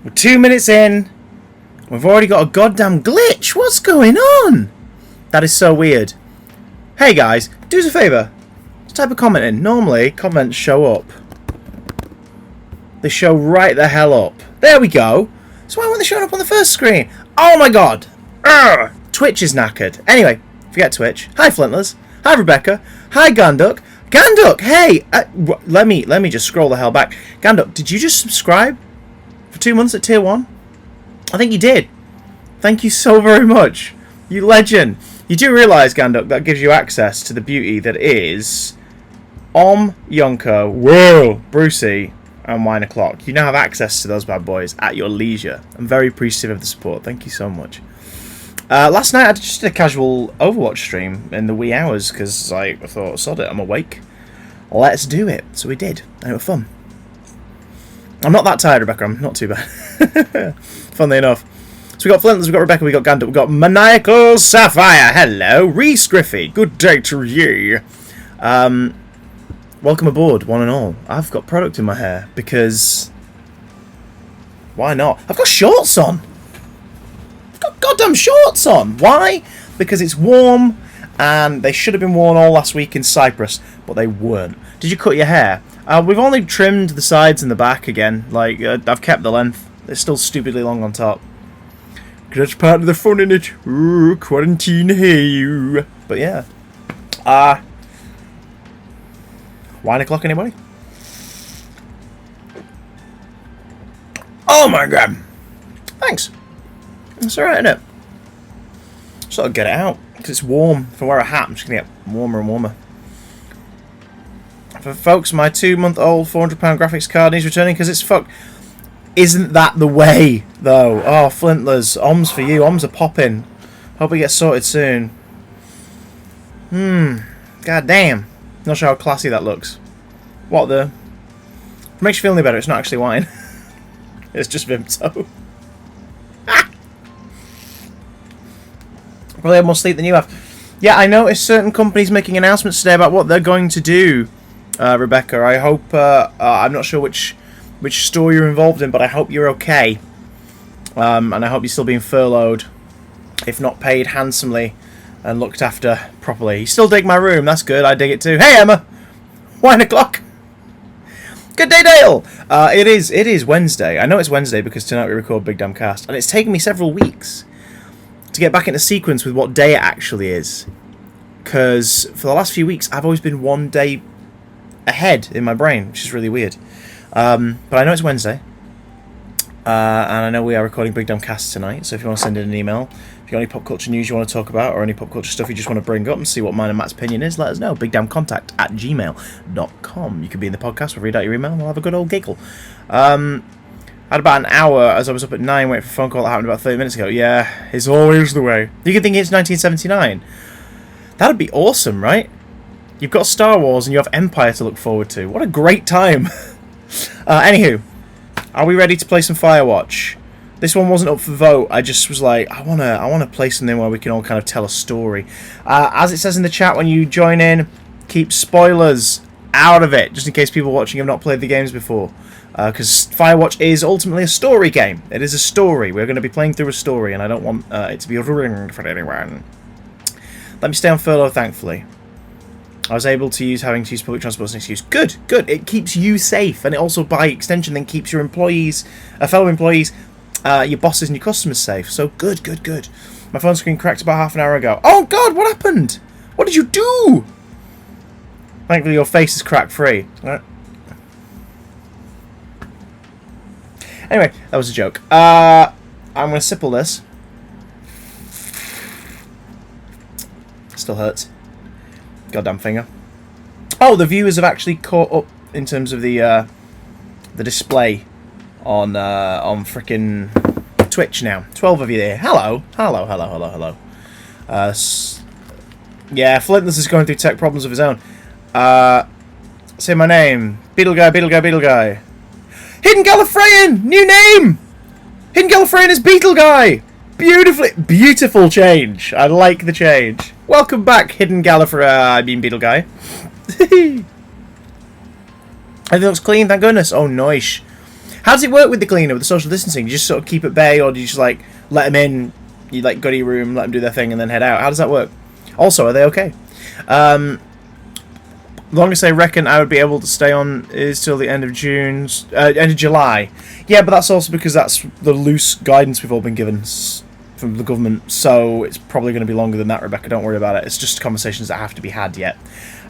We're 2 minutes in. We've already got a goddamn glitch. What's going on? That is so weird. Hey guys, do us a favour. Just type a comment in. Normally, comments show up. They show right the hell up. There we go. So why weren't they showing up on the first screen? Oh my god. Urgh. Twitch is knackered. Anyway, forget Twitch. Hi Flintlers. Hi Rebecca. Hi Ganduk. Ganduk, hey! Let me just scroll the hell back. Ganduk, did you just subscribe for 2 months at tier 1? I think you did. Thank you so very much. You legend. You do realise, Ganduk, that gives you access to the beauty that is Yonko, Whoa, Brucey, and Wine O'Clock. You now have access to those bad boys at your leisure. I'm very appreciative of the support. Thank you so much. Last night I just did a casual Overwatch stream in the wee hours because I thought, sod it, I'm awake. Let's do it. So we did, and it was fun. I'm not that tired, Rebecca. I'm not too bad. Funnily enough. So we got Flintless, we got Rebecca, we got Gandalf, we got Maniacal Sapphire. Hello, Reese Griffey. Good day to you. Welcome aboard, one and all. I've got product in my hair because why not? I've got shorts on. I've got goddamn shorts on. Why? Because it's warm and they should have been worn all last week in Cyprus, but they weren't. Did you cut your hair? We've only trimmed the sides and the back again. Like, I've kept the length. It's still stupidly long on top. That's part of the fun in it. Ooh, quarantine, hey. But yeah. Wine O'Clock, anybody? Oh my god. Thanks. It's alright, isn't it? Just thought I'd get it out. Because it's warm. If I wear a hat, I'm just going to get warmer and warmer. For folks, my 2-month-old £400 graphics card needs returning because it's fucked. Isn't that the way, though? Oh, Flintlers. OMS for you. OMS are popping. Hope it gets sorted soon. God damn. Not sure how classy that looks. What the? It makes you feel any better. It's not actually wine. It's just Vimto. Probably have more sleep than you have. Yeah, I noticed certain companies making announcements today about what they're going to do, Rebecca. I hope... I'm not sure which store you're involved in, but I hope you're okay. And I hope you're still being furloughed, if not paid handsomely and looked after properly. You still dig my room, that's good, I dig it too. Hey Emma! 1 o'clock! Good day, Dale! It is Wednesday. I know it's Wednesday because tonight we record Big Damn Cast, and it's taken me several weeks to get back into sequence with what day it actually is. Because for the last few weeks, I've always been one day ahead in my brain, which is really weird. But I know it's Wednesday, and I know we are recording Big Damn Cast tonight, so if you want to send in an email, if you got any pop culture news you want to talk about, or any pop culture stuff you just want to bring up and see what mine and Matt's opinion is, let us know. bigdamncontact@gmail.com. You could be in the podcast, we'll read out your email, and we'll have a good old giggle. I had about an hour as I was up at 9 waiting for a phone call that happened about 30 minutes ago. Yeah, it's always the way. You can think it's 1979. That'd be awesome, right? You've got Star Wars and you have Empire to look forward to. What a great time. Anywho, are we ready to play some Firewatch? This one wasn't up for vote. I just was like, I wanna play something where we can all kind of tell a story. As it says in the chat when you join in, keep spoilers out of it, just in case people watching have not played the games before. Because Firewatch is ultimately a story game. It is a story. We're going to be playing through a story, and I don't want it to be ruined for anyone. Let me stay on furlough, thankfully. I was able to having to use public transport as an excuse. Good, good. It keeps you safe, and it also, by extension, then keeps your employees, fellow employees, your bosses and your customers safe. So good, good, good. My phone screen cracked about half an hour ago. Oh God, what happened? What did you do? Thankfully, your face is crack free. Anyway, that was a joke. I'm going to sipple this. Still hurts. Goddamn finger. Oh, the viewers have actually caught up in terms of the display on frickin' Twitch now. 12 of you there. Hello. Hello, hello, hello, hello. Yeah, Flintless is going through tech problems of his own. Say my name. Beetle Guy, Beetle Guy, Beetle Guy. Hidden Gallifreyan! New name! Hidden Gallifreyan is Beetle Guy! Beautiful change. I like the change. Welcome back, Hidden Gallifreyan, Beetle Guy. Everything looks clean, thank goodness. Oh, nice. How does it work with the cleaner, with the social distancing? You just sort of keep at bay, or do you just like let them in? You like go to your room, let them do their thing, and then head out. How does that work? Also, are they okay? Longest I reckon I would be able to stay on is till the end of end of July. Yeah, but that's also because that's the loose guidance we've all been given from the government. So it's probably going to be longer than that, Rebecca. Don't worry about it. It's just conversations that have to be had yet.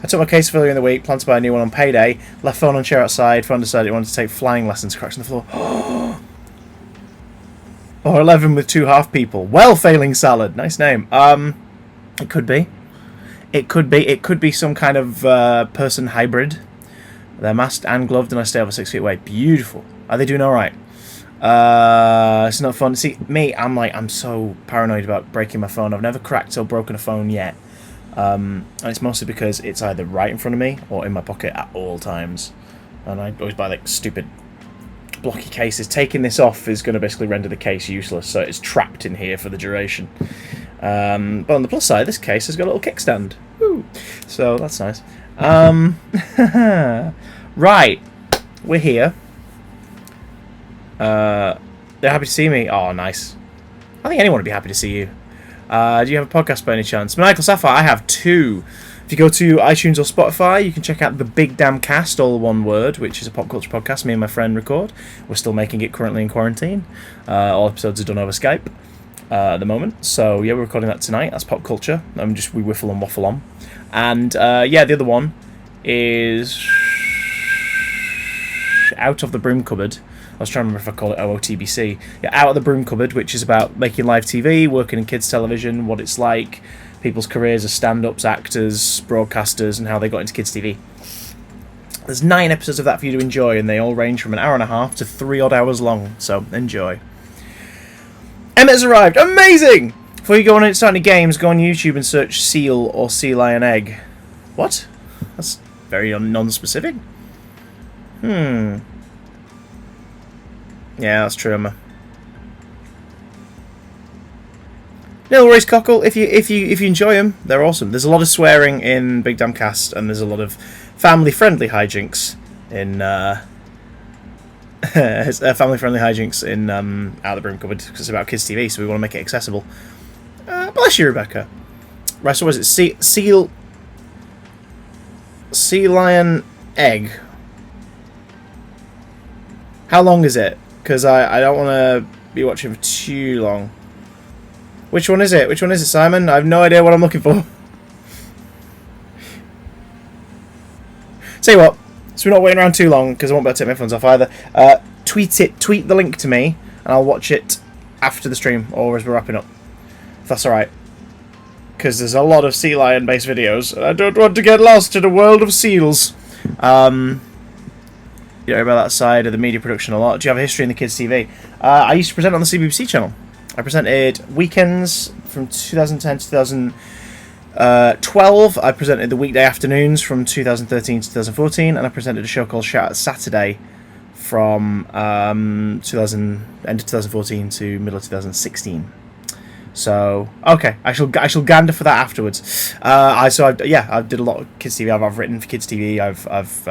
I took my case earlier in the week, planned to buy a new one on payday, left phone on chair outside, phone decided it wanted to take flying lessons, cracks on the floor. Or 11 with 2 half people. Well, failing salad. Nice name. It could be. It could be. It could be some kind of person hybrid. They're masked and gloved, and I stay over 6 feet away. Beautiful. Are they doing all right? It's not fun. See, me, I'm so paranoid about breaking my phone. I've never cracked or broken a phone yet. And it's mostly because it's either right in front of me or in my pocket at all times. And I always buy like stupid blocky cases. Taking this off is going to basically render the case useless, so it's trapped in here for the duration. But on the plus side, this case has got a little kickstand. Woo. So that's nice. Right, we're here. They're happy to see me. Oh, nice. I think anyone would be happy to see you. Do you have a podcast by any chance? Michael Sapphire, I have 2. If you go to iTunes or Spotify, you can check out The Big Damn Cast, all one word, which is a pop culture podcast me and my friend record. We're still making it currently in quarantine. All episodes are done over Skype at the moment. So, yeah, we're recording that tonight. That's pop culture. We whiffle and waffle on. And, yeah, the other one is Out of the Broom Cupboard. I was trying to remember if I call it OOTBC. Yeah, Out of the Broom Cupboard, which is about making live TV, working in kids' television, what it's like, people's careers as stand-ups, actors, broadcasters, and how they got into kids' TV. There's 9 episodes of that for you to enjoy, and they all range from an hour and a half to 3 odd hours long, so enjoy. Emmett has arrived! Amazing! Before you go on and start any games, go on YouTube and search seal or sea lion egg. What? That's very non-specific. Yeah, that's true, Emma. Nil Race Cockle, if you enjoy them, they're awesome. There's a lot of swearing in Big Damn Cast, and there's a lot of family-friendly hijinks in Out of the Broom Cupboard, because it's about kids' TV, so we want to make it accessible. Bless you, Rebecca. Right, so what is it? Sea lion egg. How long is it? Because I don't want to be watching for too long. Which one is it? Which one is it, Simon? I have no idea what I'm looking for. Tell you what, so we're not waiting around too long, because I won't be able to take my headphones off either. Tweet the link to me, and I'll watch it after the stream, or as we're wrapping up. If that's alright. Because there's a lot of sea lion-based videos, and I don't want to get lost in a world of seals. You know about that side of the media production a lot. Do you have a history in the kids' TV? I used to present on the CBBC channel. I presented weekends from 2010 to 2012. I presented the weekday afternoons from 2013 to 2014, and I presented a show called Shout Out Saturday from end of 2014 to middle of 2016. So okay, I shall gander for that afterwards. I did a lot of kids TV. I've written for kids TV. I've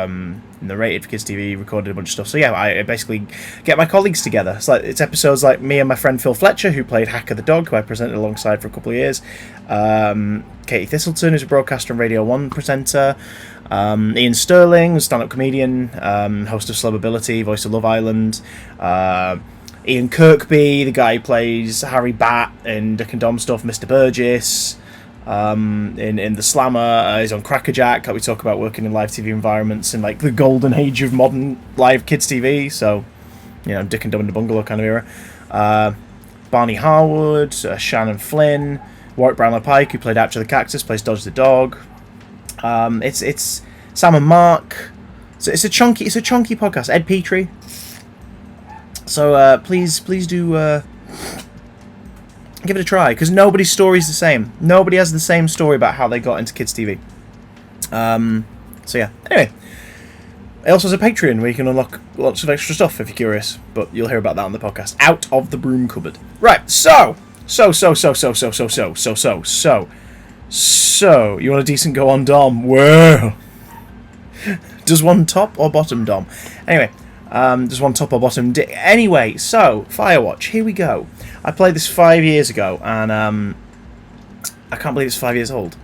narrated for kids TV, recorded a bunch of stuff. So yeah, I basically get my colleagues together. It's episodes like me and my friend Phil Fletcher, who played Hacker the Dog, who I presented alongside for a couple of years. Katie Thistleton, who's a broadcaster and Radio 1 presenter. Ian Sterling, a stand-up comedian, host of Celebability, voice of Love Island. Ian Kirkby, the guy who plays Harry Bat in Dick and Dom stuff, Mr. Burgess, in The Slammer, he's on Crackerjack, we talk about working in live TV environments in like the golden age of modern live kids TV, so, you know, Dick and Dom in the Bungalow kind of era. Barney Harwood, Shannon Flynn, Warwick Brownlow Pike, who played Archer the Cactus, plays Dodge the Dog. It's Sam and Mark. So it's a chunky podcast. Ed Petrie. So please do give it a try, because nobody's story is the same. Nobody has the same story about how they got into kids TV. So yeah. Anyway, it also has a Patreon where you can unlock lots of extra stuff if you're curious, but you'll hear about that on the podcast. Out of the Broom Cupboard. Right. So you want a decent go on Dom? Whoa. Does one top or bottom Dom? Anyway. Just one top or bottom. Anyway, so Firewatch. Here we go. I played this 5 years ago, and I can't believe it's 5 years old.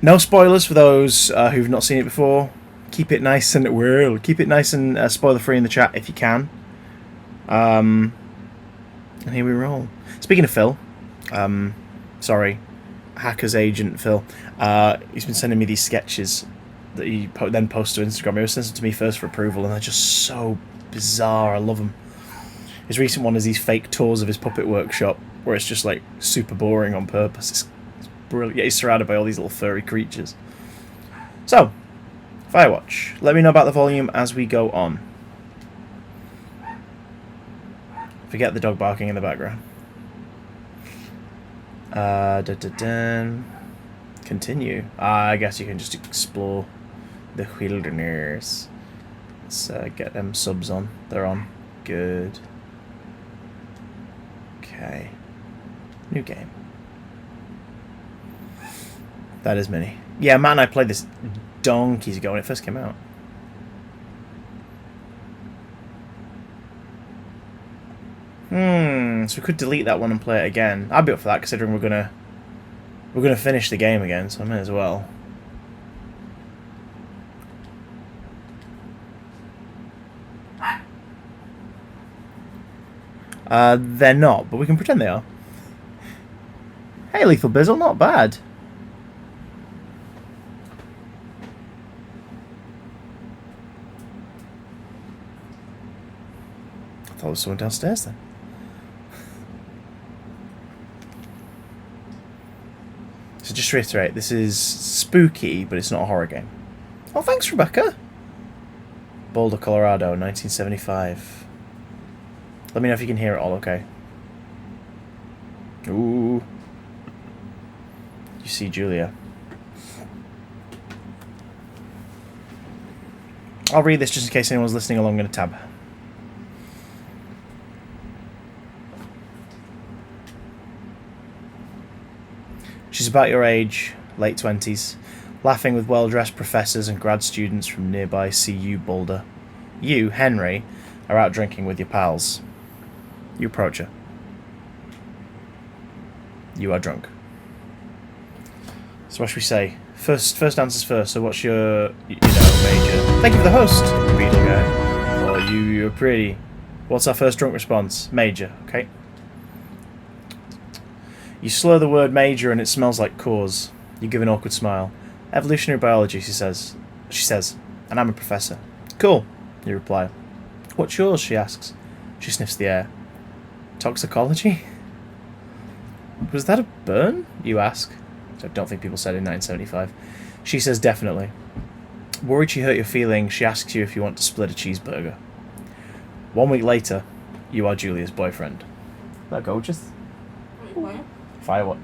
No spoilers for those who've not seen it before. Keep it nice and spoiler free in the chat if you can. And here we roll. Speaking of Phil, sorry, Hacker's agent Phil. He's been sending me these sketches that he then posts to Instagram. He was sending them to me first for approval, and they're just so bizarre. I love them. His recent one is these fake tours of his puppet workshop, where it's just like super boring on purpose. It's brilliant. Yeah, he's surrounded by all these little furry creatures. So, Firewatch. Let me know about the volume as we go on. Forget the dog barking in the background. Continue. I guess you can just explore the wilderness. Let's get them subs on. They're on. Good. Okay. New game. That is mini. Yeah, Matt and I played this donkeys ago when it first came out. So we could delete that one and play it again. I'd be up for that, considering we're gonna finish the game again, so I may as well. They're not, but we can pretend they are. Hey, Lethal Bizzle, not bad. I thought there was someone downstairs then. So just to reiterate, this is spooky, but it's not a horror game. Oh, thanks, Rebecca. Boulder, Colorado, 1975. Let me know if you can hear it all okay. Ooh. You see Julia. I'll read this just in case anyone's listening along in a tab. She's about your age, late 20s, laughing with well-dressed professors and grad students from nearby CU Boulder. You, Henry, are out drinking with your pals. You approach her. You are drunk. So what should we say? First answers first. So what's your, major? Thank you for the host, computer guy. Oh, you're pretty. What's our first drunk response? Major, okay. You slur the word major and it smells like cause. You give an awkward smile. Evolutionary biology, she says, and I'm a professor. Cool, you reply. What's yours, she asks. She sniffs the air. Toxicology? Was that a burn? You ask. I don't think people said in 1975. She says definitely. Worried she hurt your feelings, she asks you if you want to split a cheeseburger. 1 week later, you are Julia's boyfriend. Isn't that gorgeous? Firewatch.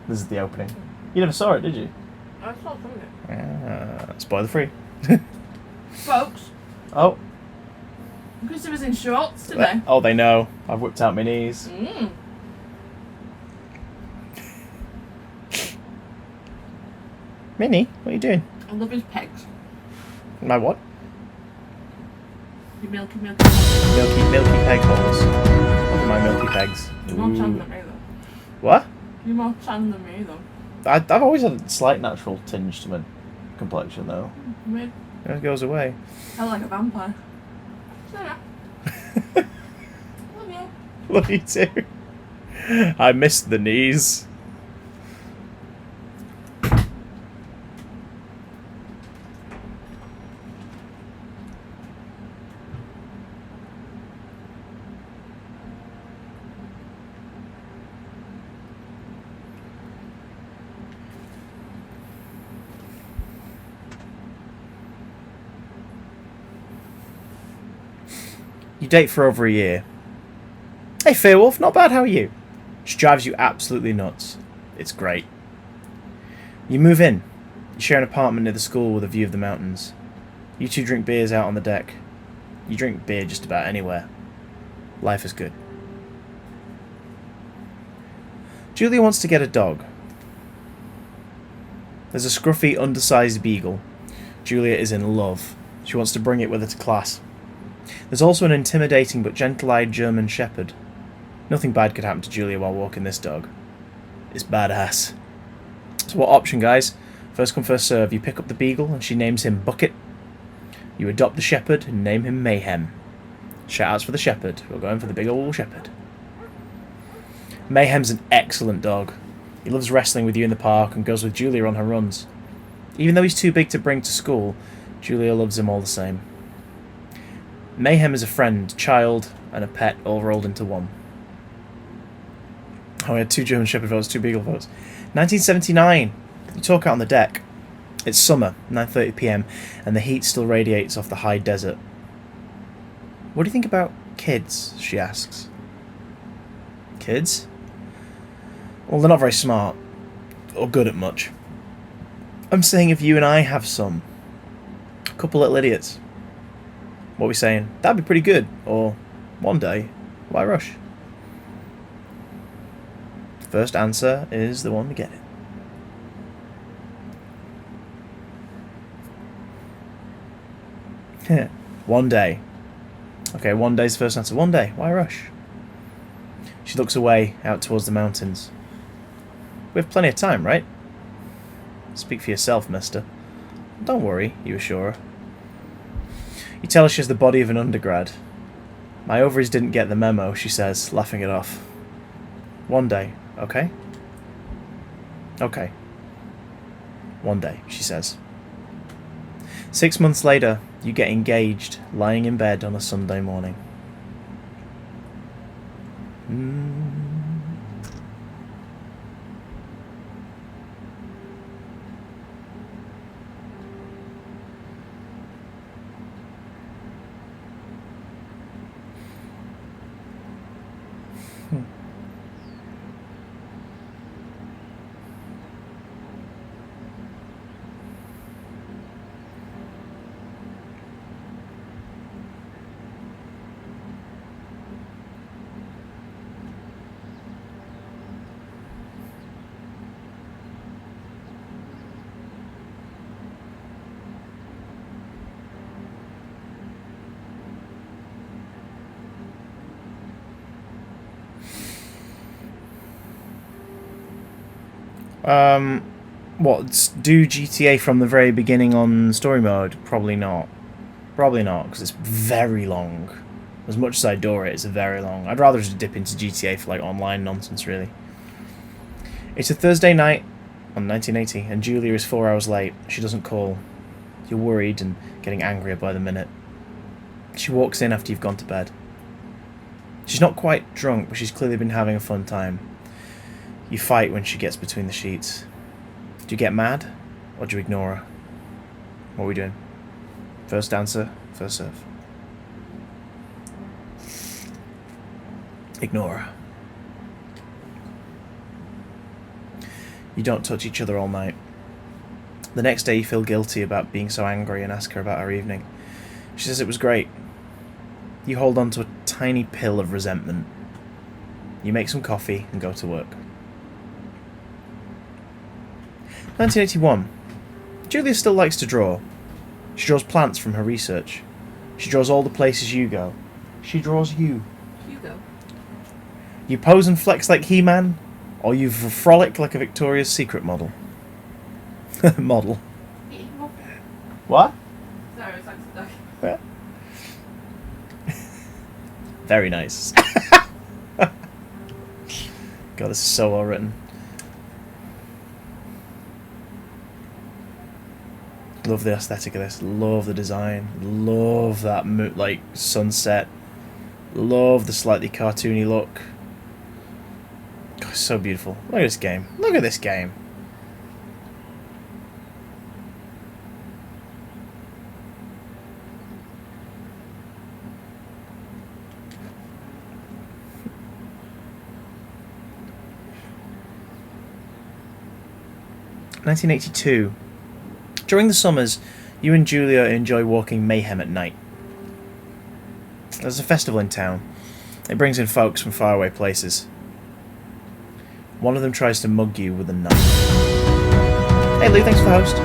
This is the opening. You never saw it, did you? I saw some of it. Spoiler free. Folks. Oh. Because it was in shorts today. Oh, they know. I've whipped out my knees. Minnie, what are you doing? I love his pegs. My what? Your milky. Milky peg holes. Look at my milky pegs. You're more tan than me, though. What? You're more tan than me, though. I've always had a slight natural tinge to my complexion, though. Weird. It goes away. I look like a vampire. So yeah. Love you. Love you too. I missed the knees. You date for over a year. Hey Fearwolf, not bad, how are you? She drives you absolutely nuts. It's great. You move in. You share an apartment near the school with a view of the mountains. You two drink beers out on the deck. You drink beer just about anywhere. Life is good. Julia wants to get a dog. There's a scruffy, undersized beagle. Julia is in love. She wants to bring it with her to class. There's also an intimidating but gentle-eyed German Shepherd. Nothing bad could happen to Julia while walking this dog. It's badass. So what option, guys? First come, first serve. You pick up the beagle and she names him Bucket. You adopt the shepherd and name him Mayhem. Shout-outs for the shepherd. We're going for the big old shepherd. Mayhem's an excellent dog. He loves wrestling with you in the park and goes with Julia on her runs. Even though he's too big to bring to school, Julia loves him all the same. Mayhem is a friend, child, and a pet all rolled into one. Oh, we had 2 German Shepherd votes, 2 Beagle votes. 1979. You talk out on the deck. It's summer, 9:30 PM, and the heat still radiates off the high desert. What do you think about kids? She asks. Kids? Well, they're not very smart. Or good at much. I'm saying if you and I have some. A couple little idiots. What are we saying? That'd be pretty good. Or, one day. Why rush? First answer is the one to get it. One day. Okay, one day's first answer. One day. Why rush? She looks away, out towards the mountains. We have plenty of time, right? Speak for yourself, mister. Don't worry, you assure her. You tell her she has the body of an undergrad. My ovaries didn't get the memo, she says, laughing it off. One day, okay? Okay. One day, she says. 6 months later, you get engaged, lying in bed on a Sunday morning. What, do GTA from the very beginning on story mode? Probably not. Probably not, because it's very long. As much as I adore it, it's very long. I'd rather just dip into GTA for like online nonsense, really. It's a Thursday night on 1980, and Julia is 4 hours late. She doesn't call. You're worried and getting angrier by the minute. She walks in after you've gone to bed. She's not quite drunk, but she's clearly been having a fun time. You fight when she gets between the sheets. Do you get mad, or do you ignore her? What are we doing? First answer, first serve. Ignore her. You don't touch each other all night. The next day you feel guilty about being so angry and ask her about her evening. She says it was great. You hold on to a tiny pill of resentment. You make some coffee and go to work. 1981. Julia still likes to draw. She draws plants from her research. She draws all the places you go. She draws you. Hugo. You pose and flex like He-Man, or you frolic like a Victoria's Secret model. Model. What? Sorry, it's like stuck. Yeah. Very nice. God, this is so well written. Love the aesthetic of this. Love the design. Love that like sunset. Love the slightly cartoony look. God, it's so beautiful. Look at this game. Look at this game. (1982). During the summers, you and Julia enjoy walking Mayhem at night. There's a festival in town. It brings in folks from faraway places. One of them tries to mug you with a knife. Hey Lou, thanks for the host.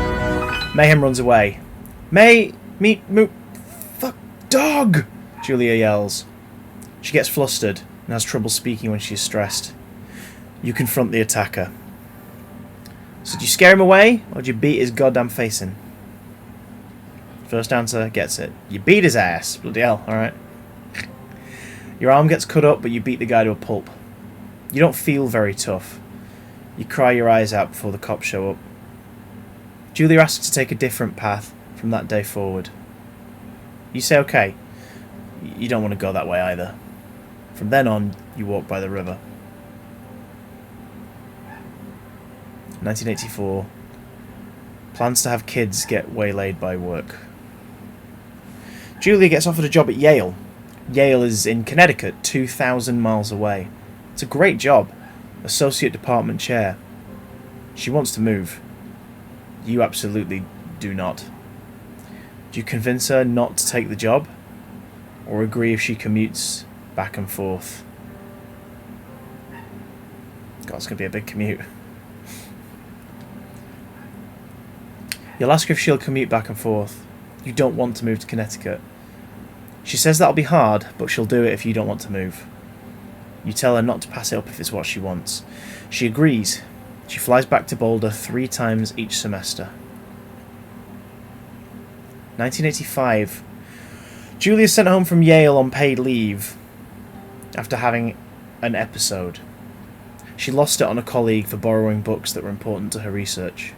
Mayhem runs away. Fuck, dog! Julia yells. She gets flustered and has trouble speaking when she's stressed. You confront the attacker. So do you scare him away, or do you beat his goddamn face in? First answer gets it. You beat his ass. Bloody hell, alright. Your arm gets cut up, but you beat the guy to a pulp. You don't feel very tough. You cry your eyes out before the cops show up. Julia asks to take a different path from that day forward. You say okay. You don't want to go that way either. From then on, you walk by the river. 1984. Plans to have kids get waylaid by work. Julia gets offered a job at Yale. Yale is in Connecticut, 2,000 miles away. It's a great job. Associate department chair. She wants to move. You absolutely do not. Do you convince her not to take the job? Or agree if she commutes back and forth? God, it's going to be a big commute. You'll ask her if she'll commute back and forth. You don't want to move to Connecticut. She says that'll be hard, but she'll do it if you don't want to move. You tell her not to pass it up if it's what she wants. She agrees. She flies back to Boulder 3 times each semester. 1985. Julia sent home from Yale on paid leave after having an episode. She lost it on a colleague for borrowing books that were important to her research.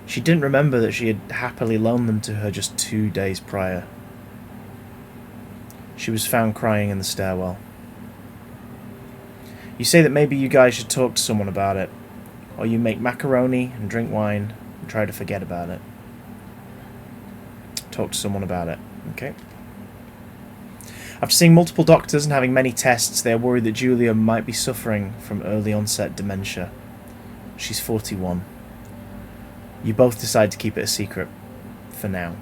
She didn't remember that she had happily loaned them to her just 2 days prior. She was found crying in the stairwell. You say that maybe you guys should talk to someone about it, or you make macaroni and drink wine and try to forget about it. Talk to someone about it, okay? After seeing multiple doctors and having many tests, they are worried that Julia might be suffering from early onset dementia. She's 41. You both decide to keep it a secret, for now.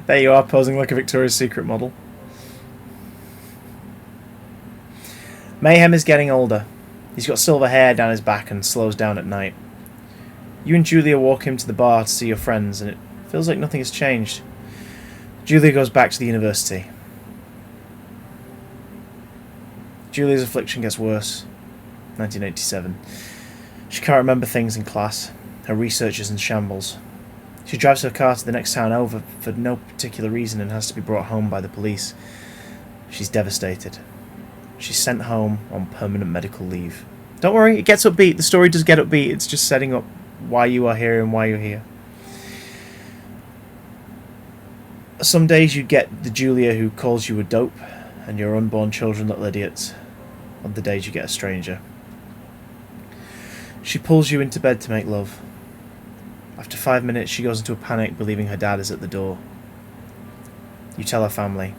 There you are, posing like a Victoria's Secret model. Mayhem is getting older. He's got silver hair down his back and slows down at night. You and Julia walk him to the bar to see your friends, and it feels like nothing has changed. Julia goes back to the university. Julia's affliction gets worse. 1987. She can't remember things in class. Her research is in shambles. She drives her car to the next town over for no particular reason and has to be brought home by the police. She's devastated. She's sent home on permanent medical leave. Don't worry, it gets upbeat. The story does get upbeat. It's just setting up why you are here and why you're here. Some days you get the Julia who calls you a dope and your unborn children little idiots. Other days you get a stranger. She pulls you into bed to make love. After 5 minutes she goes into a panic, believing her dad is at the door. You tell her family.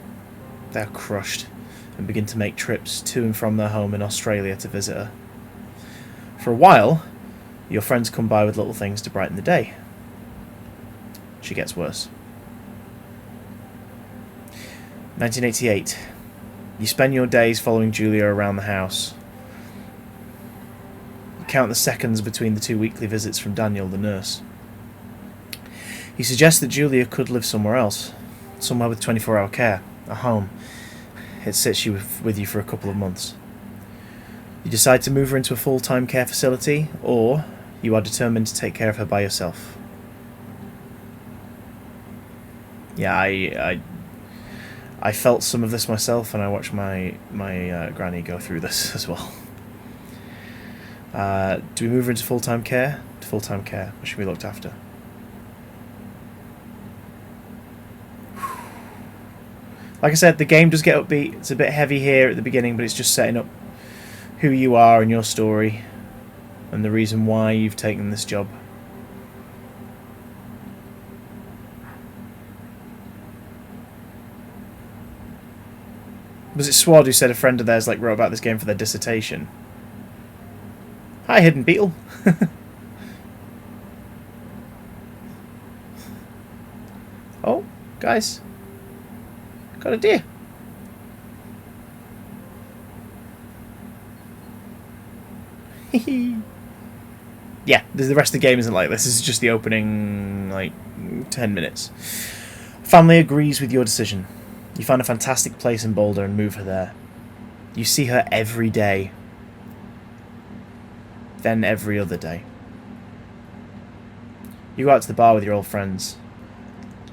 They are crushed and begin to make trips to and from their home in Australia to visit her. For a while, your friends come by with little things to brighten the day. She gets worse. 1988. You spend your days following Julia around the house. You count the seconds between the 2 weekly visits from Daniel, the nurse. He suggests that Julia could live somewhere else, somewhere with 24-hour care, a home. It sits you with you for a couple of months. You decide to move her into a full-time care facility, or you are determined to take care of her by yourself. Yeah, I felt some of this myself, and I watched my granny go through this as well. Do we move her into full-time care? To full-time care. Or should we be looked after? Like I said, the game does get upbeat. It's a bit heavy here at the beginning, but it's just setting up who you are and your story and the reason why you've taken this job. Was it Swad who said a friend of theirs wrote about this game for their dissertation? Hi, Hidden Beetle. Oh, guys. Got a deer. Yeah, the rest of the game isn't like this. This is just the opening, like, 10 minutes. Family agrees with your decision. You find a fantastic place in Boulder and move her there. You see her every day. Then every other day. You go out to the bar with your old friends.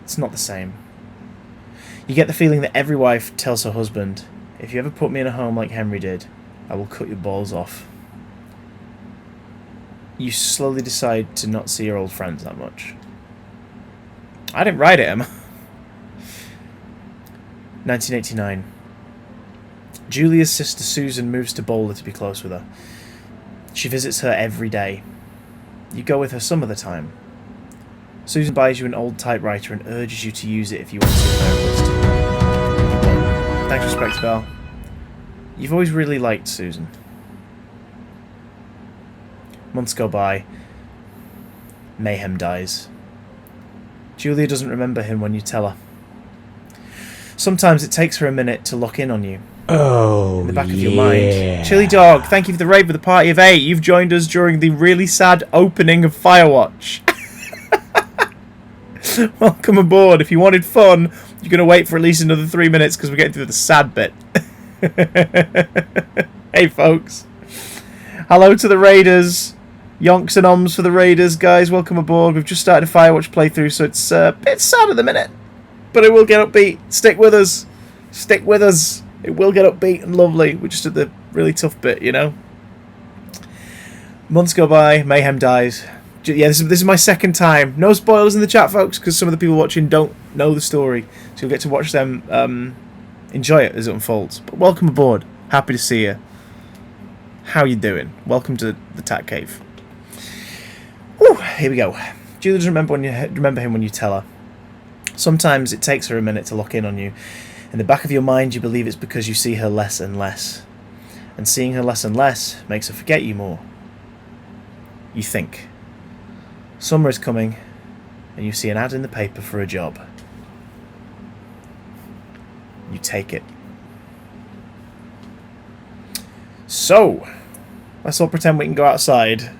It's not the same. You get the feeling that every wife tells her husband, if you ever put me in a home like Henry did, I will cut your balls off. You slowly decide to not see your old friends that much. I didn't write it, Emma. 1989. Julia's sister Susan moves to Boulder to be close with her. She visits her every day. You go with her some of the time. Susan buys you an old typewriter and urges you to use it if you want to see a therapist. Thanks, Respect Bell. You've always really liked Susan. Months go by. Mayhem dies. Julia doesn't remember him when you tell her. Sometimes it takes her a minute to lock in on you. Oh, in the back of your mind. Chili Dog, thank you for the raid with the party of 8. You've joined us during the really sad opening of Firewatch. Welcome aboard. If you wanted fun, you're going to wait for at least another 3 minutes because we're getting through the sad bit. Hey, folks. Hello to the raiders. Yonks and oms for the raiders, guys. Welcome aboard. We've just started a Firewatch playthrough, so it's a bit sad at the minute. But it will get upbeat. Stick with us. Stick with us. It will get upbeat and lovely. We're just at the really tough bit, you know? Months go by. Mayhem dies. Yeah, this is my second time. No spoilers in the chat, folks, because some of the people watching don't know the story. So you'll get to watch them enjoy it as it unfolds. But welcome aboard. Happy to see you. How you doing? Welcome to the Tat Cave. Whew, here we go. Julia doesn't remember him when you tell her. Sometimes it takes her a minute to lock in on you. In the back of your mind, you believe it's because you see her less and less. And seeing her less and less makes her forget you more. You think. Summer is coming, and you see an ad in the paper for a job. You take it. So, let's all pretend we can go outside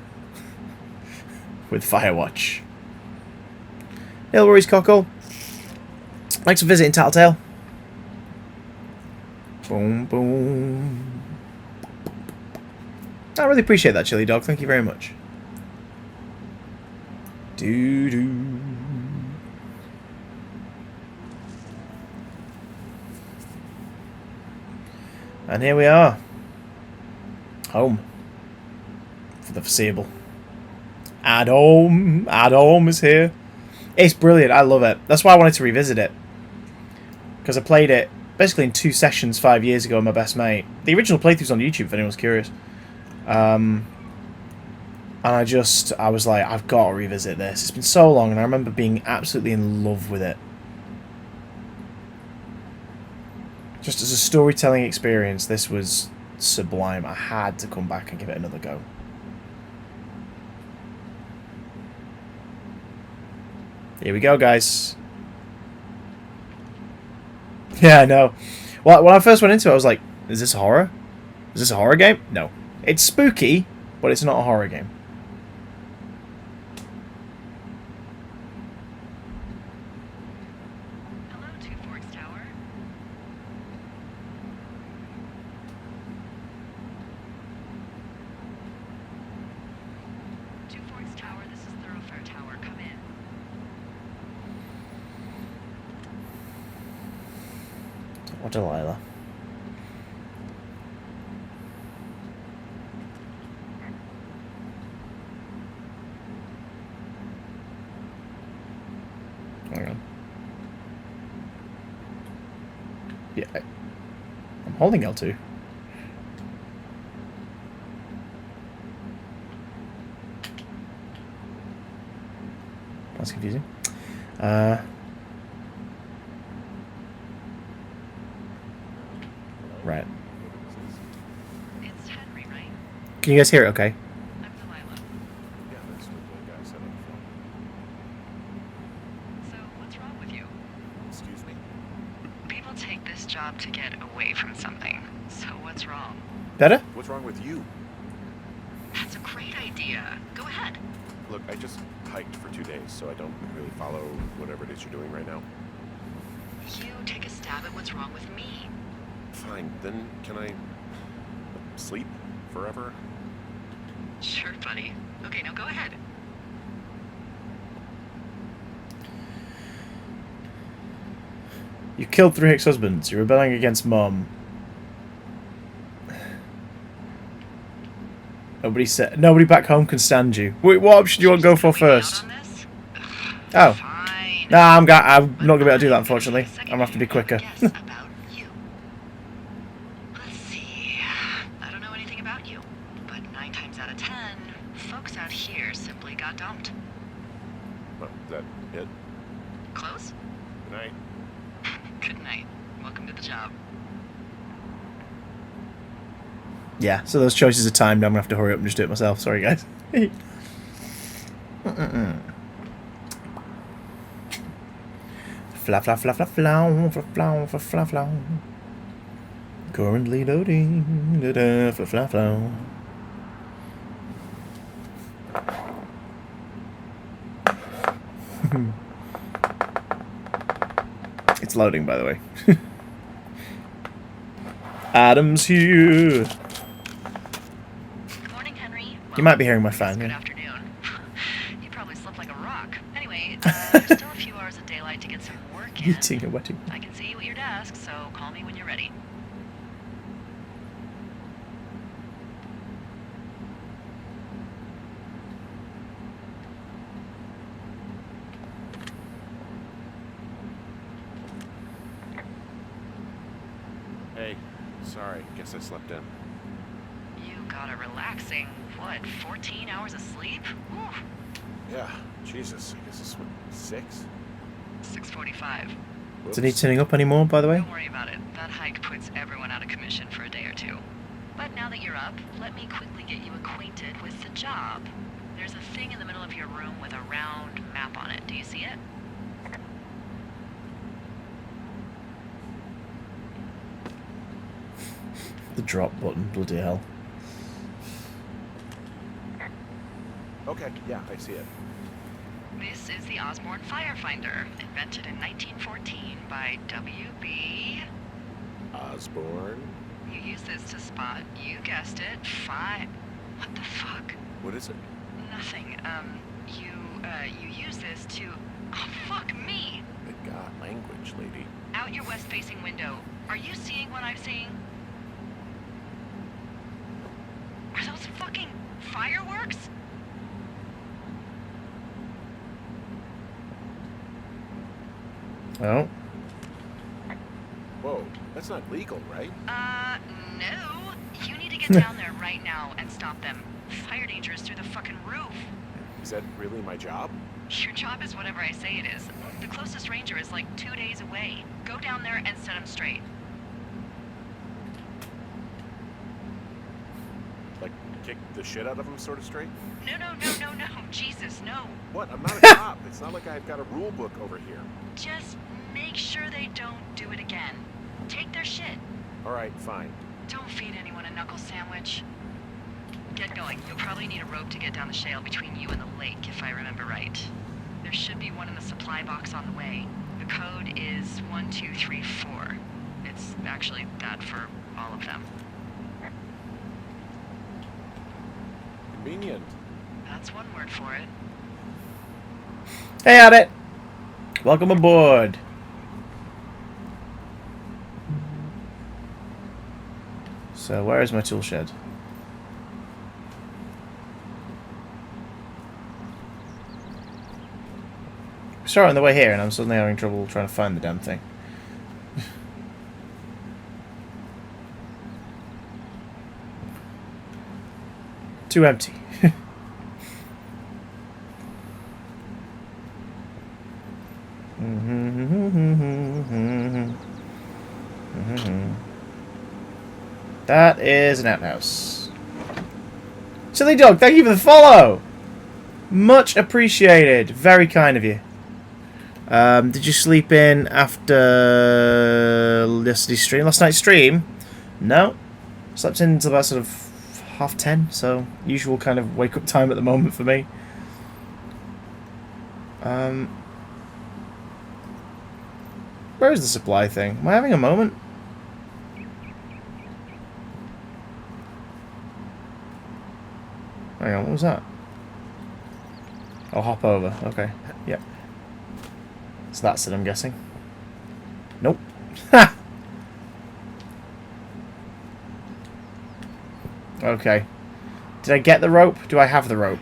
with Firewatch. No worries, Cockle. Thanks for visiting, Tattletale. Boom, boom. I really appreciate that, Chili Dog. Thank you very much. Doo-doo. And here we are. Home. For the foreseeable. Ad home is here. It's brilliant. I love it. That's why I wanted to revisit it. Because I played it basically in 2 sessions 5 years ago with my best mate. The original playthrough's on YouTube if anyone's curious. And I was like, I've got to revisit this. It's been so long, and I remember being absolutely in love with it. Just as a storytelling experience, this was sublime. I had to come back and give it another go. Here we go, guys. Yeah, I know. Well, when I first went into it, I was like, is this horror? Is this a horror game? No. It's spooky, but it's not a horror game. Hello, Two Forks Tower. Two Forks Tower, this is Thoroughfare Tower. Come in. Or Delilah. Hang on. Yeah, I'm holding L2. That's confusing. Right. It's Henry, right? Can you guys hear it okay? I'm Delilah. Yeah, that's what the guy said on the phone. So, what's wrong with you? Excuse me? People take this job to get away from something. So, what's wrong? Better? What's wrong with you? That's a idea. Go ahead. Look, I just hiked for 2 days, so I don't really follow whatever it is you're doing right now. You take a stab at what's wrong with me. Fine, then can I sleep forever? Sure, buddy. Okay, now go ahead. You killed 3 ex-husbands. You're rebelling against Mom. Nobody back home can stand you. Wait, what option do you want to go for first? Oh. Fine. Nah, I'm not gonna be able to do that, unfortunately. I'm gonna have to be quicker. Guess about you. Let's see. I don't know anything about you, but 9 times out of 10, folks out here simply got dumped. Well, is that it? Close? Good night. Good night. Welcome to the job. Yeah, so those choices are timed. I'm gonna have to hurry up and just do it myself. Sorry, guys. Fla fla fla fla fla fla fla fla fla fla. Currently loading. Da da fla fla fla. It's loading, by the way. Adam's here. Good morning, Henry. You might be hearing my fan. Good Yeah. afternoon. You probably slept like a rock. Anyway, there's still a few hours of daylight to get some work in. Eating a wedding. I can see you at your desk, so call me when you're ready. Hey, sorry, guess I slept in. You got a relaxing, 14 hours of sleep? Whew. Yeah, Jesus, I guess it's what, 6? 6:45. Isn't he turning up anymore, by the way? Don't worry about it. That hike puts everyone out of commission for a day or two. But now that you're up, let me quickly get you acquainted with the job. There's a thing in the middle of your room with a round map on it. Do you see it? The drop button, bloody hell. Okay, yeah, I see it. This is the Osborne Firefinder, invented in 1914 by W.B. Osborne? You use this to spot, you guessed it, What the fuck? What is it? Nothing. You use this to... Oh, fuck me! Good God, language, lady. Out your west-facing window. Are you seeing what I'm seeing? Are those fucking fireworks? Oh. Whoa, that's not legal, right? No. You need to get down there right now and stop them. Fire danger is through the fucking roof. Is that really my job? Your job is whatever I say it is. The closest ranger is like 2 days away. Go down there and set them straight. Like, kick the shit out of him, sort of straight? No. Jesus, no. What? I'm not a cop. It's not like I've got a rule book over here. Just make sure they don't do it again. Take their shit. All right, fine. Don't feed anyone a knuckle sandwich. Get going. You'll probably need a rope to get down the shale between you and the lake, if I remember right. There should be one in the supply box on the way. The code is 1234. It's actually that for all of them. Convenient. That's one word for it. Hey, Adit! Welcome aboard. So, where is my tool shed? We saw it on the way here, and I'm suddenly having trouble trying to find the damn thing. Too empty. That is an outhouse. Silly dog, thank you for the follow! Much appreciated. Very kind of you. Did you sleep in after yesterday's stream? Last night's stream? No. Slept in until about sort of 10:30, so usual kind of wake up time at the moment for me. Where is the supply thing? Am I having a moment? Hang on, what was that? I'll hop over. Okay. Yep. So that's it, I'm guessing. Nope. Ha! Okay. Did I get the rope? Do I have the rope?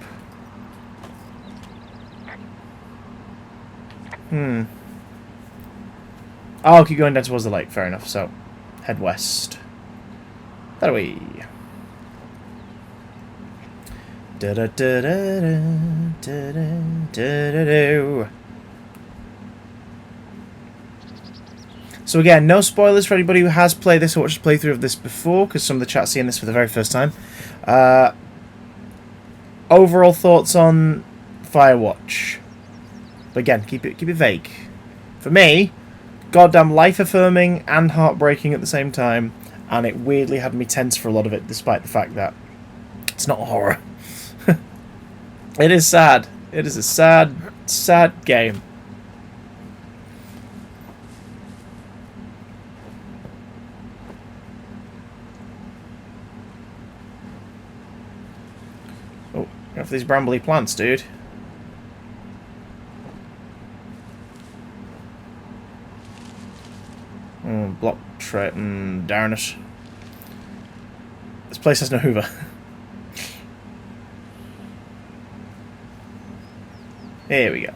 Oh, I'll keep going down towards the lake. Fair enough. So, head west. That way. Da da da da da da da da da. So again, no spoilers for anybody who has played this or watched a playthrough of this before, because some of the chat's seeing this for the very first time. Overall thoughts on Firewatch. But again, keep it vague. For me, goddamn life-affirming and heartbreaking at the same time, and it weirdly had me tense for a lot of it, despite the fact that it's not a horror. It is sad. It is a sad, sad game. Oh, go for these brambly plants, dude. Block tray. Darn it. This place has no Hoover. Here we go.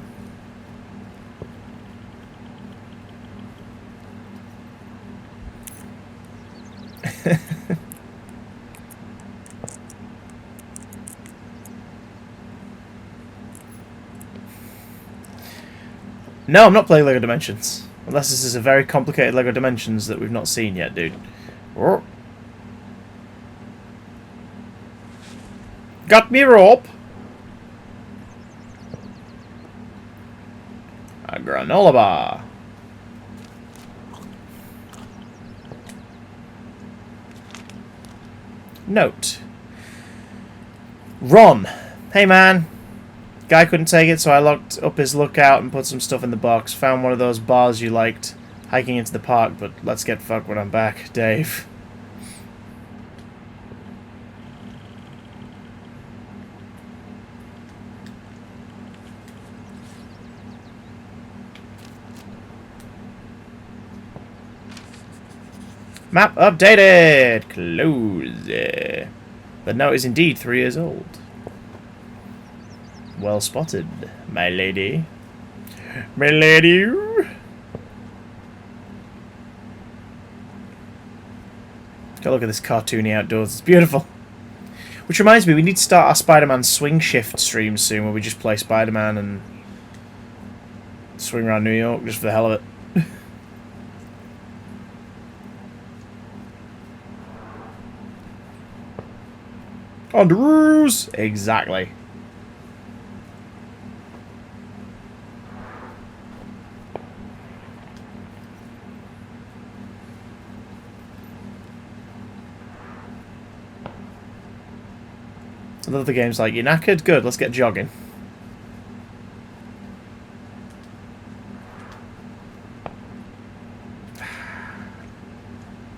No, I'm not playing LEGO Dimensions. Unless this is a very complicated LEGO Dimensions that we've not seen yet, dude. Got me rope. A granola bar. Note. Ron. Hey man. Guy couldn't take it, so I locked up his lookout and put some stuff in the box. Found one of those bars you liked. Hiking into the park, but let's get fucked when I'm back. Dave. Map updated! Close. The note is indeed 3 years old. Well spotted, my lady. My lady! Go look at this cartoony outdoors. It's beautiful. Which reminds me, we need to start our Spider-Man swing shift stream soon, where we just play Spider-Man and swing around New York just for the hell of it. On the ruse! Exactly. Another game's like, you're knackered? Good, let's get jogging.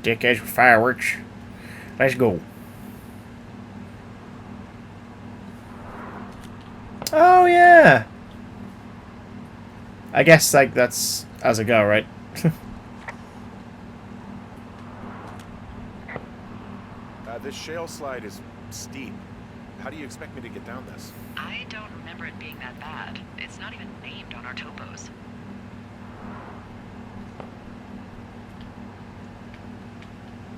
Dickheads with fireworks. Let's go. Oh yeah. I guess like that's as I go, right? This shale slide is steep. How do you expect me to get down this? I don't remember it being that bad. It's not even named on our topos.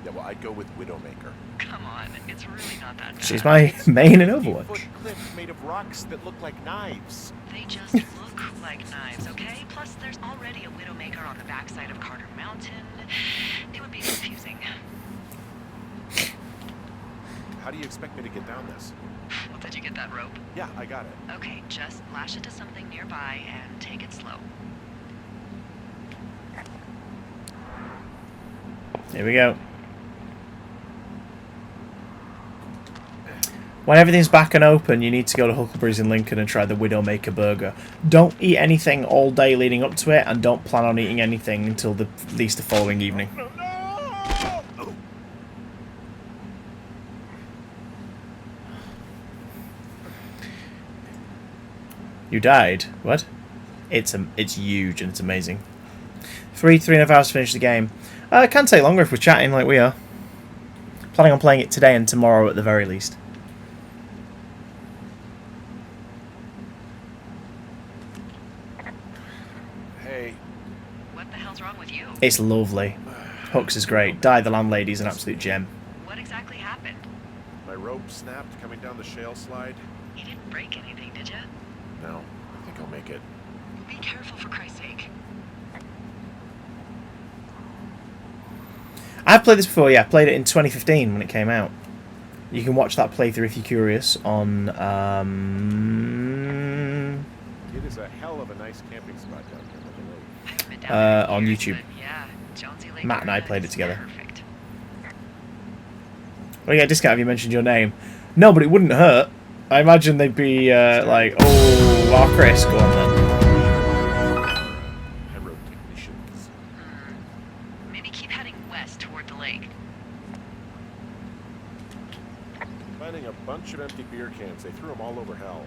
Yeah, well, I'd go with Widowmaker. Come on, it's really not that bad. She's my main in Overwatch. 50-foot cliff made of rocks that look like knives. They just look like knives, okay? Plus, there's already a Widowmaker on the backside of Carter Mountain. It would be confusing. How do you expect me to get down this? Well, did you get that rope? Yeah, I got it. Okay, just lash it to something nearby and take it slow. Here we go. When everything's back and open, you need to go to Huckleberry's in Lincoln and try the Widowmaker burger. Don't eat anything all day leading up to it, and don't plan on eating anything until at least the following evening. You died? What? It's huge and it's amazing. 3.5 hours to finish the game. It can take longer if we're chatting like we are. Planning on playing it today and tomorrow at the very least. Hey. What the hell's wrong with you? It's lovely. Hooks is great. Di the landlady's an absolute gem. What exactly happened? My rope snapped coming down the shale slide. You didn't break anything, did you? No, I think I'll make it. Be careful, for Christ's sake. I've played this before, yeah. I played it in 2015 when it came out. You can watch that playthrough if you're curious on... It is a hell of a nice camping spot down here on the lake. I haven't been down there in on years, YouTube. but yeah, Jonesy Lake Matt and I area played it is together. Perfect. Well, yeah, discount if you mentioned your name. No, but it wouldn't hurt. I imagine they'd be like, oh, Chris, go on then. I wrote technicians. Maybe keep heading west toward the lake. Finding a bunch of empty beer cans. They threw them all over hell.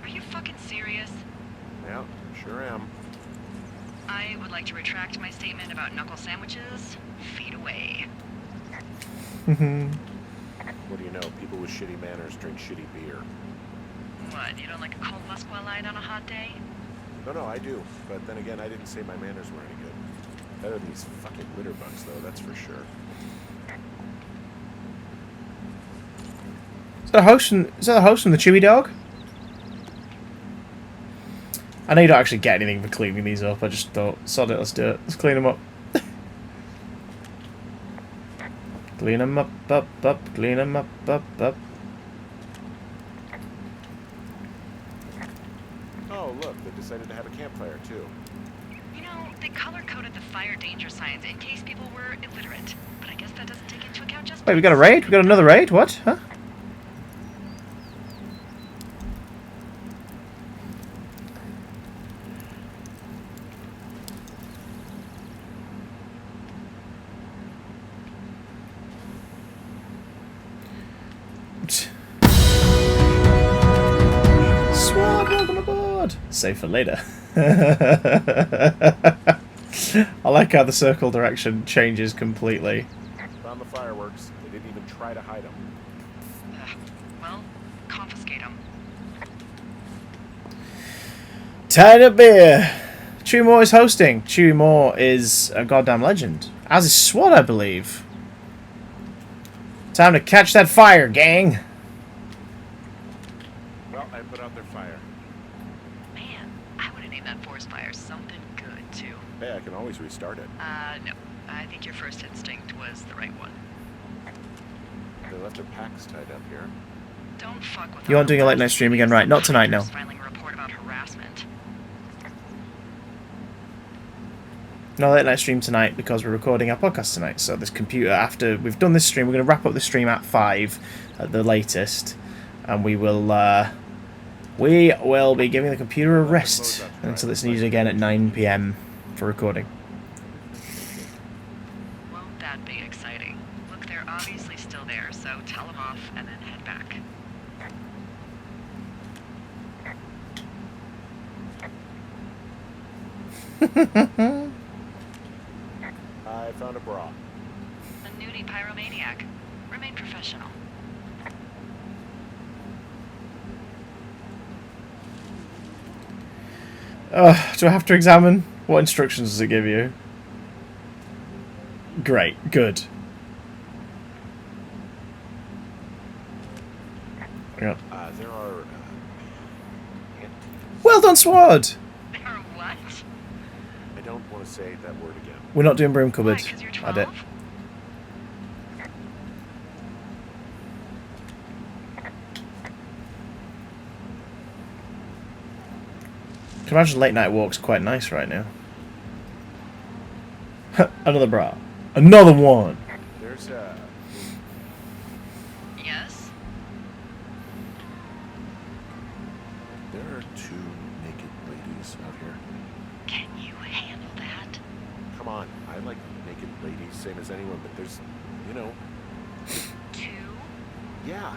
Are you fucking serious? Yeah, sure am. I would like to retract my statement about knuckle sandwiches. Feet away. What do you know? People with shitty manners drink shitty beer. What, you don't like a cold Muscovite on a hot day? No, I do. But then again, I didn't say my manners were any good. Better than these fucking litter bugs, though, that's for sure. Is that the host from the Chewy Dog? I know you don't actually get anything for cleaning these up. I just thought, sod it, let's do it. Let's clean them up. Clean them up, clean them up. Oh, look, they decided to have a campfire, too. You know, they color-coded the fire danger signs in case people were illiterate. But I guess that doesn't take into account just... Wait, we got a raid? We got another raid? What? Huh? Swab, welcome aboard! Save for later. I like how the circle direction changes completely. Found the fireworks. They didn't even try to hide them. Well, confiscate them. Tiny beer. Chewy Moore is hosting. Chewy Moore is a goddamn legend. As is SWAT, I believe. Time to catch that fire, gang. Well, I put out their fire. Man, I would have named that forest fire something good, too. Hey, I can always restart it. No. I think your first instinct was the right one. They left their packs tied up here. Don't fuck with You aren't doing a late night stream again, right? Not tonight, no. Filing a report about harassment. No late night stream tonight because we're recording our podcast tonight. So this computer, after we've done this stream, we're going to wrap up the stream at 5 at the latest, and we will be giving the computer a rest until it's needed again at 9 PM for recording. Won't that be exciting? Look, they're obviously still there, so tell them off and then head back. I found a bra. A nudie pyromaniac. Remain professional. Do I have to examine? What instructions does it give you? Great, good. Yeah. There are... Well done, SWAT! Or what? I don't want to say that word again. We're not doing broom cupboard. Why, 'cause you're I did. 12? Can you imagine late night walks quite nice right now? Another bra. Another one! There's a... Yes? do naked ladies out here? Can you handle that? Come on, I like naked ladies, same as anyone, but there's, you know, 2? yeah.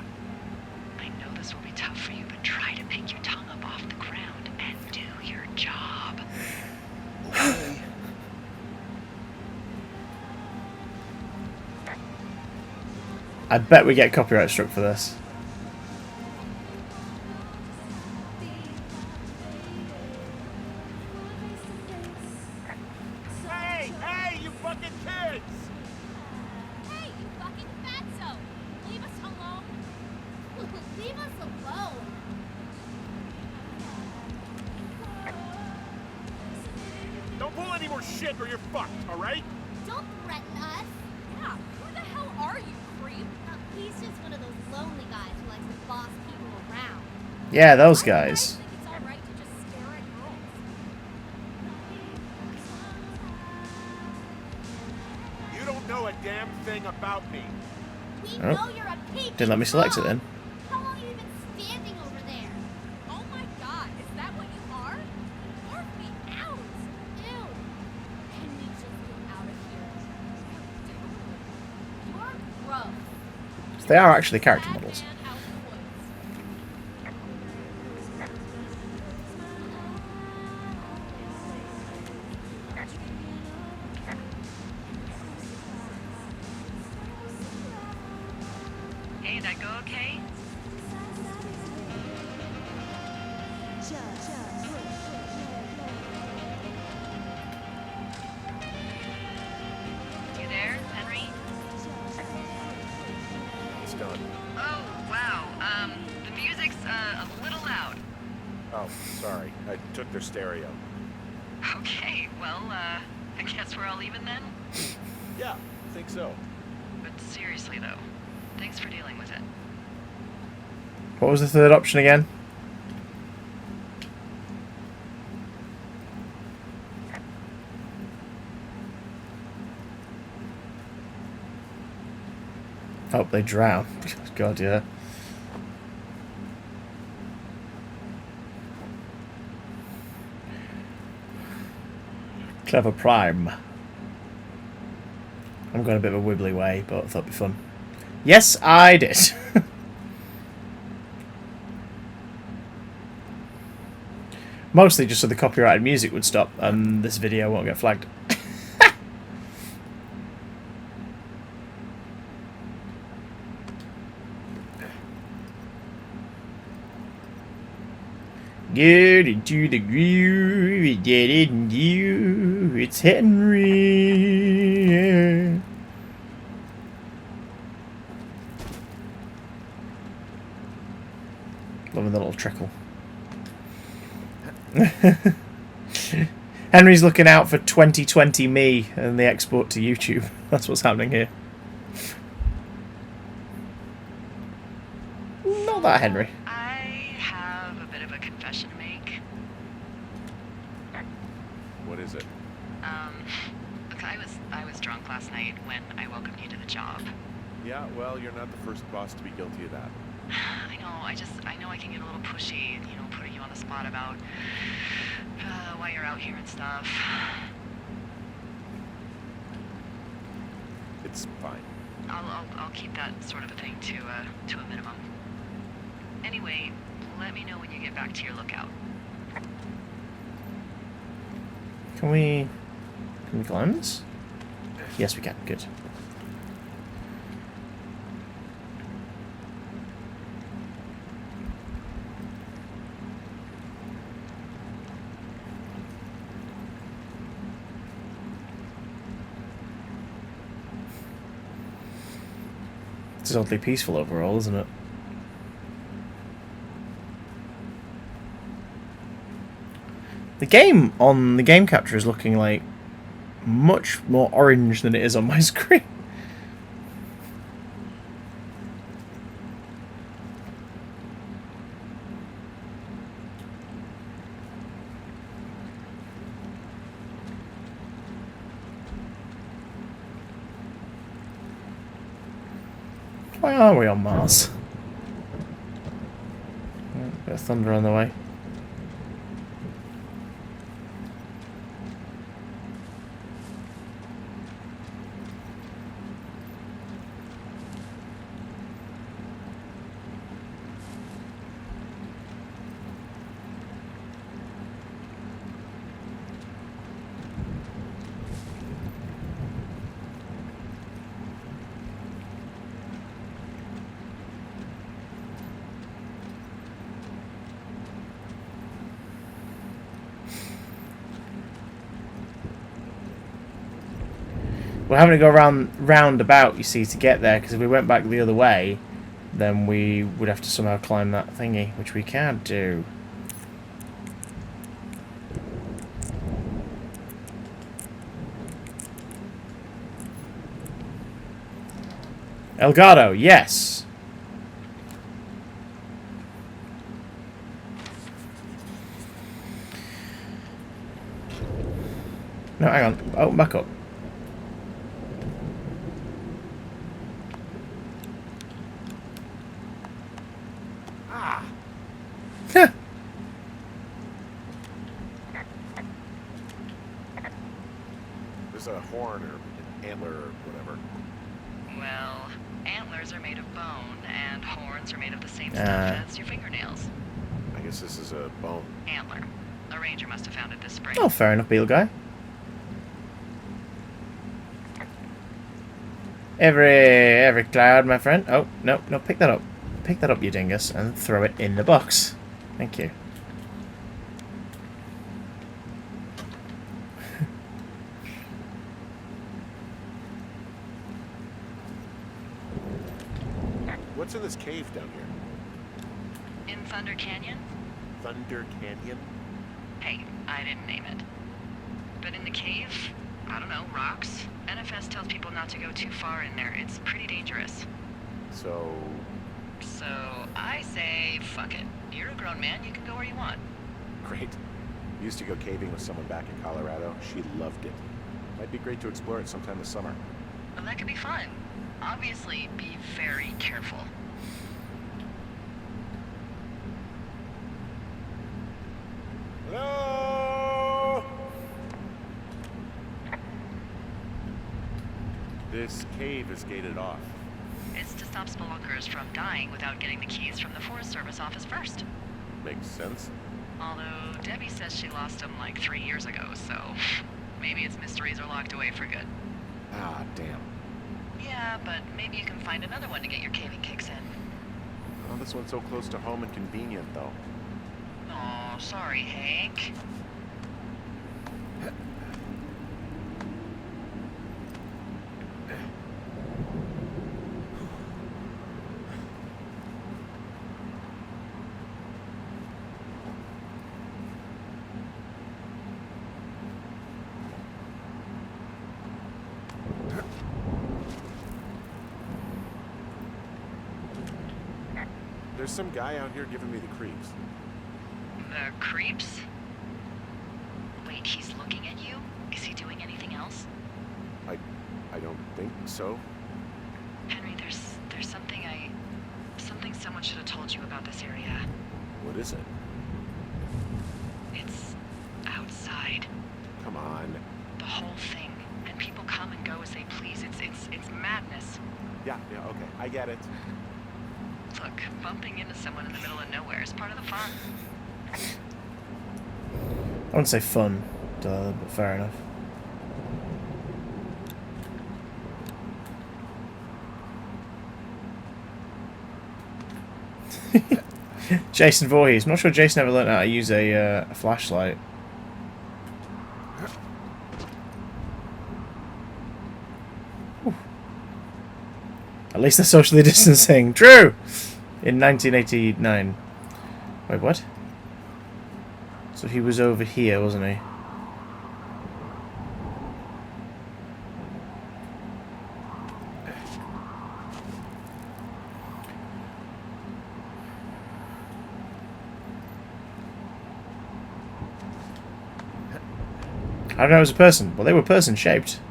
I know this will be tough for you, but try to pick your tongue up off the ground and do your job. Okay. I bet we get copyright struck for this. Hey, hey, you fucking kids! Hey, you fucking fatso! Leave us alone! Leave us alone! Don't pull any more shit or you're fucked, alright? Don't threaten us! Yeah, who the hell are you, creep? He's just one of those lonely guys who likes to boss people around. Yeah, those I guys. think it's alright to just stare at girls. You don't know a damn thing about me. We Oh. know you're a peep. Didn't let me select it then. How long have you been standing over there? Oh my god, is that what you are? Carve me out! Ew! Can we just get out of here? You're gross. They are actually character models. Batman out in the woods. Hey, that go okay? You there, Henry? It's done. Oh, wow. The music's a little loud. Oh, sorry. I took their stereo. Okay, well, I guess we're all even then? Yeah, I think so. But seriously, though, thanks for dealing with it. What was the third option again? Oh, they drown. God, yeah. Clever Prime. I'm going a bit of a wibbly way, but I thought it'd be fun. Yes, I did. Mostly just so the copyrighted music would stop and this video won't get flagged. Get into the groove, get in you, it's Henry. Loving the little trickle. Henry's looking out for 2020 me and the export to YouTube. That's what's happening here. Not that Henry. I have a bit of a confession to make. What is it? Look, I was drunk last night when I welcomed you to the job. Yeah, well, you're not the first boss to be guilty of that. I know, I know I can get a little pushy, you know, putting you on the spot about why you're out here and stuff. It's fine. I'll keep that sort of a thing to a minimum. Anyway, let me know when you get back to your lookout. Can we climb this? Yes, we can. Good. This is oddly peaceful overall, isn't it? The game on the game capture is looking like much more orange than it is on my screen. Why are we on Mars? Oh, bit of thunder on the way. We're having to go round about, you see, to get there, because if we went back the other way, then we would have to somehow climb that thingy, which we can't do. Elgato, yes! No, hang on. Oh, back up. Ah! There's a horn or an antler or whatever. Well, antlers are made of bone, and horns are made of the same Ah. stuff as your fingernails. I guess this is a bone. Antler. A ranger must have found it this spring. Oh, fair enough, Beetle Guy. Every cloud, my friend. Oh, no, pick that up. Pick that up, you dingus, and throw it in the box. Thank you. What's in this cave down here? In Thunder Canyon? Thunder Canyon? Hey, I didn't name it. But in the cave, I don't know, rocks? NFS tells people not to go too far in there. It's pretty dangerous. So I say, fuck it. You're a grown man, you can go where you want. great. Used to go caving with someone back in Colorado. She loved it. Might be great to explore it sometime this summer. Well, that could be fun. Obviously, be very careful. Hello? This cave is gated off. It's to stop spelunkers from dying without getting the keys from the Forest Service office first. Makes sense. Although Debbie says she lost them like 3 years ago, so maybe its mysteries are locked away for good. Ah, damn. Yeah, but maybe you can find another one to get your caving kicks in. Oh, this one's so close to home and convenient, though. Aw, sorry, Hank. There's some guy out here giving me the creeps. The creeps? Wait, he's looking at you? Is he doing anything else? I don't think so. Henry, there's something someone should have told you about this area. What is it? It's outside. Come on. The whole thing. And people come and go as they please. It's madness. Yeah, okay. I get it. Look, bumping into someone in the middle of nowhere is part of the fun. I wouldn't say fun, but fair enough. Jason Voorhees. I'm not sure Jason ever learned how to use a flashlight. Whew. At least they're socially distancing. True! In 1989. Wait, what? So he was over here, wasn't he? I don't know, it was a person. Well, they were person-shaped.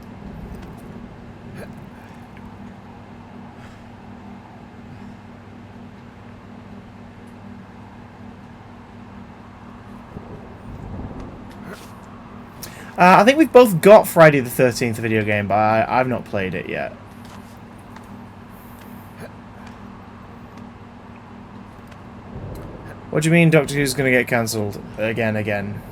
I think we've both got Friday the 13th video game, but I've not played it yet. What do you mean Doctor Who's going to get cancelled again?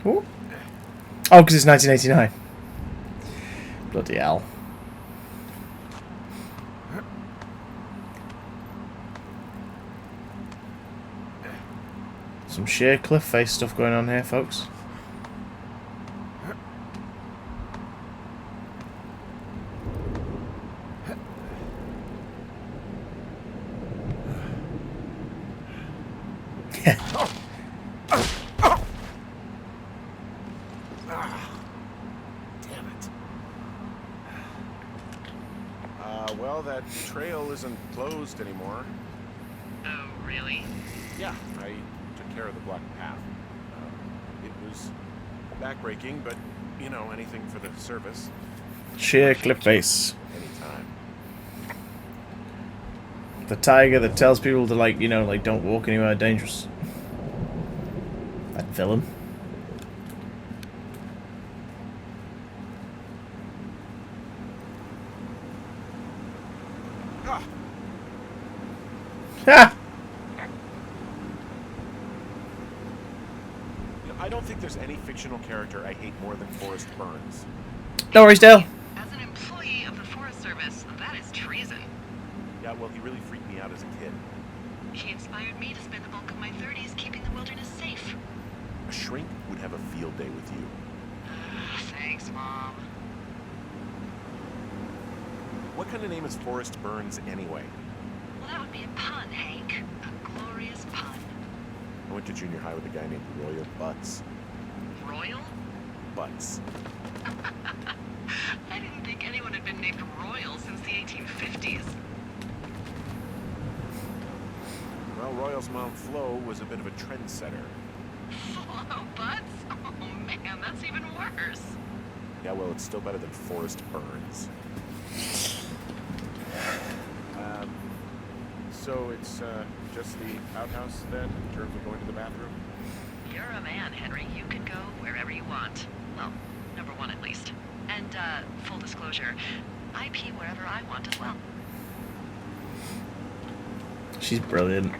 Ooh. Oh, because it's 1989. Bloody hell. Some sheer cliff face stuff going on here, folks. Damn it. Well, that trail isn't closed anymore. Oh, really? Yeah, I took care of the blocked path. It was backbreaking, but, you know, anything for the service. Sheer cliff face. Anytime. The tiger that tells people to, like, you know, like, don't walk anywhere dangerous. That villain. Ah, Ha! you know, I don't think there's any fictional character I hate more than Forrest Burns. No worries, Dale. As an employee of the Forest Service, that is treason. Yeah, well, he really freaked me out as a kid. He inspired me to spend the bulk of my 30s keeping the wilderness safe. A shrink would have a field day with you. Thanks, Mom. What kind of name is Forrest Burns anyway? Well, that would be a pun, Hank. A glorious pun. I went to junior high with a guy named Royal Butts. Royal? Butts. I didn't think anyone had been named Royal since the 1850s. Well, Royal's mom, Flo, was a bit of a trendsetter. Flo Butts? Oh man, that's even worse. Yeah, well, it's still better than Forrest Burns. So it's just the outhouse then, in terms of going to the bathroom? You're a man, Henry. You can go wherever you want. Well, number one at least. And, full disclosure, I pee wherever I want as well. She's brilliant.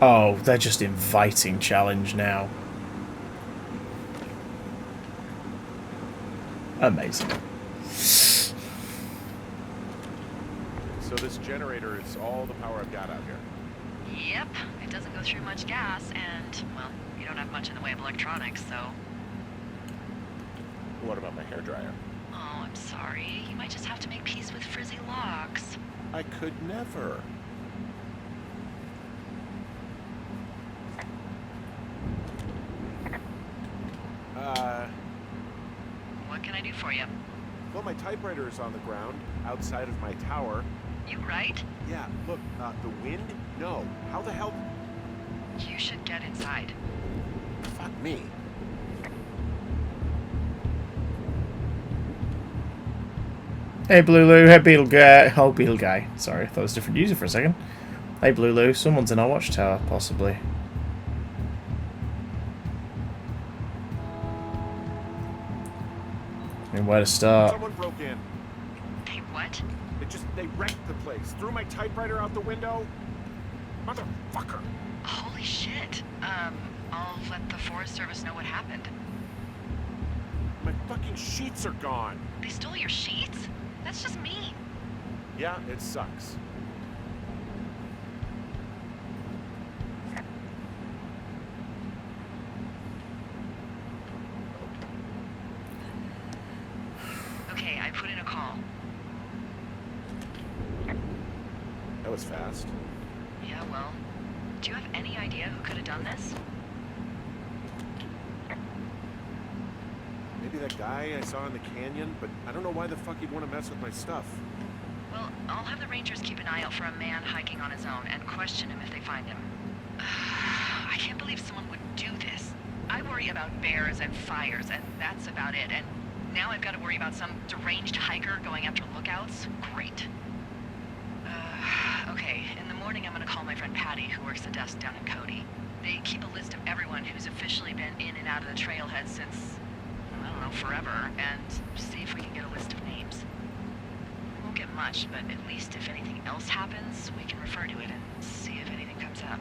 Oh, they're just inviting challenge now. Amazing. So this generator is all the power I've got out here. Yep, it doesn't go through much gas, and, well, you don't have much in the way of electronics, so... What about my hairdryer? Oh, I'm sorry. You might just have to make peace with frizzy locks. I could never. What can I do for you? Well, my typewriter is on the ground, outside of my tower. You right? Yeah, look, the wind? No. How the hell? You should get inside. Fuck me. Hey, Blue Lou. Hey, Beetle Guy. Oh, Beetle Guy. Sorry, I thought it was a different user for a second. Hey, Blue Lou. Someone's in our watchtower, possibly. I mean, where to start? Someone broke in. Hey, what? They wrecked the place. Threw my typewriter out the window. Motherfucker. Holy shit. I'll let the Forest Service know what happened. My fucking sheets are gone. They stole your sheets? That's just mean. Yeah, it sucks. Okay, I put in a call. That was fast. Yeah, well, do you have any idea who could have done this? Maybe that guy I saw in the canyon, but I don't know why the fuck he'd want to mess with my stuff. Well, I'll have the Rangers keep an eye out for a man hiking on his own and question him if they find him. I can't believe someone would do this. I worry about bears and fires, and that's about it. And now I've got to worry about some deranged hiker going after lookouts? Great. Okay, in the morning I'm going to call my friend Patty, who works the desk down in Cody. They keep a list of everyone who's officially been in and out of the trailhead since, I don't know, forever, and see if we can get a list of names. We won't get much, but at least if anything else happens, we can refer to it and see if anything comes up.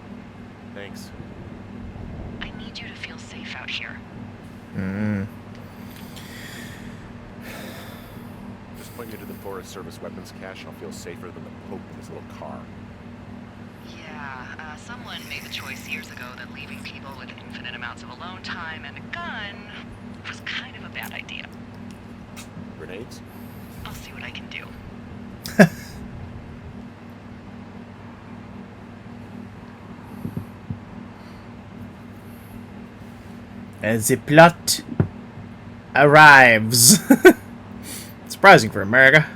Thanks. I need you to feel safe out here. Just point me to the Forest Service weapons cache. I'll feel safer than the Pope in his little car. Yeah, someone made the choice years ago that leaving people with infinite amounts of alone time and a gun was kind of a bad idea. Grenades? I'll see what I can do. As the plot arrives. Surprising for America.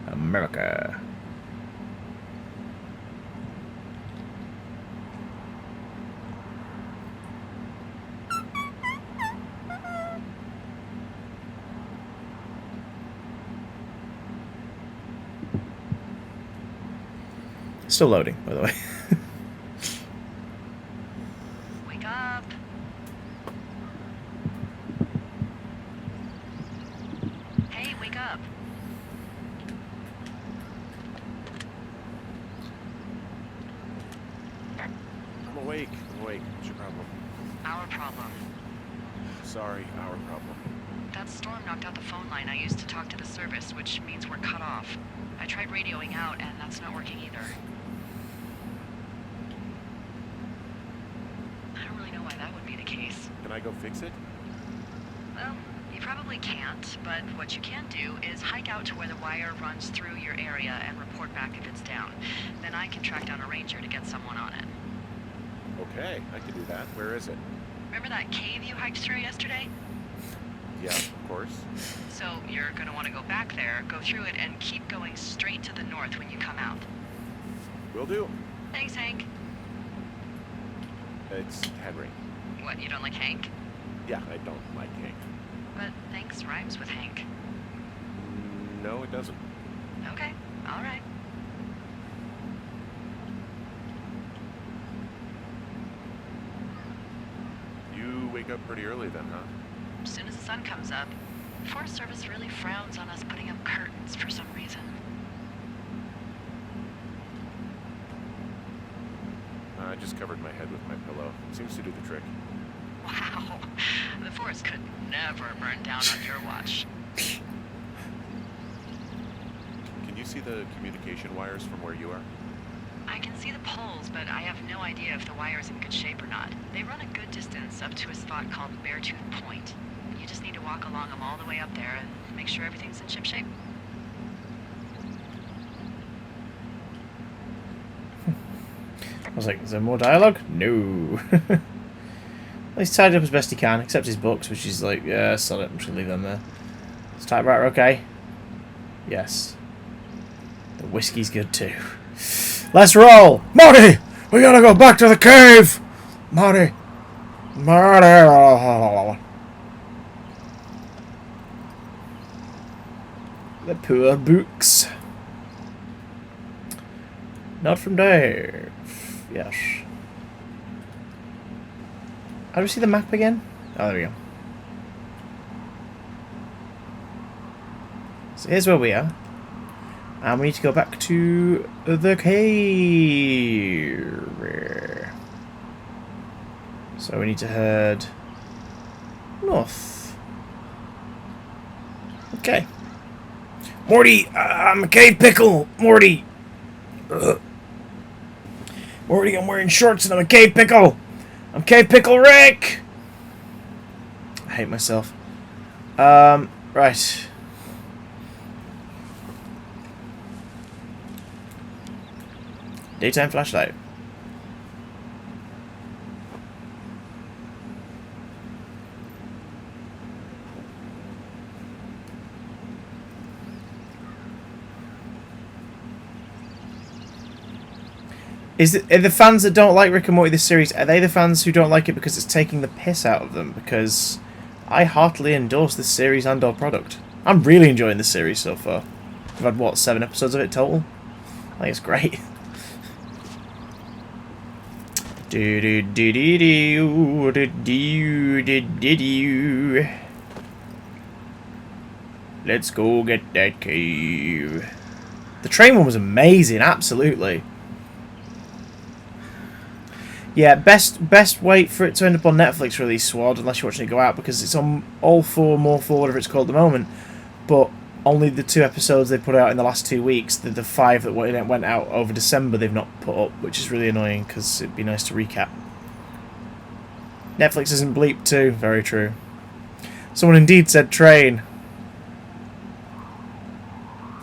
America. Still loading, by the way. Wake up. Hey, wake up. I'm awake. What's your problem? Our problem. Sorry, our problem. That storm knocked out the phone line I used to talk to the service, which means we're cut off. I tried radioing out, and that's not working either. I don't really know why that would be the case. Can I go fix it? Well, you probably can't, but what you can do is hike out to where the wire runs through your area and report back if it's down. Then I can track down a ranger to get someone on it. Okay, I can do that. Where is it? Remember that cave you hiked through yesterday? Yeah, of course. So you're gonna want to go back there, go through it, and keep going straight to the north when you come out. Will do. Thanks, Hank. It's Henry. What, you don't like Hank? Yeah, I don't like Hank. But thanks rhymes with Hank. No, it doesn't. Okay, all right. You wake up pretty early then, huh? As soon as the sun comes up, the Forest Service really frowns on us putting up curtains for some reason. I just covered my head with my pillow. Seems to do the trick. Wow, the forest could never burn down on your watch. Can you see the communication wires from where you are? I can see the poles, but I have no idea if the wire's in good shape or not. They run a good distance up to a spot called Beartooth Point. You just need to walk along them all the way up there and make sure everything's in ship shape. I was like, is there more dialogue? No. He's tied up as best he can, except his books, which is like, yeah, sod it, I'm just gonna leave them there. Is typewriter okay? Yes. The whiskey's good too. Let's roll! Marty! We gotta go back to the cave! Marty! Marty! The poor books. Not from Dave. Yes. How do we see the map again? Oh, there we go. So here's where we are. And we need to go back to the cave. So we need to head north. Okay. Morty, I'm a cave pickle. Morty. Ugh. Morty, I'm wearing shorts and I'm a cave pickle. I'm Cave Pickle Rick! I hate myself. Right. Daytime flashlight. Are the fans that don't like Rick and Morty this series, are they the fans who don't like it because it's taking the piss out of them? Because I heartily endorse this series and or product. I'm really enjoying this series so far. I've had, what, 7 episodes of it total? I think it's great. Let's go get that cave. The train one was amazing, absolutely. Yeah, best wait for it to end up on Netflix release, Swad, unless you're watching it go out, because it's on all four, more four, whatever it's called at the moment. But only the 2 episodes they put out in the last 2 weeks, the 5 that went out over December, they've not put up, which is really annoying, because it'd be nice to recap. Netflix isn't Bleep 2, very true. Someone indeed said train.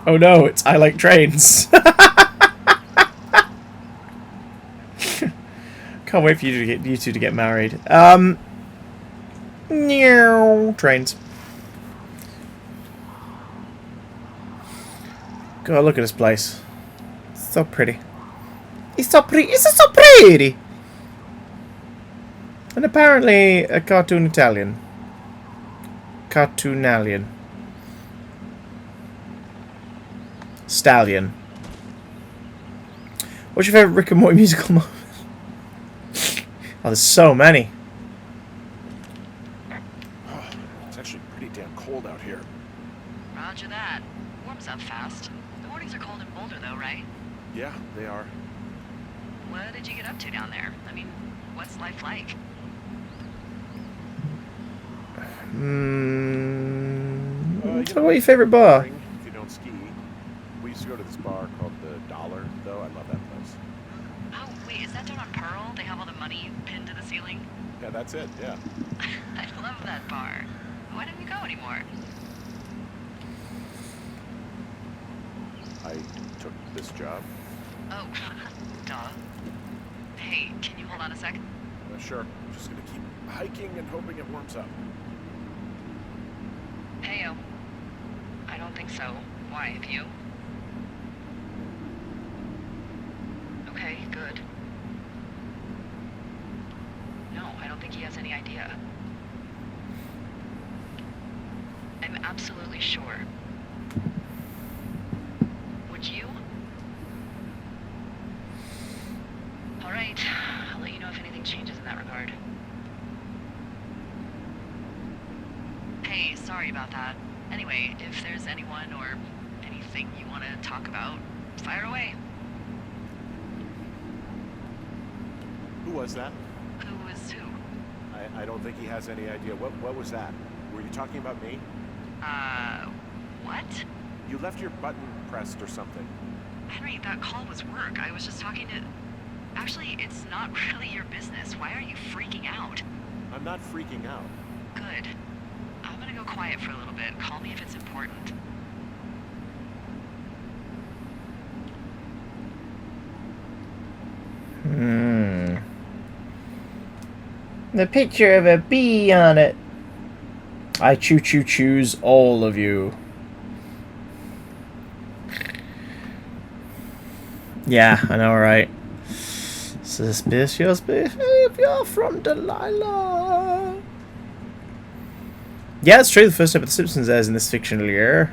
Oh no, it's I Like Trains. Can't wait for you two to get married. Trains. God, look at this place. So pretty. It's so pretty. It's so pretty. And apparently a cartoon Italian. Cartoonalian. Stallion. What's your favourite Rick and Morty musical moment? Oh, there's so many. Oh, it's actually pretty damn cold out here. Roger that. Warms up fast. The mornings are cold in Boulder, though, right? Yeah, they are. What did you get up to down there? I mean, what's life like? So what's your favourite bar? If you don't ski. We used to go to this bar called the Dollar, though. I love that place. Oh, wait, is that down on Pearl? They have all the money pinned to the ceiling? Yeah, that's it, yeah. I love that bar. Why don't you go anymore? I took this job. Oh, duh. Hey, can you hold on a sec? Sure. Just gonna keep hiking and hoping it warms up. Heyo. I don't think so. Why, have you? Okay, good. No, I don't think he has any idea. I'm absolutely sure. Would you? Alright, I'll let you know if anything changes in that regard. Hey, sorry about that. Anyway, if there's anyone or anything you want to talk about, fire away. Who was that? Who is who? I don't think he has any idea. What was that? Were you talking about me? What? You left your button pressed or something. Henry, that call was work. I was just talking to... Actually, it's not really your business. Why are you freaking out? I'm not freaking out. Good. I'm gonna go quiet for a little bit. Call me if it's important. The picture of a bee on it. I choose all of you. Yeah, I know, right? Suspicious behavior from Delilah. Yeah, it's true. The first step of The Simpsons airs in this fictional year.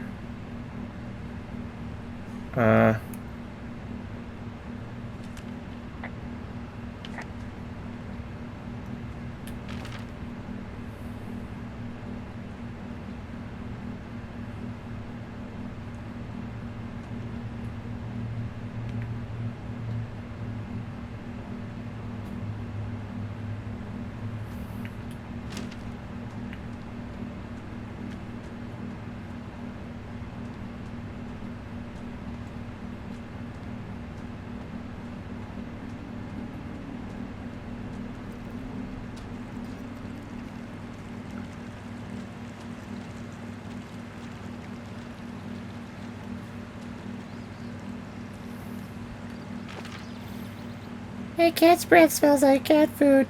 My cat's breath smells like cat food.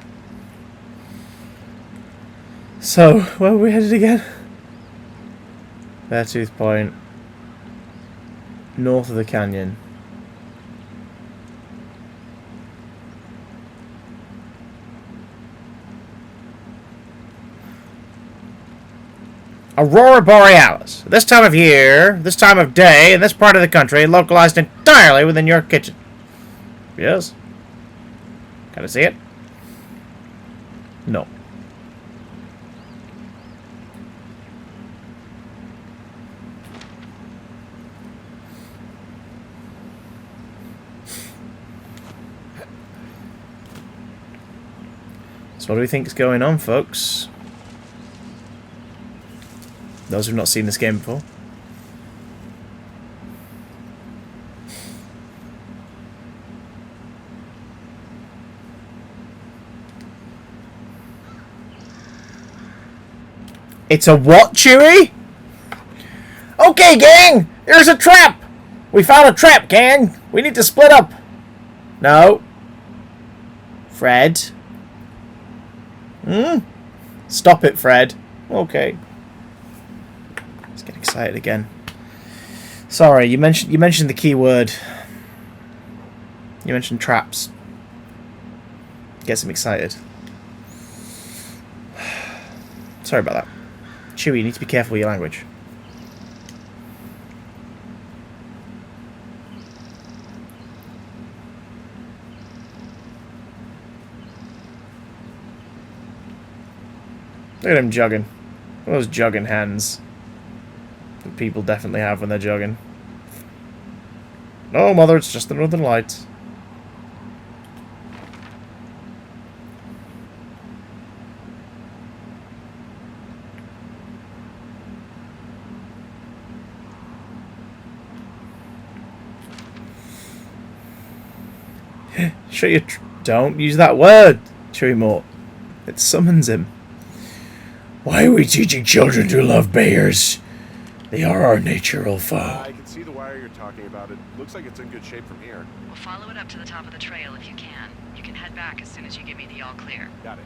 So, where were we headed again? Beartooth Point. North of the canyon. Aurora Borealis. This time of year, this time of day, in this part of the country, localized entirely within your kitchen. Yes? Can I see it? No. So what do we think is going on, folks? Those who've not seen this game before. It's a what, Chewie? Okay, gang! There's a trap! We found a trap, gang! We need to split up! No. Fred? Stop it, Fred. Okay. Let's get excited again. Sorry, you mentioned the key word. You mentioned traps. Gets him excited. Sorry about that. Chewie, you need to be careful with your language. Look at him jogging. Those jogging hands that people definitely have when they're jogging. No, mother, it's just the northern lights. Shut your... Don't use that word, Chewie Mort. It summons him. Why are we teaching children to love bears? They are our natural foe. I can see the wire you're talking about. It looks like it's in good shape from here. We'll follow it up to the top of the trail if you can. You can head back as soon as you give me the all clear. Got it.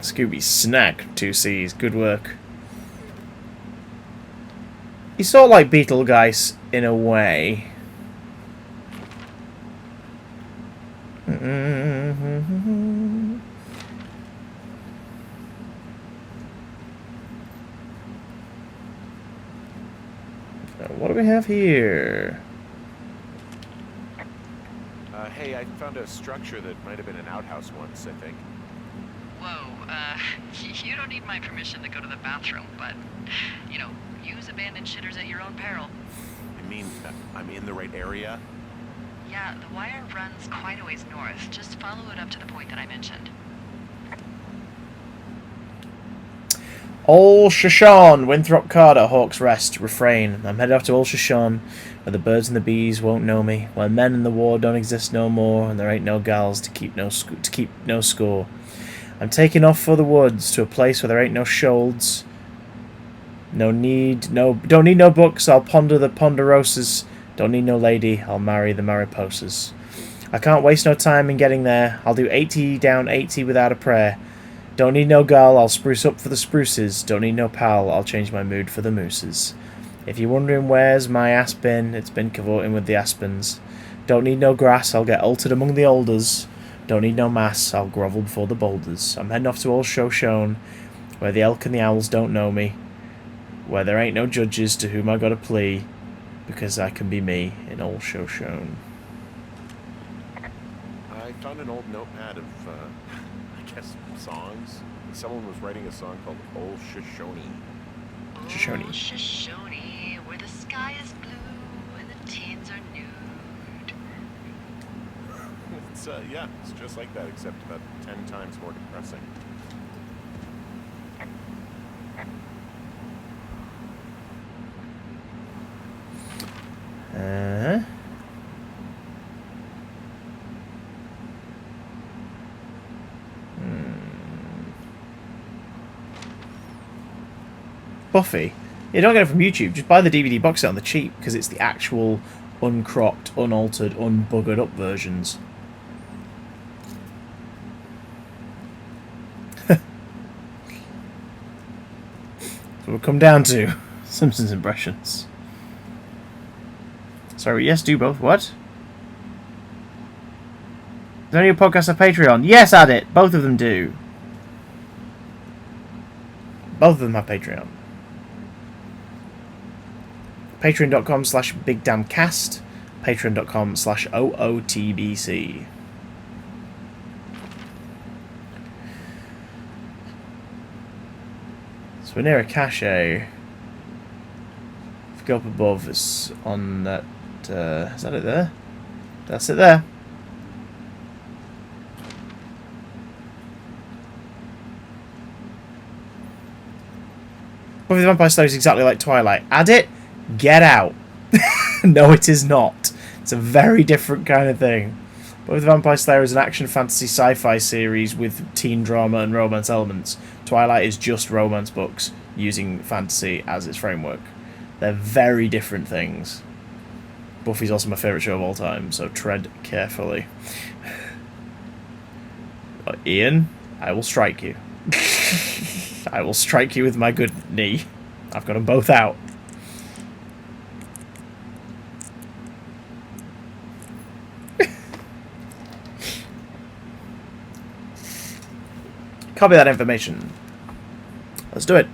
Scooby Snack, 2Cs. Good work. He's sort of like Beetlegeist in a way. What do we have here? Hey, I found a structure that might have been an outhouse once, I think. Whoa, you don't need my permission to go to the bathroom, but, you know, use abandoned shitters at your own peril. You mean I'm in the right area? Yeah, the wire runs quite a ways north. Just follow it up to the point that I mentioned. Ol Shoshan, Winthrop Carter, Hawk's Rest, refrain. I'm headed off to Ol Shoshan, where the birds and the bees won't know me, where men in the war don't exist no more, and there ain't no gals to keep no score. I'm taking off for the woods to a place where there ain't no sholds. Don't need no books. I'll ponder the ponderosas. Don't need no lady. I'll marry the mariposas. I can't waste no time in getting there. I'll do 80 down 80 without a prayer. Don't need no girl, I'll spruce up for the spruces. Don't need no pal, I'll change my mood for the mooses. If you're wondering where's my ass been, it's been cavorting with the aspens. Don't need no grass, I'll get altered among the alders. Don't need no mass, I'll grovel before the boulders. I'm heading off to Ol Shoshan, where the elk and the owls don't know me. Where there ain't no judges to whom I gotta plea, because I can be me in Ol Shoshan. I found an old notepad of, I guess, songs. Someone was writing a song called Ol Shoshone. Shoshone. Oh, Shoshone, where the sky is blue and the teens are nude. It's, yeah, it's just like that, except about 10 times more depressing. Buffy. You don't get it from YouTube. Just buy the DVD box set on the cheap, because it's the actual uncropped, unaltered, unbuggered up versions. So we'll come down to Simpsons impressions. Sorry, yes, do both. What? Does any of your podcasts have Patreon? Yes, add it. Both of them do. Both of them have Patreon. Patreon.com/BigDamnCast. Patreon.com/OOTBC. So we're near a cache. Go up above. It's on that. Is that it there? That's it there. Buffy the Vampire Slayer is exactly like Twilight. Add it, get out. No, it is not. It's a very different kind of thing. Buffy the Vampire Slayer is an action fantasy sci-fi series with teen drama and romance elements. Twilight is just romance books using fantasy as its framework. They're very different things. Buffy's also my favourite show of all time, so tread carefully. Ian, I will strike you. I will strike you with my good knee. I've got them both out. Copy that information. Let's do it.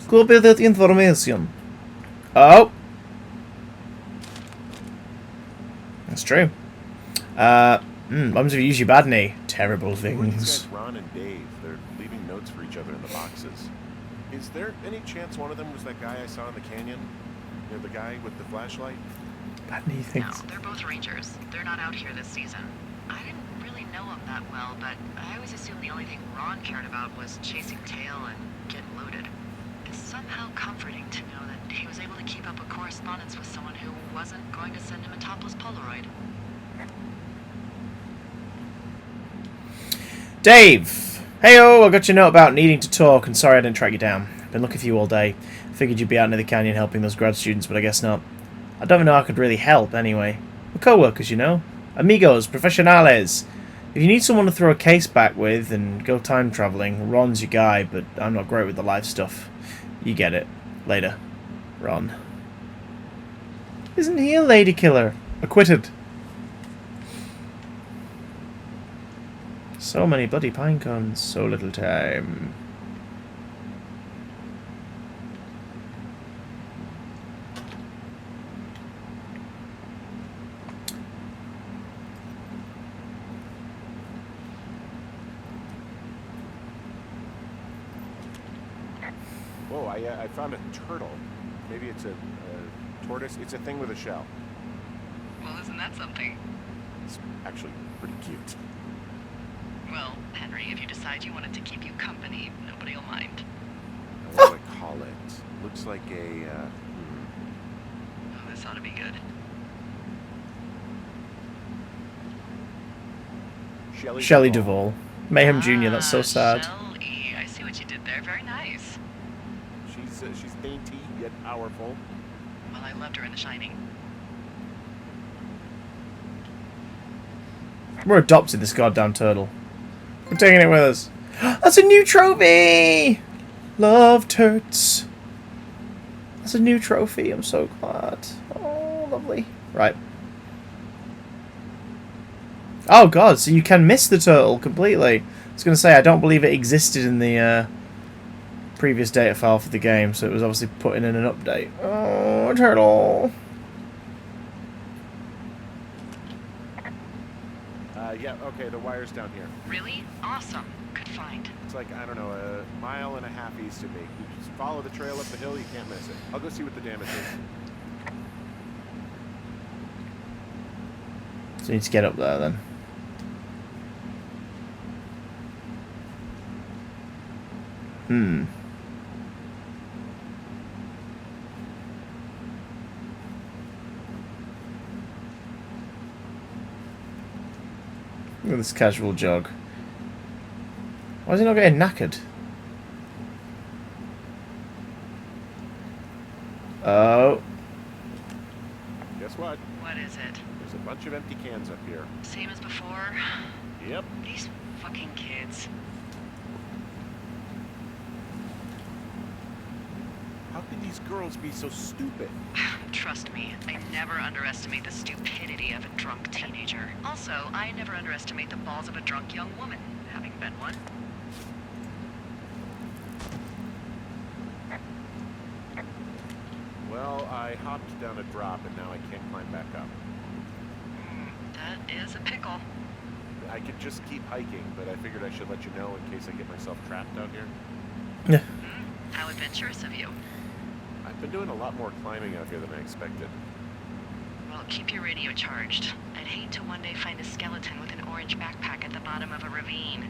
Copy that information. Oh! That's true. Mums have used your bad knee. Terrible Who are these things. guys, Ron and Dave? They're leaving notes for each other in the boxes. Is there any chance one of them was that guy I saw in the canyon? You know, the guy with the flashlight? Bad knee No, things. they're both rangers. They're not out here this season. I didn't really know him that well, but I always assumed the only thing Ron cared about was chasing tail and getting loaded. It's somehow comforting to know that he was able to keep up a correspondence with someone who wasn't going to send him a topless Polaroid. Dave! Heyo, I got your note about needing to talk, and sorry I didn't track you down. Been looking for you all day. Figured you'd be out near the canyon helping those grad students, but I guess not. I don't even know how I could really help, anyway. We're co-workers, you know? Amigos, professionales. If you need someone to throw a case back with and go time travelling, Ron's your guy, but I'm not great with the life stuff. You get it. Later. Ron. Isn't he a lady killer? Acquitted. So many bloody pine cones, so little time. Whoa, I found a turtle. Maybe it's a tortoise. It's a thing with a shell. Well, isn't that something? It's actually pretty cute. Well, Henry, if you decide you want it to keep you company, nobody will mind. What do I call it? Looks like a, Oh, this ought to be good. Shelley Duvall. Mayhem Jr., that's so sad. Shelley, I see what you did there. Very nice. She's dainty yet powerful. Well, I loved her in The Shining. We're adopting this goddamn turtle. We're taking it with us. That's a new trophy! Love turts. That's a new trophy. I'm so glad. Oh, lovely. Right. Oh god, so you can miss the turtle completely. I was going to say, I don't believe it existed in the previous data file for the game, so it was obviously put in an update. Oh, turtle. Yeah, okay, the wire's down here. Really? Awesome. Good find. It's like, I don't know, a mile and a half east of me. You just follow the trail up the hill, you can't miss it. I'll go see what the damage is. So you need to get up there then. Look at this casual jog. Why is he not getting knackered? Oh. Guess what? What is it? There's a bunch of empty cans up here. Same as before? Yep. These fucking kids. How can these girls be so stupid? Trust me, I never underestimate the stupidity of a drunk teenager. Also, I never underestimate the balls of a drunk young woman, having been one. Well, I hopped down a drop and now I can't climb back up. That is a pickle. I could just keep hiking, but I figured I should let you know in case I get myself trapped out here. Yeah. How adventurous of you. Been doing a lot more climbing out here than I expected. Well, keep your radio charged. I'd hate to one day find a skeleton with an orange backpack at the bottom of a ravine.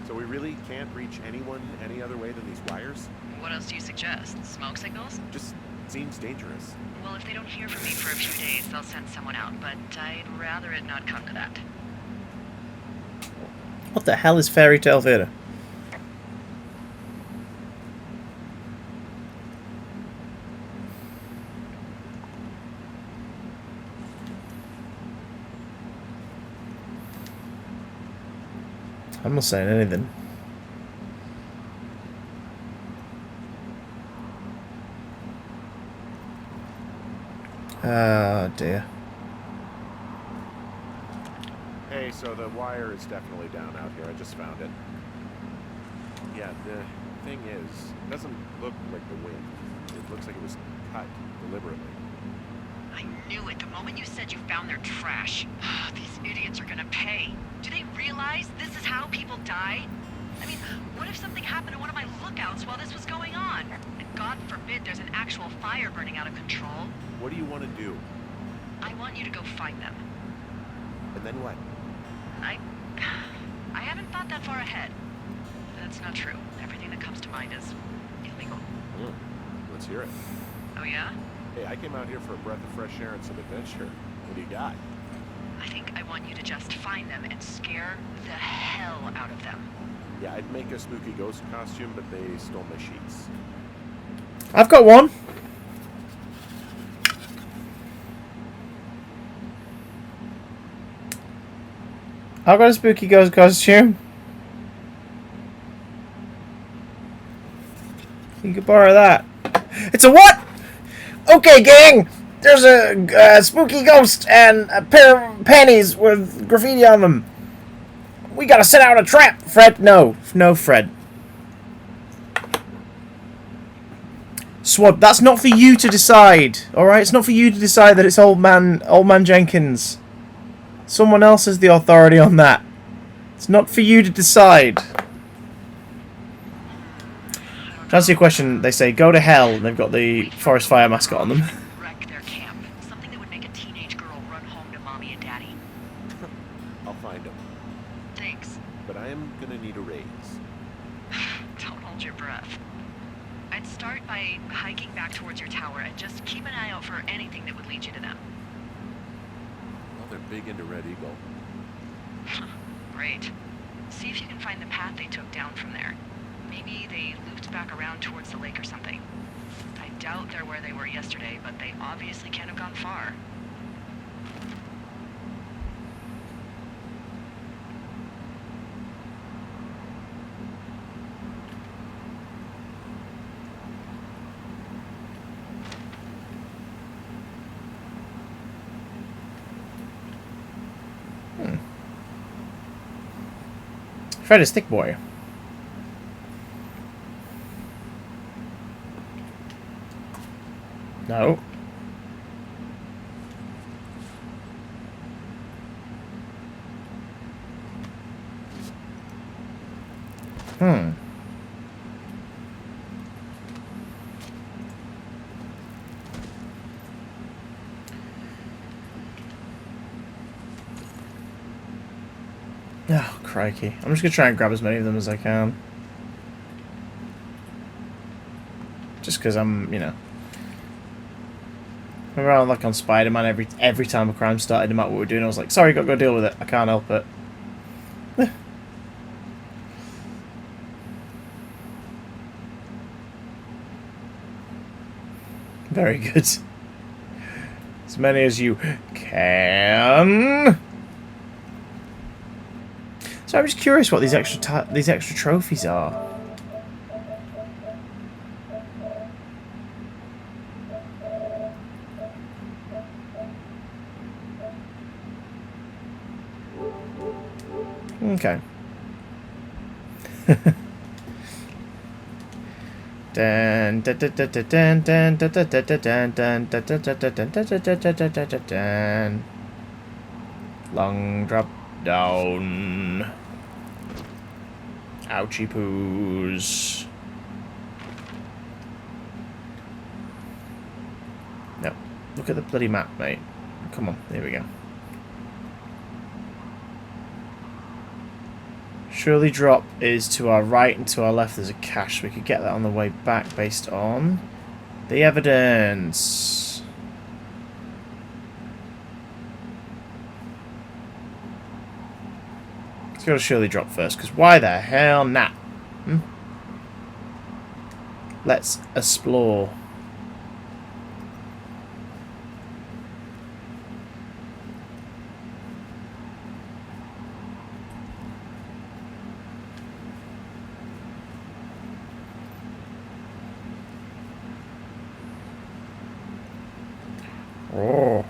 So we really can't reach anyone any other way than these wires? What else do you suggest? Smoke signals? Just seems dangerous. Well, if they don't hear from me for a few days, they'll send someone out, but I'd rather it not come to that. What the hell is Fairy Tale Theatre? I'm not saying anything. Oh dear. Hey, so the wire is definitely down out here. I just found it. Yeah, the thing is, it doesn't look like the wind. It looks like it was cut deliberately. I knew it the moment you said you found their trash. These idiots are gonna pay. Do they realize this is how people die? I mean, what if something happened to one of my lookouts while this was going on? And God forbid there's an actual fire burning out of control. What do you want to do? I want you to go find them. And then what? I haven't thought that far ahead. That's not true. Everything that comes to mind is illegal. Let's hear it. Oh yeah? Hey, I came out here for a breath of fresh air and some adventure. What do you got? I think I want you to just find them and scare the hell out of them. Yeah, I'd make a spooky ghost costume, but they stole my sheets. I've got one. I've got a spooky ghost costume. You could borrow that. It's a what? Okay, gang. There's a spooky ghost and a pair of panties with graffiti on them. We gotta set out a trap, Fred. No, Fred. Swad, that's not for you to decide. All right, it's not for you to decide that it's old man Jenkins. Someone else has the authority on that. It's not for you to decide. To answer your question, they say go to hell, and they've got the forest fire mascot on them. Wreck their camp. Something that would make a teenage girl run home to mommy and daddy. I'll find them. Thanks. But I am gonna need a raise. Don't hold your breath. I'd start by hiking back towards your tower and just keep an eye out for anything that would lead you to them. Well, they're big into Red Eagle. Great. See if you can find the path they took down from there. Maybe they looped back around towards the lake or something. I doubt they're where they were yesterday, but they obviously can't have gone far. Fred is thick boy. No. Oh, crikey. I'm just going to try and grab as many of them as I can. Just because I'm, you know... Remember how, like, on Spider-Man, every time a crime started, no matter what we're doing, I was like, sorry, got to go deal with it. I can't help it. Very good. As many as you can. So I'm just curious what these extra trophies are. Okay. Dan dan dan dan dan dan dan dan dan dan dan. Long drop down. Ouchie poos. Look at the bloody map, mate. Come on, there we go. Surely drop is to our right and to our left there's a cache. We could get that on the way back based on the evidence. Let's go to Surely drop first, because why the hell not? Let's explore. Oh.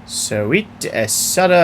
Sweet subtle.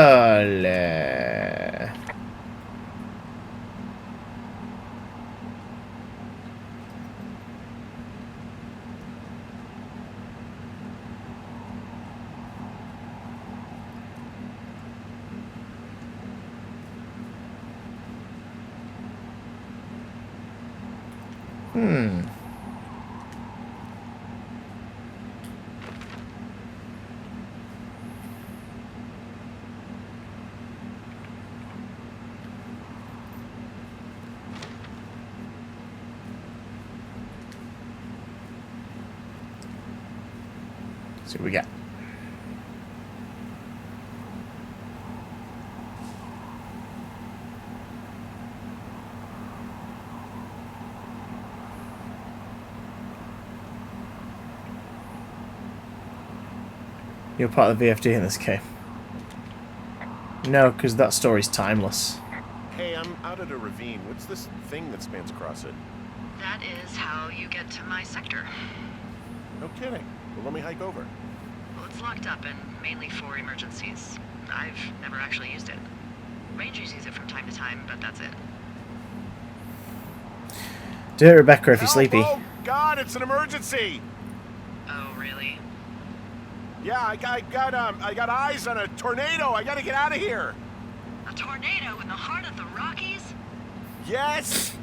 See what we got. You're part of the VFD in this game. No, because that story's timeless. Hey, I'm out at a ravine. What's this thing that spans across it? That is how you get to my sector. No kidding. Well, let me hike over. Well, it's locked up and mainly for emergencies. I've never actually used it. Rangers use it from time to time, but that's it. Do it, Rebecca, if you're Help! sleepy. Oh, God, it's an emergency! Oh, really? Yeah, I got eyes on a tornado. I gotta get out of here. A tornado in the heart of the Rockies? Yes!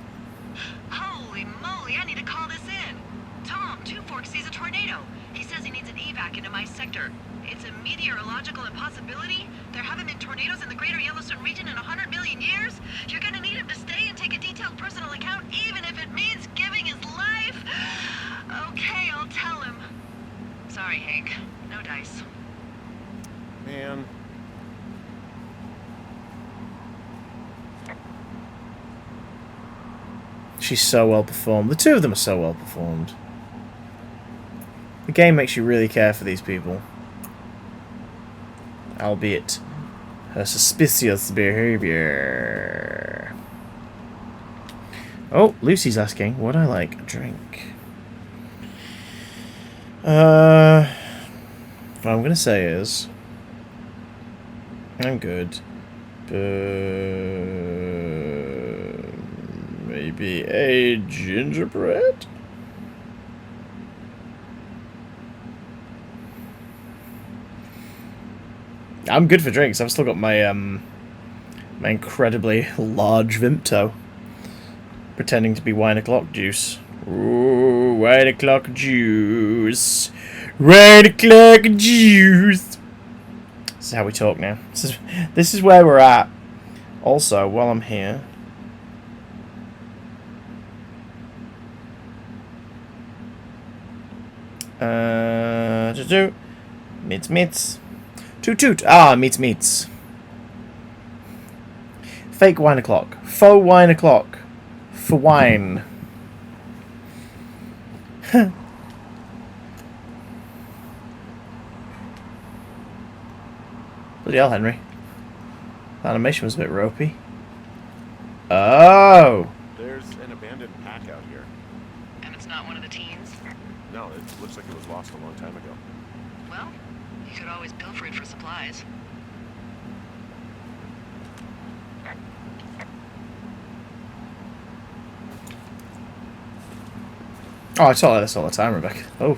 Holy moly, I need to call this in. Tom, Two Forks sees a tornado. He says he needs an evac into my sector. It's a meteorological impossibility. There haven't been tornadoes in the greater Yellowstone region in 100 million years. You're gonna need him to stay and take a detailed personal account, even if it means giving his life. Okay, I'll tell him. Sorry, Hank. No dice. Man. She's so well performed. The two of them are so well performed. The game makes you really care for these people. Albeit her suspicious behavior. Oh, Lucy's asking, would I like a drink? What I'm gonna say is I'm good. Maybe a gingerbread? I'm good for drinks. I've still got my my incredibly large Vimto. Pretending to be wine o'clock juice. Ooh, wine o'clock juice. Wine o'clock juice. This is how we talk now. This is where we're at. Also, while I'm here, meets. Toot. Ah, meets. Fake wine o'clock. Faux wine o'clock. For wine. Bloody hell, Henry. The animation was a bit ropey. Oh! There's an abandoned pack out here. And it's not one of the teens? No, it looks like it was lost a long time ago. Well, you could always pilfer it for supplies. Oh, I talk like this all the time, Rebecca. Oh.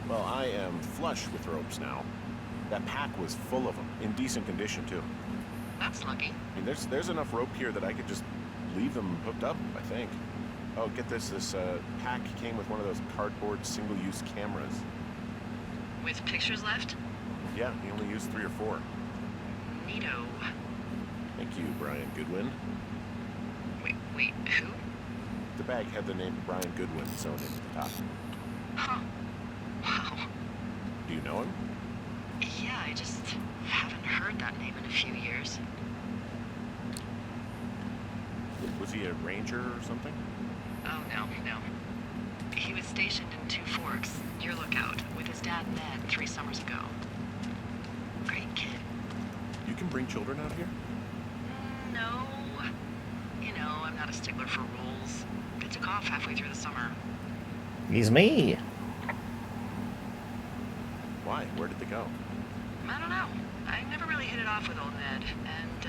Well, I am flush with ropes now. That pack was full of them, in decent condition too. That's lucky. I mean, there's enough rope here that I could just leave them hooked up, I think. Oh, get this. This pack came with one of those cardboard single-use cameras. With pictures left? Yeah, he only used 3 or 4. Neato. Thank you, Brian Goodwin. Wait, who? The bag had the name Brian Goodwin sewn into the top. Huh. Wow. Do you know him? Yeah, I just haven't heard that name in a few years. Was he a ranger or something? Oh, no. He was stationed in Two Forks, your lookout, with his dad Ned 3 summers ago. Great kid. You can bring children out here? No. You know, I'm not a stickler for rules. They took off halfway through the summer. He's me. Why? Where did they go? I don't know. I never really hit it off with old Ned, and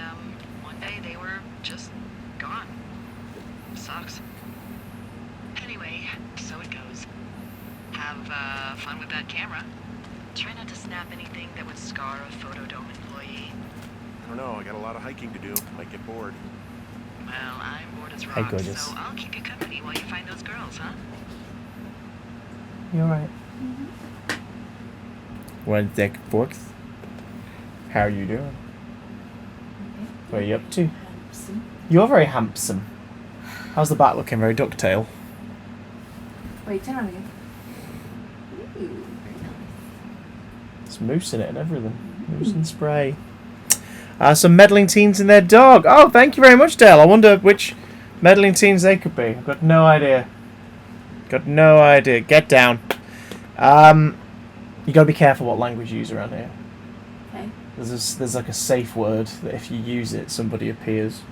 one day they were just gone. Sucks. Anyway, so it goes. Have fun with that camera. Try not to snap anything that would scar a Photodome employee. I don't know. I got a lot of hiking to do. Might get bored. Well, I'm bored as Hey, rocks, gorgeous. so I'll keep you company while you find those girls, huh? You alright? Want to take forks? How are you doing? What are you up to? You're very handsome. How's the back looking? Very ducktail. Wait, turn on again. Ooh, very nice. There's mousse in it and everything. Mousse and spray. Some meddling teens and their dog. Oh, thank you very much, Dale. I wonder which meddling teens they could be. I've got no idea. Got no idea. Get down. You gotta be careful what language you use around here. Okay. There's like a safe word that if you use it, somebody appears.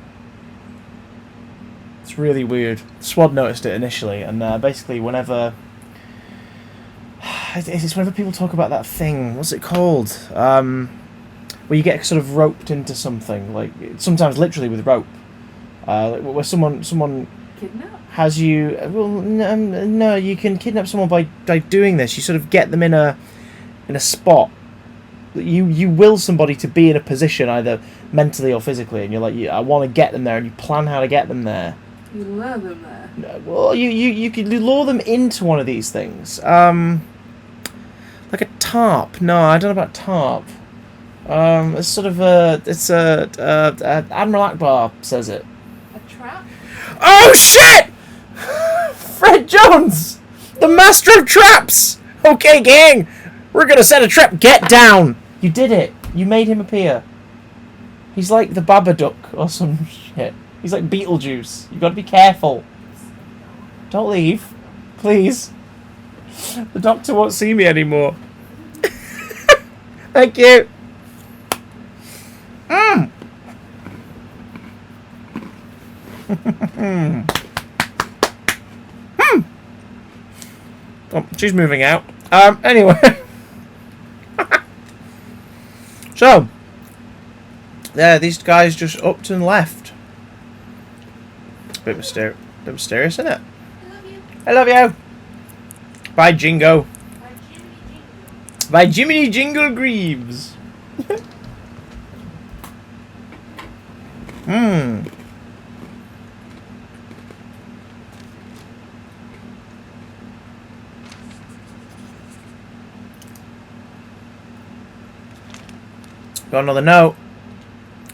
It's really weird. Swad noticed it initially, and basically whenever it's whenever people talk about that thing, what's it called? Where you get sort of roped into something, like sometimes literally with rope, like where someone Kidnap? has you. Well, no, you can kidnap someone by doing this. You sort of get them in a spot. You will somebody to be in a position either mentally or physically, and you're like, I want to get them there, and you plan how to get them there. You lure them there. No, well, you could lure them into one of these things, like a tarp. No, I don't know about tarp. It's sort of Admiral Akbar says it. A trap? Oh shit! Fred Jones, the master of traps. Okay, gang, we're gonna set a trap. Get down. You did it. You made him appear. He's like the Babadook or some shit. He's like Beetlejuice. You gotta be careful. Don't leave, please. The doctor won't see me anymore. Thank you. Oh, she's moving out. Anyway. So, yeah, these guys just upped and left. Bit mysterious, isn't it? I love you. I love you. Bye, Jingo. By Jimmy Jingle. By Jiminy Jingle Greaves. Got another note.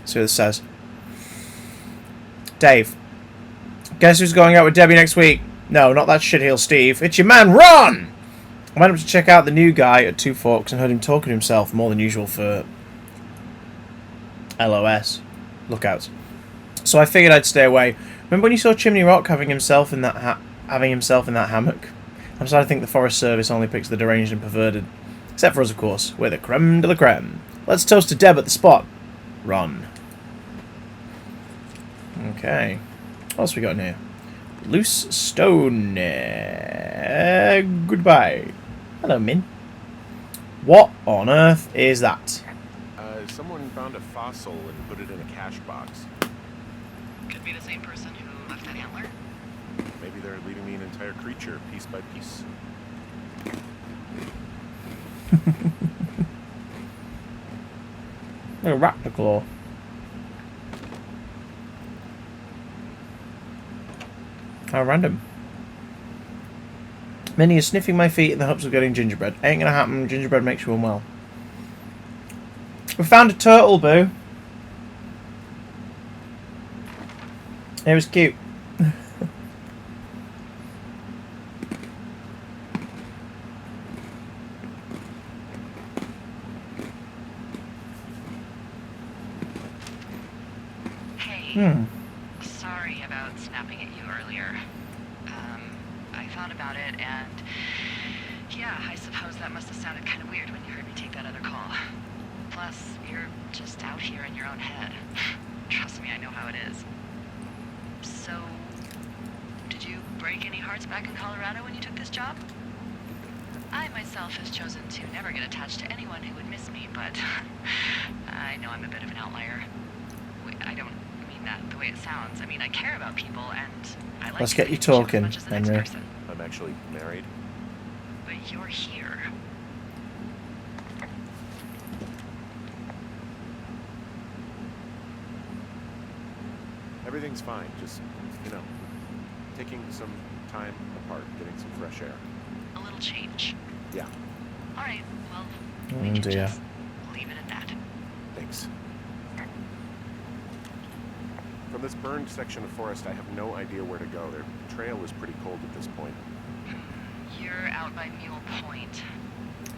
See what this says. Dave. Guess who's going out with Debbie next week? No, not that shitheel Steve. It's your man, Ron! I went up to check out the new guy at Two Forks and heard him talking to himself more than usual for LOS. Lookouts. So I figured I'd stay away. Remember when you saw Chimney Rock having himself in that hammock? I'm starting to think the Forest Service only picks the deranged and perverted. Except for us, of course. We're the creme de la creme. Let's toast to Deb at the spot. Ron. Okay. What else we got in here? Loose stone. Goodbye. Hello, Min. What on earth is that? Someone found a fossil and put it in a cash box. Could be the same person who left that antler? Maybe they're leaving me an entire creature, piece by piece. A raptor claw. How random. Minnie is sniffing my feet in the hopes of getting gingerbread. Ain't gonna happen. Gingerbread makes you unwell. We found a turtle, Boo. It was cute. Hey. Sorry about snapping at you earlier. I thought about it, and yeah, I suppose that must have sounded kind of weird when you heard me take that other call. Plus, you're just out here in your own head. Trust me, I know how it is. So, did you break any hearts back in Colorado when you took this job? I myself have chosen to never get attached to anyone who would miss me, but I know I'm a bit of an outlier. I don't mean that the way it sounds. I mean, I care about people, and I like Let's to get you be as talking, much as the next Henry. person. I'm actually married. But you're here. Everything's fine. Just, you know, taking some time apart, getting some fresh air. A little change. Yeah, All right, well, Oh we can dear. just leave it at that. thanks. From this burned section of forest, I have no idea where to go. Their trail is pretty cold at this point. You're out by Mule Point.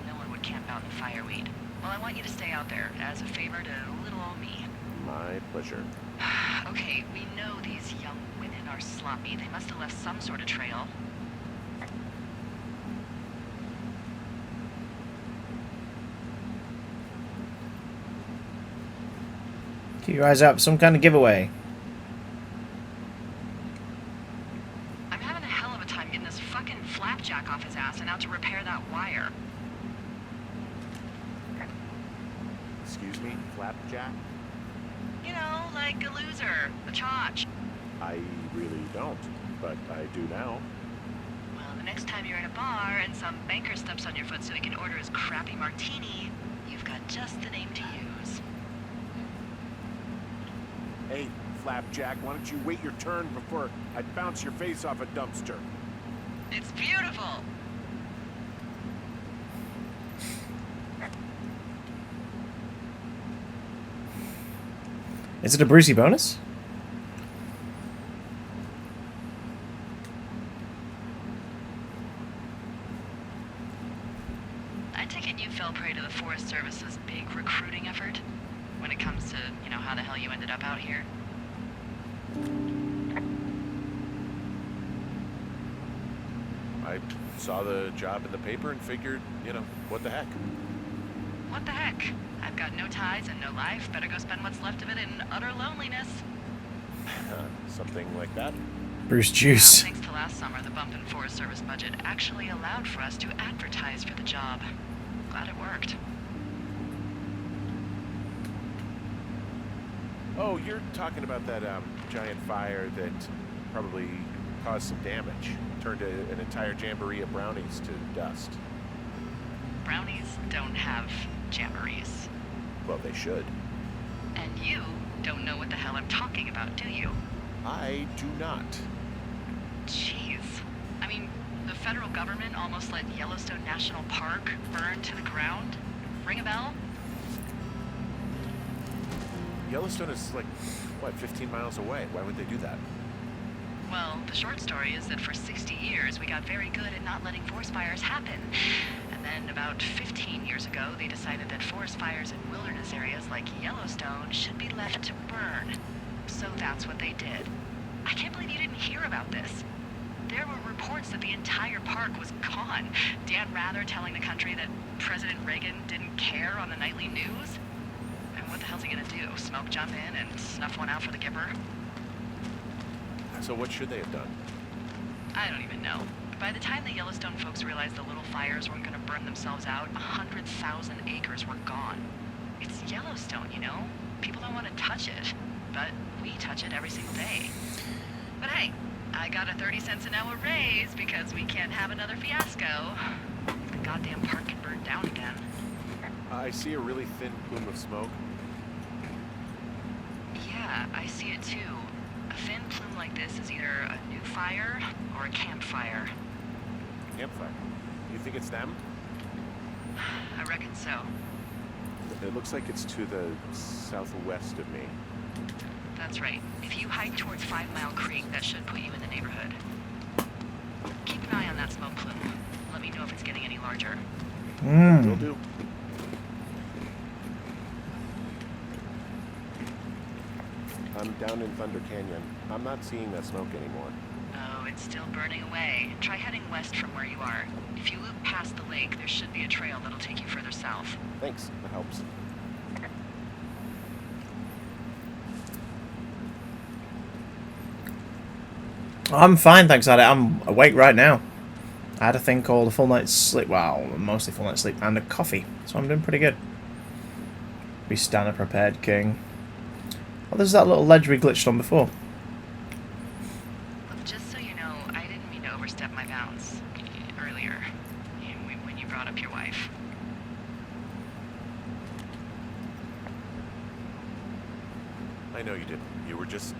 No one would camp out in fireweed. Well, I want you to stay out there as a favor to little old me. My pleasure. Okay, we know these young women are sloppy. They must have left some sort of trail. Keep your eyes out for some kind of giveaway. I'm having a hell of a time getting this fucking flapjack off his ass and out to repair that wire. Excuse me, Flapjack? You know, like a loser, a chotch. I really don't, but I do now. Well, the next time you're in a bar and some banker steps on your foot so he can order his crappy martini, you've got just the name to use. Hey, Flapjack, why don't you wait your turn before I bounce your face off a dumpster? It's beautiful. Is it a Brucey bonus? I take it you fell prey to the Forest Service's big recruiting effort when it comes to, you know, how the hell you ended up out here. I saw the job in the paper and figured, you know, what the heck? What the heck? I've got no ties and no life. Better go spend what's left of it in utter loneliness. Something like that? Bruce Now, Juice. thanks to last summer, the bump in Forest Service budget actually allowed for us to advertise for the job. Glad it worked. Oh, you're talking about that giant fire that probably caused some damage. Turned an entire jamboree of brownies to dust. Brownies don't have jamborees. Well, they should. And you don't know what the hell I'm talking about, do you? I do not. Jeez. I mean, the federal government almost let Yellowstone National Park burn to the ground. Ring a bell? Yellowstone is like, what, 15 miles away? Why would they do that? Well, the short story is that for 60 years we got very good at not letting forest fires happen. And then about 15 years ago, they decided that forest fires in wilderness areas like Yellowstone should be left to burn. So that's what they did. I can't believe you didn't hear about this. There were reports that the entire park was gone. Dan Rather telling the country that President Reagan didn't care on the nightly news. And what the hell's he gonna do? Smoke jump in and snuff one out for the Gipper? So what should they have done? I don't even know. By the time the Yellowstone folks realized the little fires weren't gonna burn themselves out, 100,000 acres were gone. It's Yellowstone, you know? People don't want to touch it, but we touch it every single day. But hey, I got a 30 cents an hour raise because we can't have another fiasco. The goddamn park can burn down again. I see a really thin plume of smoke. Yeah, I see it too. A thin plume like this is either a new fire or a campfire. Campfire. You think it's them? I reckon so. It looks like it's to the southwest of me. That's right. If you hike towards 5 Mile Creek, that should put you in the neighborhood. Keep an eye on that smoke plume. Let me know if it's getting any larger. Will do. I'm down in Thunder Canyon. I'm not seeing that smoke anymore. Oh, it's still burning away. Try heading west from where you are. If you loop past the lake, there should be a trail that'll take you further south. Thanks, that helps. I'm fine, thanks, Addy. I'm awake right now. I had a thing called a full night's sleep. Well, mostly full night's sleep and a coffee. So I'm doing pretty good. Be Stanner prepared, King. Oh, there's that little ledge we glitched on before. Look, just so you know, I didn't mean to overstep my bounds earlier when you brought up your wife. I know you didn't. You were just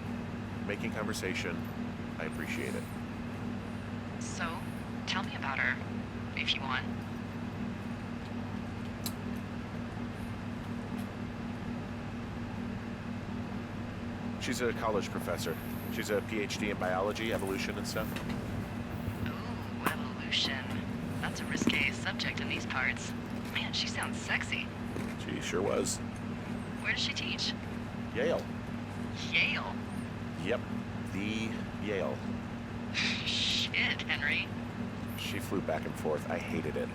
making conversation. I appreciate it. So, tell me about her, if you want. She's a college professor. She's a PhD in biology, evolution, and stuff. Ooh, evolution. That's a risque subject in these parts. Man, she sounds sexy. She sure was. Where does she teach? Yale. Yale. Yep, the Yale. Shit, Henry. She flew back and forth. I hated it.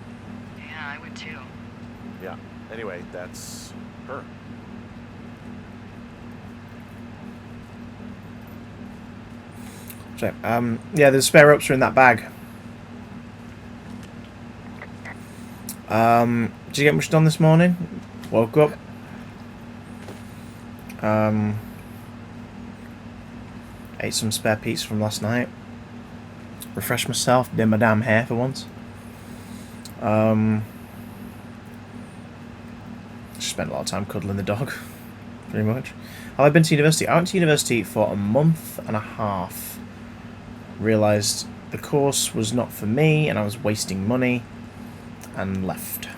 Yeah, I would too. Yeah. Anyway, that's her. So, yeah, the spare ropes are in that bag. Did you get much done this morning? Woke up. Ate some spare pizza from last night. Refreshed myself, did my damn hair for once. Spent a lot of time cuddling the dog, pretty much. Have I been to university? I went to university for a month and a half. Realised the course was not for me and I was wasting money and left.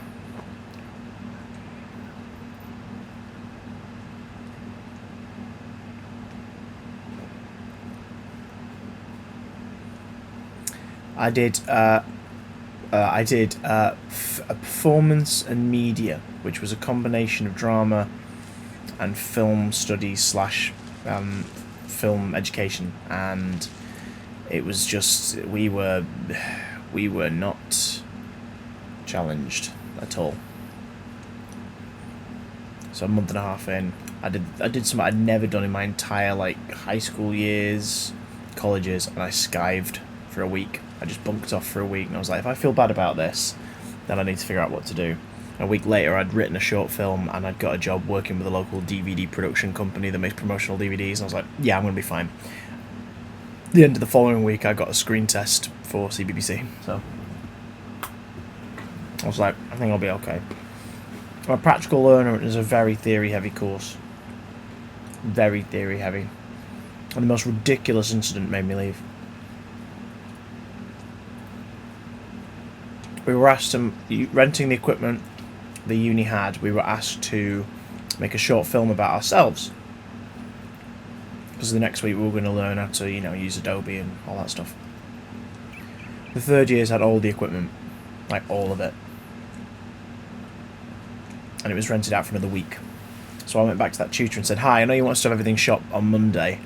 I did a performance and media, which was a combination of drama and film studies slash film education, and it was just we were not challenged at all. So a month and a half in, I did something I'd never done in my entire high school years, colleges, and I skived for a week. I just bunked off for a week, and I was like, if I feel bad about this, then I need to figure out what to do. A week later, I'd written a short film, and I'd got a job working with a local DVD production company that makes promotional DVDs, and I was like, yeah, I'm going to be fine. The end of the following week, I got a screen test for CBBC, so I was like, I think I'll be okay. My practical learner is a very theory-heavy course. Very theory-heavy. And the most ridiculous incident made me leave. We were asked to, renting the equipment the uni had, we were asked to make a short film about ourselves. Because the next week we were going to learn how to, use Adobe and all that stuff. The third years had all the equipment. All of it. And it was rented out for another week. So I went back to that tutor and said, hi, I know you want us to have everything shot on Monday.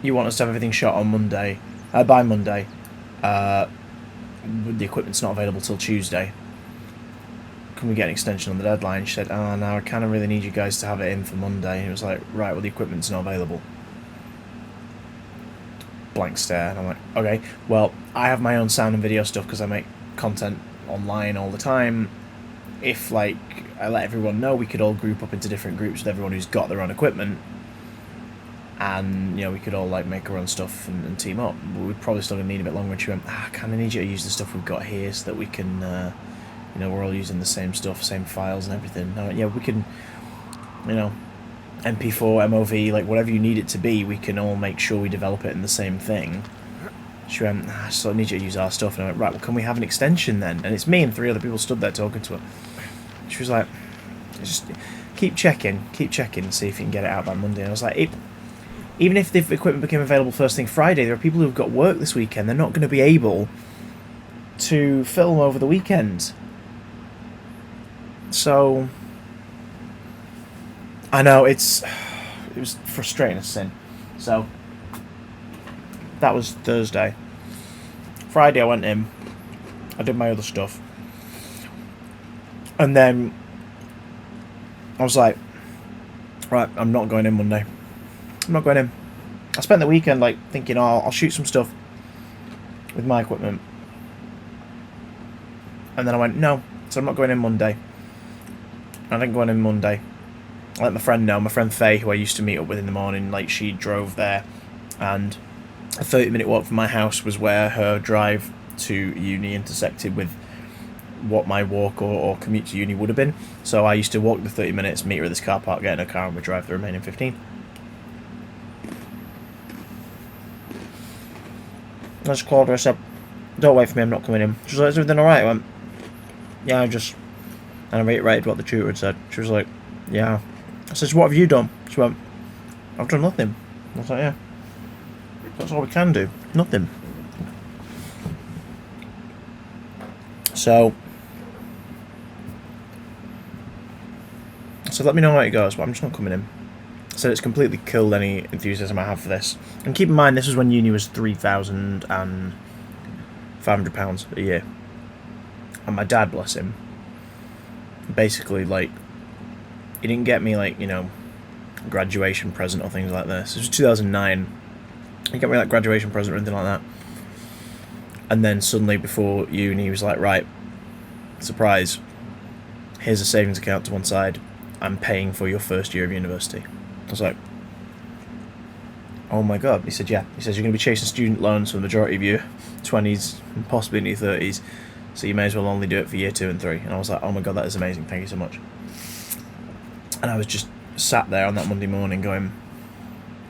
You want us to have everything shot on Monday. By Monday, the equipment's not available till Tuesday. Can we get an extension on the deadline? She said, oh no, I kind of really need you guys to have it in for Monday. And it was like, right, well the equipment's not available. Blank stare, and I'm like, okay, well, I have my own sound and video stuff because I make content online all the time. If I let everyone know, we could all group up into different groups with everyone who's got their own equipment. and you know we could all like make our own stuff and team up. But we'd probably still gonna need a bit longer. And she went, I kind of need you to use the stuff we've got here so that we can, you know, we're all using the same stuff, same files and everything. And I went, yeah, we can, you know, MP4, MOV, like whatever you need it to be, we can all make sure we develop it in the same thing. She went, I still need you to use our stuff. And I went, right, well, can we have an extension then? And it's me and 3 other people stood there talking to her. She was like, just keep checking, and see if you can get it out by Monday. And I was like, even if the equipment became available first thing Friday, there are people who've got work this weekend. They're not going to be able to film over the weekend. So, I know, it was frustrating as sin. So, that was Thursday. Friday I went in, I did my other stuff, and then I was like, right, I'm not going in Monday. I'm not going in. I spent the weekend like thinking, oh, I'll shoot some stuff with my equipment, and then I went, no, so I'm not going in Monday. I didn't go in Monday. I let my friend know, my friend Faye, who I used to meet up with in the morning, like she drove there, and a 30-minute walk from my house was where her drive to uni intersected with what my walk or commute to uni would have been. So I used to walk the 30 minutes, meet her at this car park, get in a car, and we drive the remaining 15. I just called her, I said, don't wait for me, I'm not coming in. She was like, is everything alright? I went, yeah, and I reiterated what the tutor had said. She was like, yeah. I said, so what have you done? She went, I've done nothing. I was like, yeah. That's all we can do. Nothing. So let me know how it goes, but I'm just not coming in. So it's completely killed any enthusiasm I have for this. And keep in mind, this was when uni was £3,500 a year. And my dad, bless him, basically, like, he didn't get me, like, you know, graduation present or things like this. It was 2009. He got me like graduation present or anything like that. And then suddenly before uni he was like, right, surprise, here's a savings account to one side, I'm paying for your first year of university. I was like, oh my god. He said, yeah. He says, you're going to be chasing student loans for the majority of your 20s and possibly in your 30s, so you may as well only do it for year 2 and 3. And I was like, oh my god, that is amazing, thank you so much. And I was just sat there on that Monday morning going,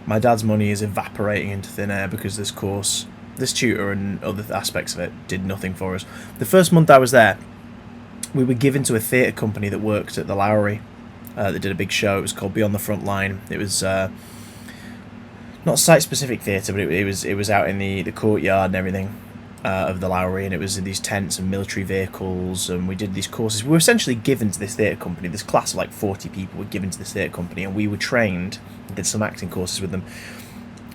my dad's money is evaporating into thin air because this course, this tutor and other aspects of it did nothing for us. The first month I was there, we were given to a theatre company that worked at the Lowry, that did a big show. It was called Beyond the Front Line. It was not site-specific theatre, but it was out in the courtyard and everything of the Lowry, and it was in these tents and military vehicles, and we did these courses. We were essentially given to this theatre company. This class of like 40 people were given to this theatre company, and we were trained, did some acting courses with them,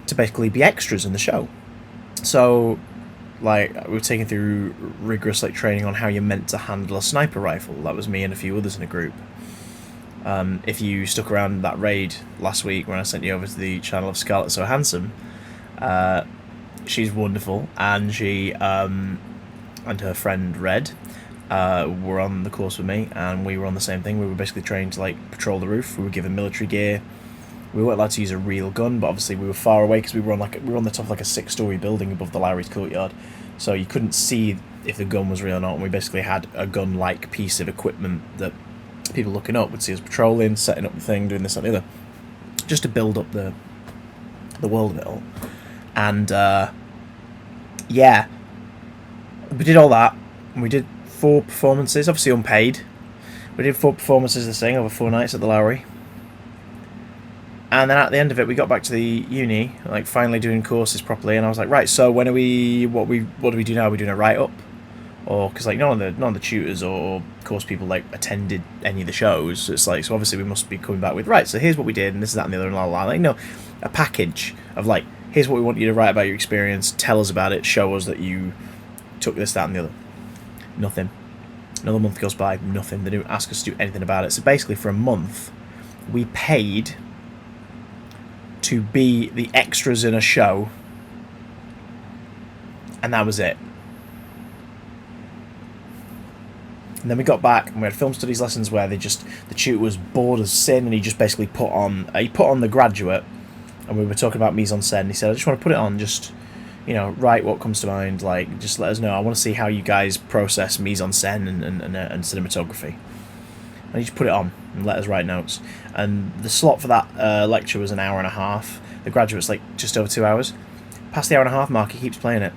to basically be extras in the show. So, like, we were taken through rigorous like training on how you're meant to handle a sniper rifle. That was me and a few others in a group. If you stuck around that raid last week when I sent you over to the channel of Scarlett So Handsome, she's wonderful, and she and her friend Red were on the course with me, and we were on the same thing. We were basically trained to like patrol the roof. We were given military gear. We weren't allowed to use a real gun, but obviously we were far away because we were on the top of like a 6-story building above the Lowry's courtyard, so you couldn't see if the gun was real or not. And we basically had a gun-like piece of equipment that people looking up would see us patrolling, setting up the thing, doing this and the other, just to build up the world of it all. And yeah, we did all that. We did 4 performances, obviously unpaid. We did 4 performances of this thing over 4 nights at the Lowry. And then at the end of it, we got back to the uni, like finally doing courses properly. And I was like, right, so when are we? What do we do now? Are we doing a write up, or because like none of the tutors or course people like attended any of the shows. So it's like, so obviously we must be coming back with, right, so here's what we did, and this, that, and the other, and la la. Like, no, a package of like, here's what we want you to write about your experience. Tell us about it. Show us that you took this, that, and the other. Nothing. Another month goes by. Nothing. They didn't ask us to do anything about it. So basically, for a month, we paid to be the extras in a show, and that was it. And then we got back and we had film studies lessons where the tutor was bored as sin, and he just basically put on The Graduate and we were talking about mise en scène. He said, I just want to put it on, just, you know, write what comes to mind, like, just let us know. I want to see how you guys process mise en scène and cinematography. And he just put it on and let us write notes. And the slot for that lecture was an hour and a half. The graduate's like just over 2 hours. Past the hour and a half mark, he keeps playing it.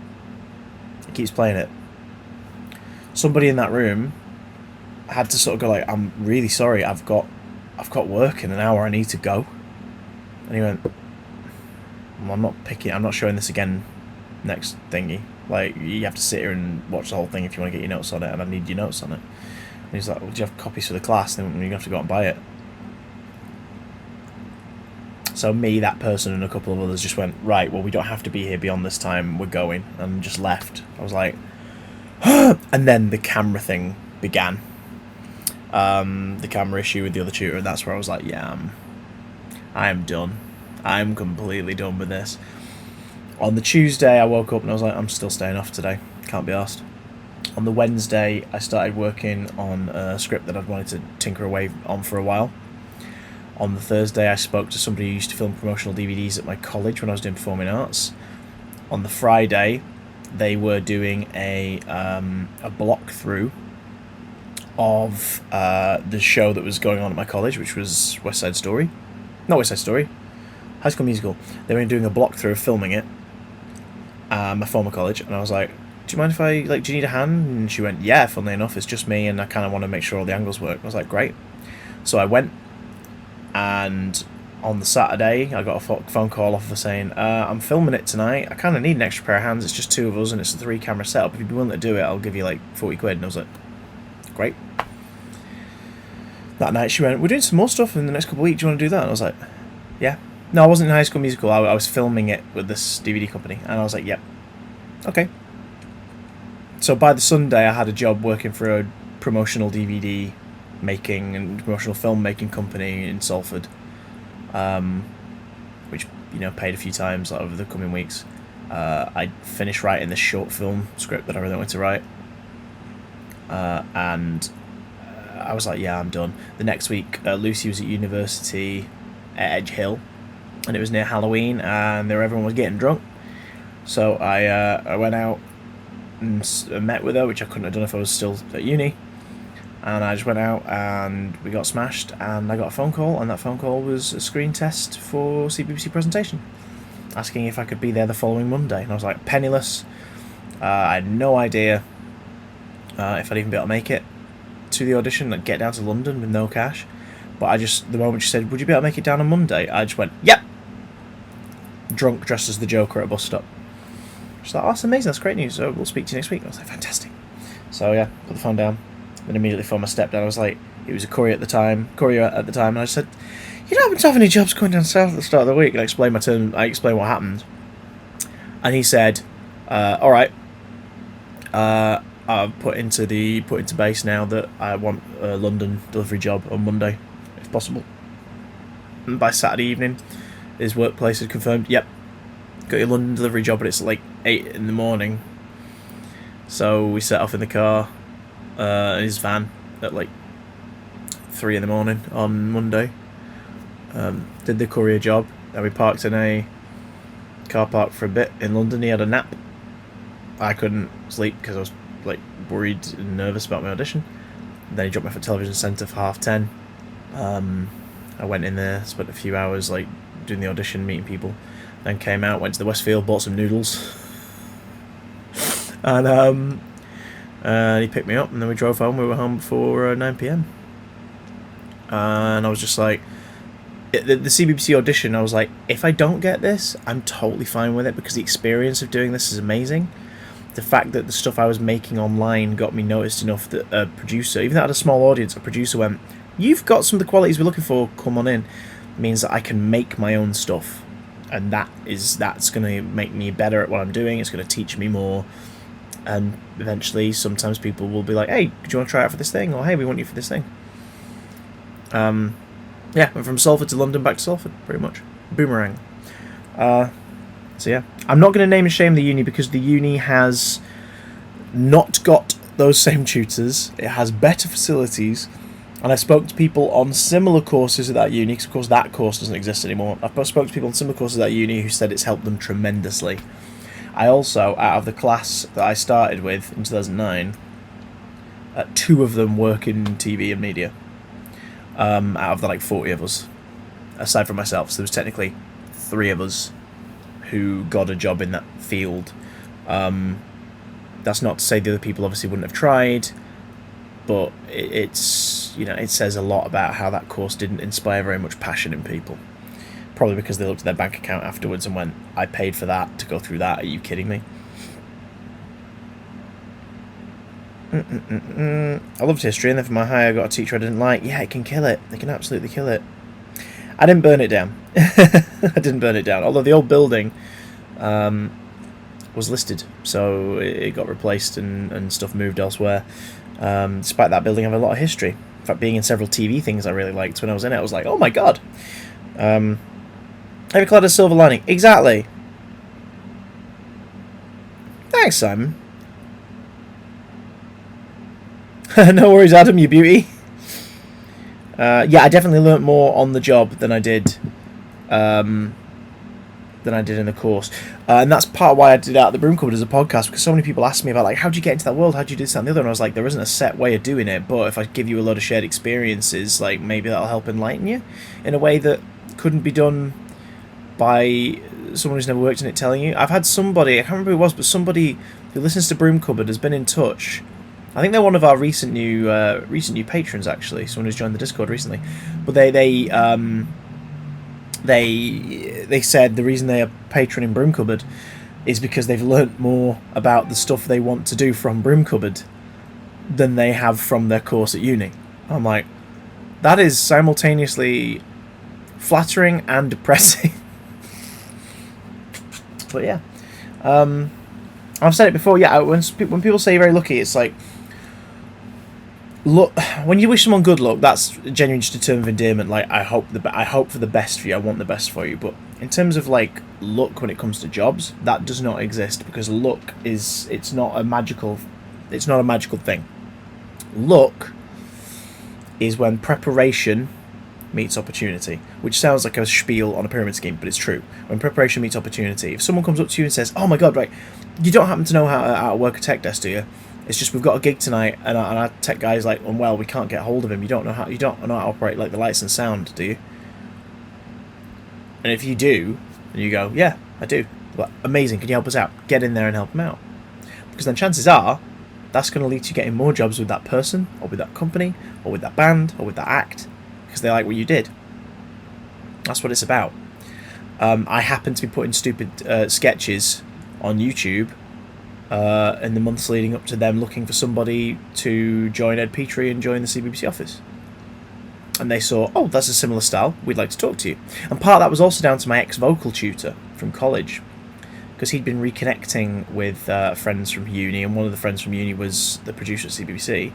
He keeps playing it. Somebody in that room had to sort of go like, I'm really sorry, I've got work in an hour, I need to go. And he went, well, I'm not showing this again next thingy. Like, you have to sit here and watch the whole thing if you want to get your notes on it, and I need your notes on it. And he's like, well, do you have copies for the class? Then you have to go out and buy it. So me, that person, and a couple of others just went, right, well, we don't have to be here beyond this time, we're going, and just left. I was like, and then the camera thing began. The camera issue with the other tutor, and that's where I was like, yeah, I am done. I'm completely done with this. On the Tuesday, I woke up and I was like, I'm still staying off today. Can't be arsed. On the Wednesday, I started working on a script that I'd wanted to tinker away on for a while. On the Thursday, I spoke to somebody who used to film promotional DVDs at my college when I was doing performing arts. On the Friday, they were doing a block through of the show that was going on at my college, which was West Side Story. Not West Side Story, High School Musical. They were doing a block through of filming it at my former college, and I was like, do you mind if I, like, do you need a hand? And she went, yeah, funnily enough, it's just me, and I kind of want to make sure all the angles work. I was like, great. So I went, and on the Saturday, I got a phone call off of saying, I'm filming it tonight, I kind of need an extra pair of hands, it's just 2 of us, and it's a 3-camera setup, if you'd be willing to do it, I'll give you, like, 40 quid, and I was like, great. That night she went, we're doing some more stuff in the next couple of weeks, do you want to do that? And I was like, yeah. No, I wasn't in High School Musical, I was filming it with this DVD company, and I was like, yep, okay. So by the Sunday, I had a job working for a promotional DVD making and promotional film making company in Salford, which, you know, paid a few times over the coming weeks. I finished writing this short film script that I really wanted to write, and I was like, yeah, I'm done. The next week, Lucy was at university at Edge Hill, and it was near Halloween, and everyone was getting drunk. So I went out and met with her, which I couldn't have done if I was still at uni. And I just went out and we got smashed, and I got a phone call, and that phone call was a screen test for CBBC presentation, asking if I could be there the following Monday. And I was like, penniless. I had no idea if I'd even be able to make it to the audition, like get down to London with no cash. But I just, the moment she said, would you be able to make it down on Monday? I just went, yep. Drunk, dressed as the Joker at a bus stop. She's like, oh, that's amazing, that's great news, so we'll speak to you next week. And I was like, fantastic. So yeah, put the phone down. Then immediately phoned my stepdad. I was like, he was a courier at the time, and I said, you don't happen to have any jobs going down south at the start of the week? And I explained I explained what happened. And he said, all right, I've put into base now that I want a London delivery job on Monday, if possible. And by Saturday evening, his workplace had confirmed, yep, got your London delivery job, but it's like 8 in the morning. So we set off in the car, in his van, at like 3 in the morning on Monday. Did the courier job. Then we parked in a car park for a bit in London. He had a nap. I couldn't sleep because I was like worried and nervous about my audition. Then he dropped me off at Television Centre for 10:30. I went in there, spent a few hours like doing the audition, meeting people. Then came out, went to the Westfield, bought some noodles, and he picked me up, and then we drove home. We were home before 9 PM. And I was just like, the CBBC audition, I was like, if I don't get this, I'm totally fine with it, because the experience of doing this is amazing. The fact that the stuff I was making online got me noticed enough that a producer, even though I had a small audience, a producer went, you've got some of the qualities we're looking for, come on in, means that I can make my own stuff. And that's going to make me better at what I'm doing. It's going to teach me more. And eventually, sometimes people will be like, hey, do you want to try out for this thing? Or, hey, we want you for this thing. Yeah, went from Salford to London, back to Salford, pretty much. Boomerang. So yeah, I'm not going to name and shame the uni, because the uni has not got those same tutors. It has better facilities. And I spoke to people on similar courses at that uni, because of course that course doesn't exist anymore. I've spoke to people on similar courses at that uni who said it's helped them tremendously. I also, out of the class that I started with in 2009, 2 of them work in TV and media. Out of the like 40 of us, aside from myself, so there was technically 3 of us who got a job in that field. That's not to say the other people obviously wouldn't have tried, but it's, you know, it says a lot about how that course didn't inspire very much passion in people. Probably because they looked at their bank account afterwards and went, I paid for that to go through that, are you kidding me? I loved history, and then for my high I got a teacher I didn't like. Yeah, it can kill it. It can absolutely kill it. I didn't burn it down. I didn't burn it down. Although the old building was listed, so it got replaced and stuff moved elsewhere. Despite that building having a lot of history. In fact, being in several TV things I really liked when I was in it, I was like, oh my god. Every cloud has a silver lining. Exactly. Thanks, Simon. No worries, Adam, you beauty. Yeah, I definitely learnt more on the job than I did in the course. And that's part of why I did Out of the Broom Cupboard as a podcast, because so many people ask me about, like, how'd you get into that world? How'd you do this, that, and the other? And I was like, there isn't a set way of doing it, but if I give you a lot of shared experiences, like, maybe that'll help enlighten you in a way that couldn't be done by someone who's never worked in it telling you. I've had somebody, I can't remember who it was, but somebody who listens to Broom Cupboard has been in touch. I think they're one of our recent new patrons, actually. Someone who's joined the Discord recently. But they said the reason they are patroning Broom Cupboard is because they've learnt more about the stuff they want to do from Broom Cupboard than they have from their course at uni. I'm like, that is simultaneously flattering and depressing. But yeah, I've said it before. Yeah, when people say you're very lucky, it's like, look, when you wish someone good luck, that's genuinely just a term of endearment. Like, I hope for the best for you. I want the best for you. But in terms of like luck when it comes to jobs, that does not exist, because luck it's not a magical thing. Luck is when preparation meets opportunity, which sounds like a spiel on a pyramid scheme, but it's true. When preparation meets opportunity, if someone comes up to you and says, "Oh my god, right, you don't happen to know how to work a tech desk, do you? It's just we've got a gig tonight, and our tech guy's like, well, we can't get hold of him. You don't know how to operate like the lights and sound, do you?" And if you do, and you go, "Yeah, I do," well, amazing. Can you help us out? Get in there and help him out, because then chances are that's going to lead to you getting more jobs with that person, or with that company, or with that band, or with that act, because they like what you did. That's what it's about. I happen to be putting stupid sketches on YouTube in the months leading up to them looking for somebody to join Ed Petrie and join the CBBC office. And they saw, oh, that's a similar style, we'd like to talk to you. And part of that was also down to my ex-vocal tutor from college, because he'd been reconnecting with friends from uni, and one of the friends from uni was the producer at CBBC.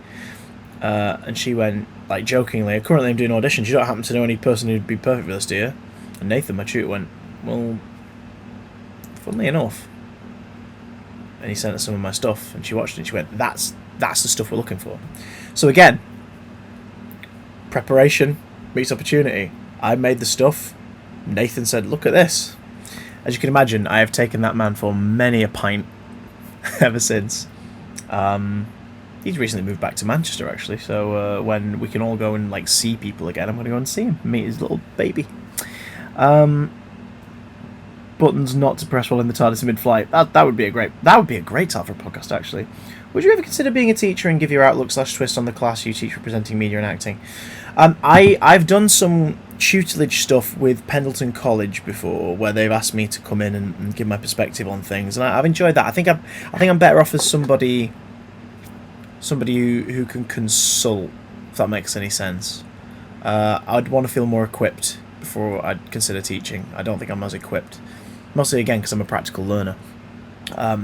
And she went, like, jokingly, currently I'm doing auditions, you don't happen to know any person who'd be perfect for this, do you? And Nathan, my tutor, went, well, funnily enough. And he sent her some of my stuff, and she watched it, and she went, that's the stuff we're looking for. So again, preparation meets opportunity. I made the stuff, Nathan said, look at this. As you can imagine, I have taken that man for many a pint ever since. He's recently moved back to Manchester, actually, so when we can all go and like see people again, I'm going to go and see him, meet his little baby. Buttons not to press while in the TARDIS in mid-flight. That would be a great title for a podcast, actually. Would you ever consider being a teacher and give your outlook/twist on the class you teach representing media and acting? I've done some tutelage stuff with Pendleton College before, where they've asked me to come in and give my perspective on things, and I've enjoyed that. I think I'm better off as somebody who can consult, if that makes any sense. I'd want to feel more equipped before I'd consider teaching. I don't think I'm as equipped. Mostly, again, because I'm a practical learner. I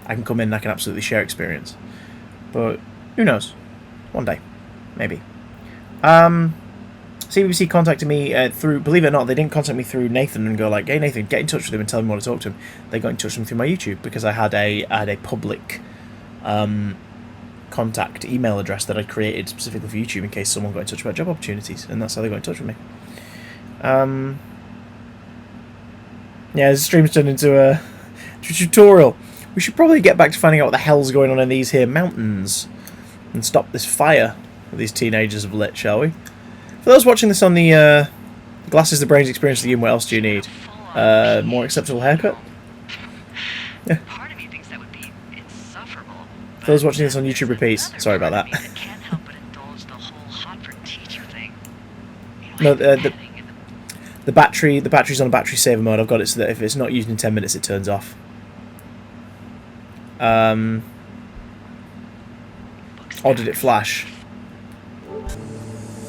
can come in and I can absolutely share experience. But who knows? One day. Maybe. CBBC contacted me through, believe it or not, they didn't contact me through Nathan and go like, hey Nathan, get in touch with him and tell him what to talk to him. They got in touch with him through my YouTube, because I had a public contact email address that I'd created specifically for YouTube in case someone got in touch about job opportunities, and that's how they got in touch with me. Yeah, this stream's turned into a tutorial. We should probably get back to finding out what the hell's going on in these here mountains and stop this fire that these teenagers have lit, shall we? For those watching this on the Glasses the Brains Experience of the what else do you need? More acceptable haircut? Yeah. Part of me thinks that would be insufferable. For those watching this on YouTube repeats, sorry about that. Can't help but indulge the whole Hotford teacher thing. No, the battery's on a battery saver mode. I've got it so that if it's not used in 10 minutes, it turns off. Or did it flash?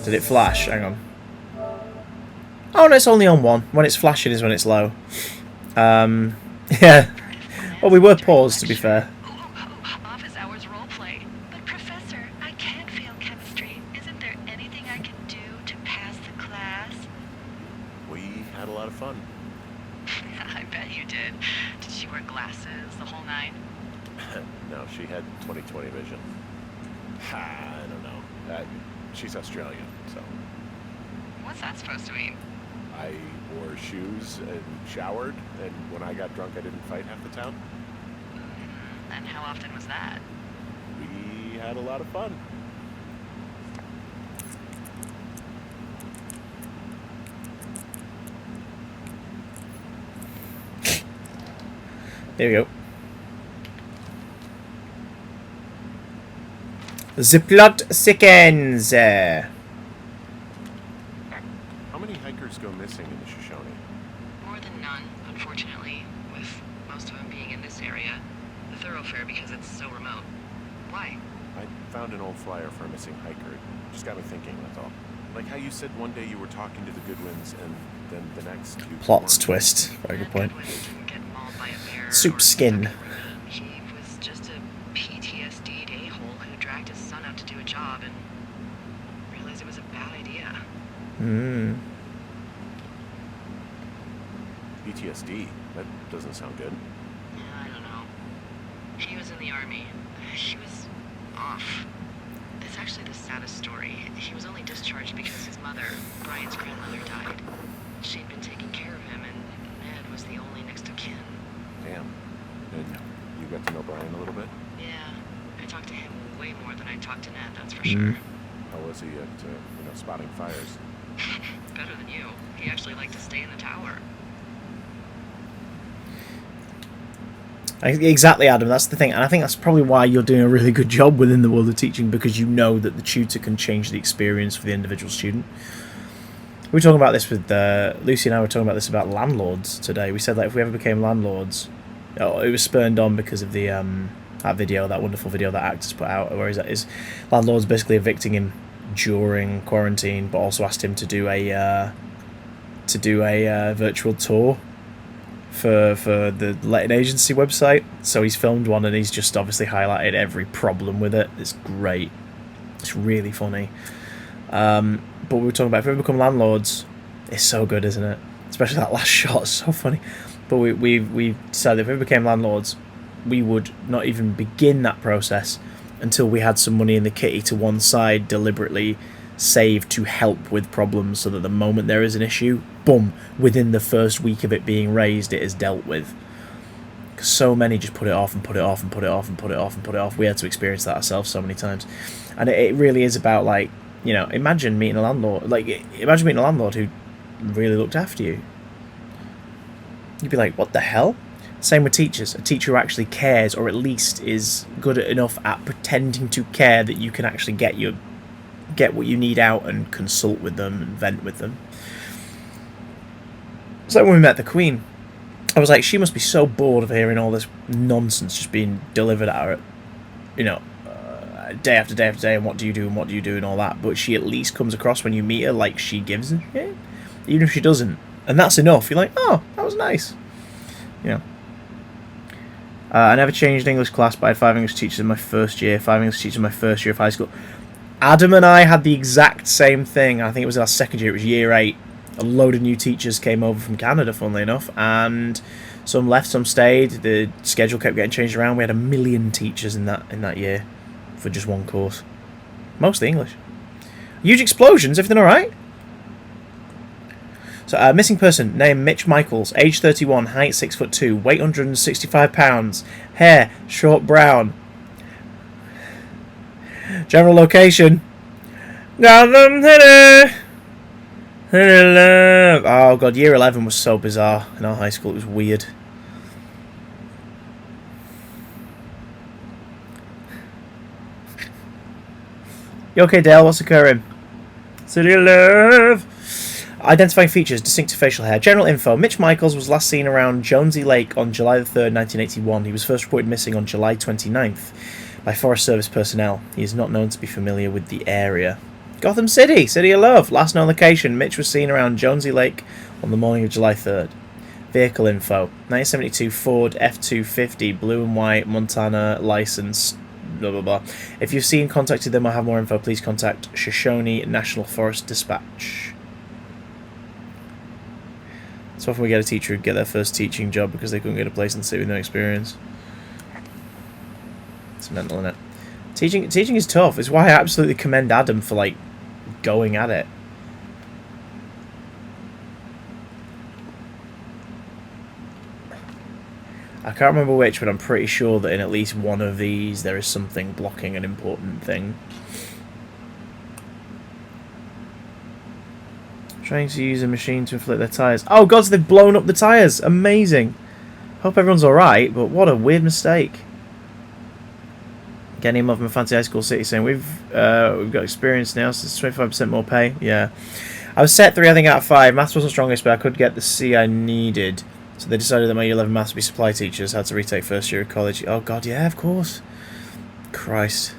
Did it flash? Hang on. Oh no, it's only on one. When it's flashing is when it's low. Yeah. Well, we were paused, to be fair. Office hours roleplay. But Professor, I can't fail chemistry. Isn't there anything I can do to pass the class? We had a lot of fun. I bet you did. Did she wear glasses the whole nine? No, she had 20/20 vision. I don't know. She's Australian, so. What's that supposed to mean? I wore shoes and showered, and when I got drunk, I didn't fight half the town. And how often was that? We had a lot of fun. There we go. The plot thickens. How many hikers go missing in the Shoshone? More than none, unfortunately, with most of them being in this area. The thoroughfare because it's so remote. Why? I found an old flyer for a missing hiker. It just got me thinking, that's all. Like how you said one day you were talking to the Goodwins, and then the next... Plots twist. Very good point. Soup skin. He was just a PTSD'd a-hole who dragged his son out to do a job and realized it was a bad idea. PTSD? That doesn't sound good. Yeah, I don't know. He was in the army. He was off. It's actually the saddest story. He was only discharged because his mother, Brian's grandmother, died. She'd been taking care of him, and Ned was the only next of kin. Damn. And you got to know Brian a little bit? Yeah, I talked to him way more than I talked to Ned, that's for sure. How was he at, spotting fires? Better than you. He actually liked to stay in the tower. Exactly, Adam, that's the thing, and I think that's probably why you're doing a really good job within the world of teaching, because you know that the tutor can change the experience for the individual student. We were talking about this with Lucy and I were talking about this about landlords today. We said that if we ever became landlords, it was spurned on because of the that wonderful video that actors put out, where his landlord's basically evicting him during quarantine, but also asked him to do a virtual tour for the letting agency website. So he's filmed one and he's just obviously highlighted every problem with it. It's great. It's really funny. But we were talking about if we ever become landlords, it's so good, isn't it? Especially that last shot is so funny. But we decided if we became landlords, we would not even begin that process until we had some money in the kitty to one side, deliberately saved to help with problems, so that the moment there is an issue, boom, within the first week of it being raised, it is dealt with. Because so many just put it off and put it off and put it off and put it off and put it off. We had to experience that ourselves so many times. And it really is about, like, imagine meeting a landlord who really looked after you. You'd be like, what the hell? Same with teachers. A teacher who actually cares, or at least is good enough at pretending to care that you can actually get what you need out and consult with them and vent with them. So when we met the Queen, I was like, she must be so bored of hearing all this nonsense just being delivered at her, day after day after day, and what do you do and what do you do and all that. But she at least comes across when you meet her like she gives a shit, even if she doesn't, and that's enough. You're like, oh, that was nice, I never changed English class, but I had 5 English teachers in my first year, 5 English teachers in my first year of high school. Adam and I had the exact same thing. I think it was our second year, it was year 8. A load of new teachers came over from Canada, funnily enough, and some left, some stayed. The schedule kept getting changed around. We had 1 million teachers in that year. for just one course. Mostly English. Huge explosions, everything alright? So, missing person, name Mitch Michaels, age 31, height 6'2", weight 165 pounds, hair short brown. General location. Gotham City. Oh god, year 11 was so bizarre in our high school. It was weird. You okay, Dale? What's occurring? City of Love. Identifying features, distinctive facial hair. General info. Mitch Michaels was last seen around Jonesy Lake on July the 3rd, 1981. He was first reported missing on July 29th by Forest Service personnel. He is not known to be familiar with the area. Gotham City, City of Love. Last known location. Mitch was seen around Jonesy Lake on the morning of July 3rd. Vehicle info. 1972 Ford F-250, blue and white, Montana, license, blah blah blah. If you've seen, contacted them or have more info, please contact Shoshone National Forest Dispatch. So often we get a teacher who get their first teaching job because they couldn't get a place in the city with no experience. It's mental, isn't it? Teaching is tough. It's why I absolutely commend Adam for like going at it. I can't remember which, but I'm pretty sure that in at least one of these there is something blocking an important thing. Trying to use a machine to inflate their tyres. Oh god, so they've blown up the tyres. Amazing. Hope everyone's alright, but what a weird mistake. Getting him up from a fancy high school city saying we've got experience now, so it's 25% more pay. Yeah. I was set 3, I think, out of 5. Maths wasn't strongest, but I could get the C I needed. So they decided that my year 11 maths would be supply teachers. Had to retake first year of college. Oh god, yeah, of course. Christ.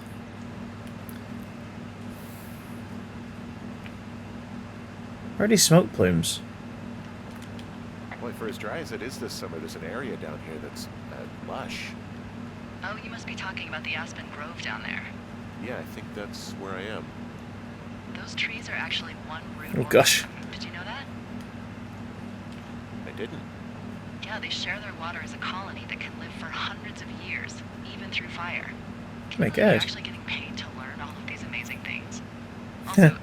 Where are these smoke plumes? Well, for as dry as it is this summer, there's an area down here that's lush. Oh, you must be talking about the Aspen Grove down there. Yeah, I think that's where I am. Those trees are actually one root. Oh gosh. Did you know that? I didn't. Yeah, they share their water as a colony that can live for hundreds of years, even through fire. My You're god. actually getting paid to learn all of these amazing things. Also,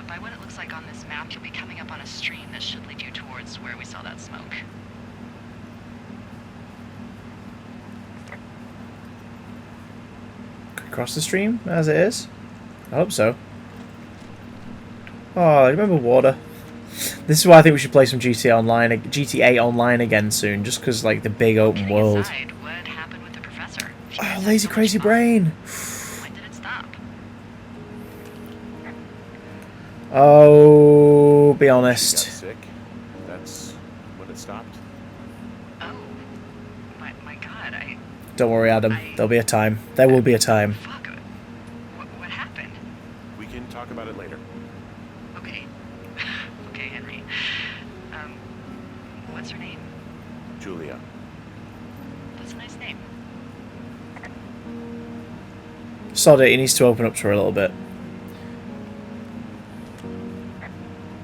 by what it looks like on this map, you'll be coming up on a stream that should lead you towards where we saw that smoke. Could we cross the stream as it is? I hope so. Oh, I remember water. This is why I think we should play some GTA Online again soon, just because like the big open Kidding world. aside, what happened with the professor? If you guys Oh, had lazy so much crazy fun, brain. When did it stop? Oh, be She got honest. sick. That's when it stopped. Oh, my God, Don't worry, Adam. There'll be a time. There will be a time. fuck. What happened? We can talk about it later. Okay. Okay, Henry. What's her name? Julia. That's a nice name. Sod it, he needs to open up to her a little bit.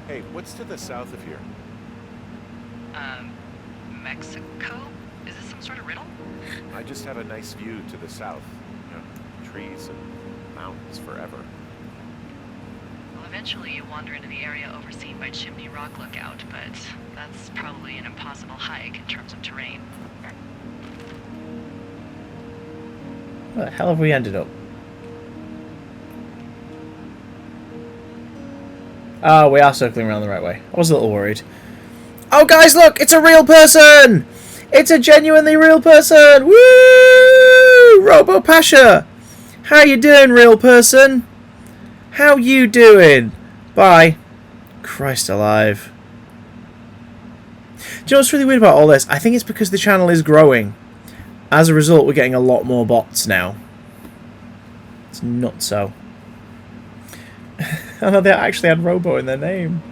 Hey, what's to the south of here? Mexico? Is this some sort of riddle? I just have a nice view to the south. You know, trees and mountains forever. Well, eventually you wander into the area overseen by Chimney Rock Lookout, but that's probably an impossible hike in terms of terrain. Where the hell have we ended up? Oh, we are circling around the right way. I was a little worried. Oh, guys, look! It's a real person! It's a genuinely real person! Woo! Robo Pasha! How you doing, real person? How you doing? Bye. Christ alive. Do you know what's really weird about all this? I think it's because the channel is growing. As a result, we're getting a lot more bots now. It's not so. I know they actually had Robo in their name.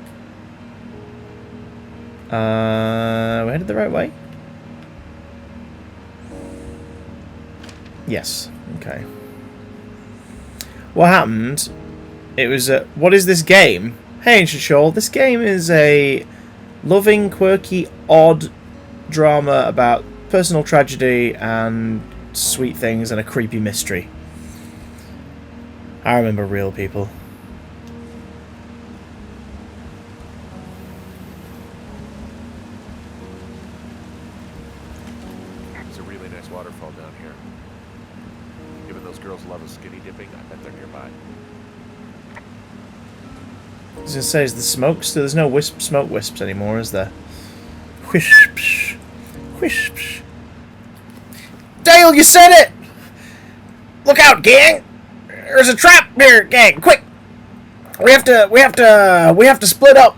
We're headed the right way? Yes. Okay. What happened? It was what is this game? Hey, Ancient Shawl, this game is a loving, quirky, odd drama about personal tragedy and sweet things and a creepy mystery. I remember real people. There's a really nice waterfall down here. Given those girls love a skinny dipping, I bet they're nearby. I was gonna say, is the smoke still? There's no smoke wisps anymore, is there? Whisps, whisps. Dale, you said it! Look out, gang! There's a trap here, gang! Quick! We have to split up.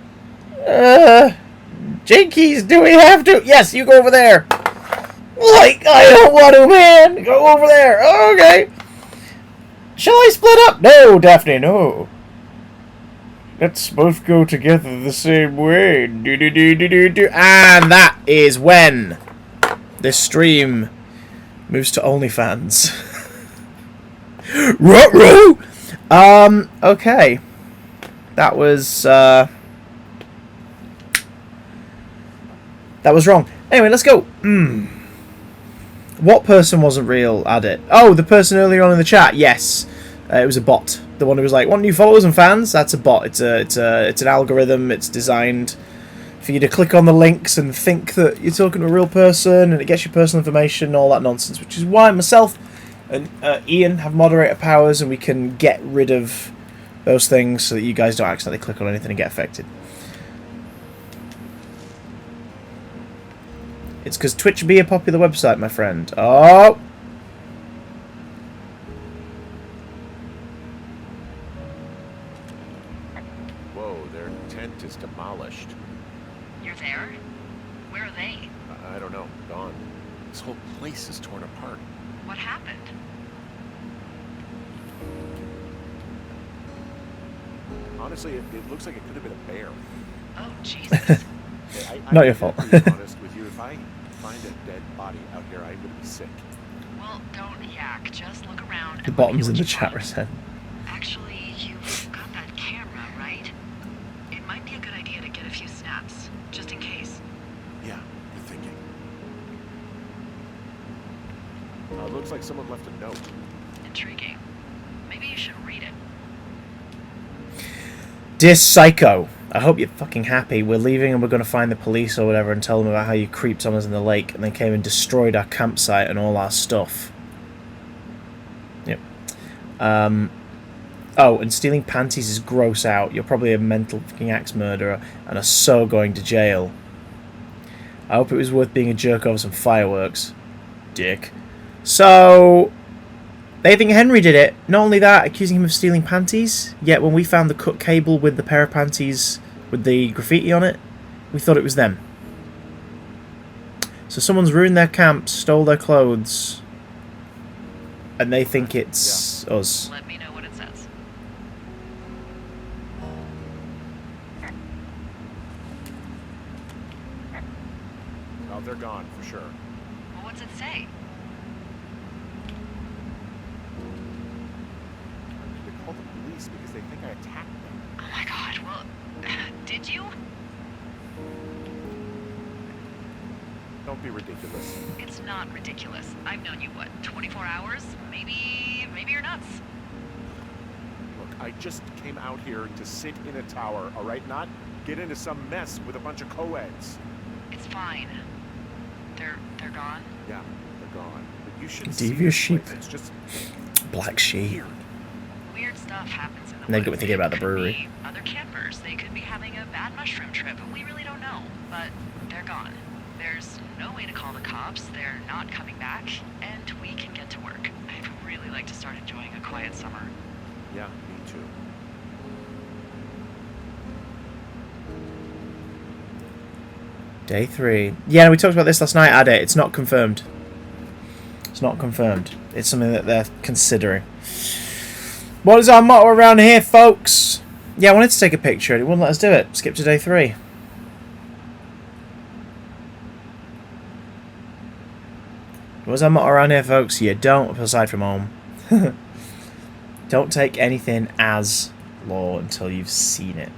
Jinkies, do we have to? Yes, you go over there. Like, I don't want to, man. Go over there. Oh, okay. Shall I split up? No, Daphne, no. Let's both go together the same way. Do do do do do do. And that is when this stream moves to OnlyFans. Ruh-roh! Okay. That was wrong. Anyway, let's go. What person wasn't real at it? Oh, the person earlier on in the chat. Yes, it was a bot. The one who was like, "Want new followers and fans?" That's a bot. It's an algorithm. It's designed for you to click on the links and think that you're talking to a real person, and it gets your personal information and all that nonsense. Which is why myself and Ian have moderator powers, and we can get rid of those things so that you guys don't accidentally click on anything and get affected. It's because Twitch be a popular website, my friend. Oh! Whoa, their tent is demolished. You're there? Where are they? I don't know. Gone. This whole place is torn apart. What happened? Honestly, it looks like it could have been a bear. Oh, Jesus. Hey, Not your fault. I'm being honest with you. If I find a dead body out here, I'm going to be sick. Well, don't yak. Just look around. The and bottom's let in me the know what chat you find. resent. Actually, you've got that camera, right? It might be a good idea to get a few snaps, just in case. Yeah, good thinking. Looks like someone left a note. Intriguing. Maybe you should read it. Dear Psycho, I hope you're fucking happy. We're leaving and we're going to find the police or whatever and tell them about how you creeped on us in the lake and then came and destroyed our campsite and all our stuff. Yep. Oh, and stealing panties is gross out. You're probably a mental fucking axe murderer and are so going to jail. I hope it was worth being a jerk over some fireworks. Dick. So, they think Henry did it. Not only that, accusing him of stealing panties. Yet when we found the cut cable with the pair of panties with the graffiti on it, we thought it was them. So someone's ruined their camp, stole their clothes, and they think it's us. Let me know what it says. Oh, they're gone for sure. Well, what's it say? They called the police because they think I attacked them. Oh my god, well, did you? Don't be ridiculous. It's not ridiculous. I've known you, what, 24 hours? Maybe you're nuts. Look, I just came out here to sit in a tower, all right? Not get into some mess with a bunch of co-eds. It's fine. They're gone? Yeah, they're gone. But you should Devious see this sheep. place. It's just Black sheep. weird. Weird stuff happens in the And then woods. get me thinking about the It could brewery. be other campers. They could be having a bad mushroom trip. We really don't know. But they're gone. There's no way to call the cops. They're not coming back. And we can get to work. I'd really like to start enjoying a quiet summer. Yeah, me too. Day 3. Yeah, we talked about this last night, Ade. It's not confirmed. It's not confirmed. It's something that they're considering. What is our motto around here, folks? Yeah, I wanted to take a picture. It wouldn't let us do it. Skip to day 3. What's our motto around here, folks? You don't, aside from home. Don't take anything as law until you've seen it.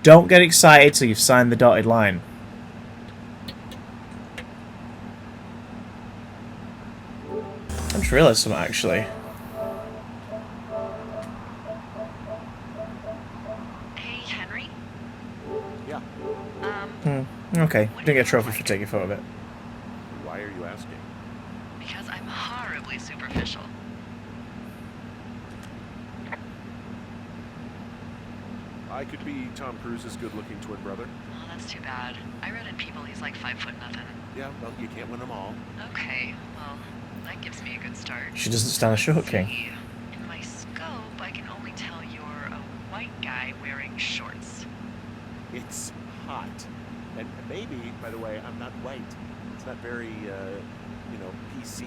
Don't get excited till you've signed the dotted line. I just realised something, actually. Yeah. Okay, What didn't get a do you trophy look for like? taking a photo of it. Why are you asking? Because I'm horribly superficial. I could be Tom Cruise's good-looking twin brother. Oh, that's too bad. I read in People he's like 5'0" nothing. Yeah, well, you can't win them all. Okay, well, that gives me a good start. She doesn't stand a short king. See, in my scope, I can only tell you're a white guy wearing shorts. It's hot. And maybe, by the way, I'm not white. It's not very, PC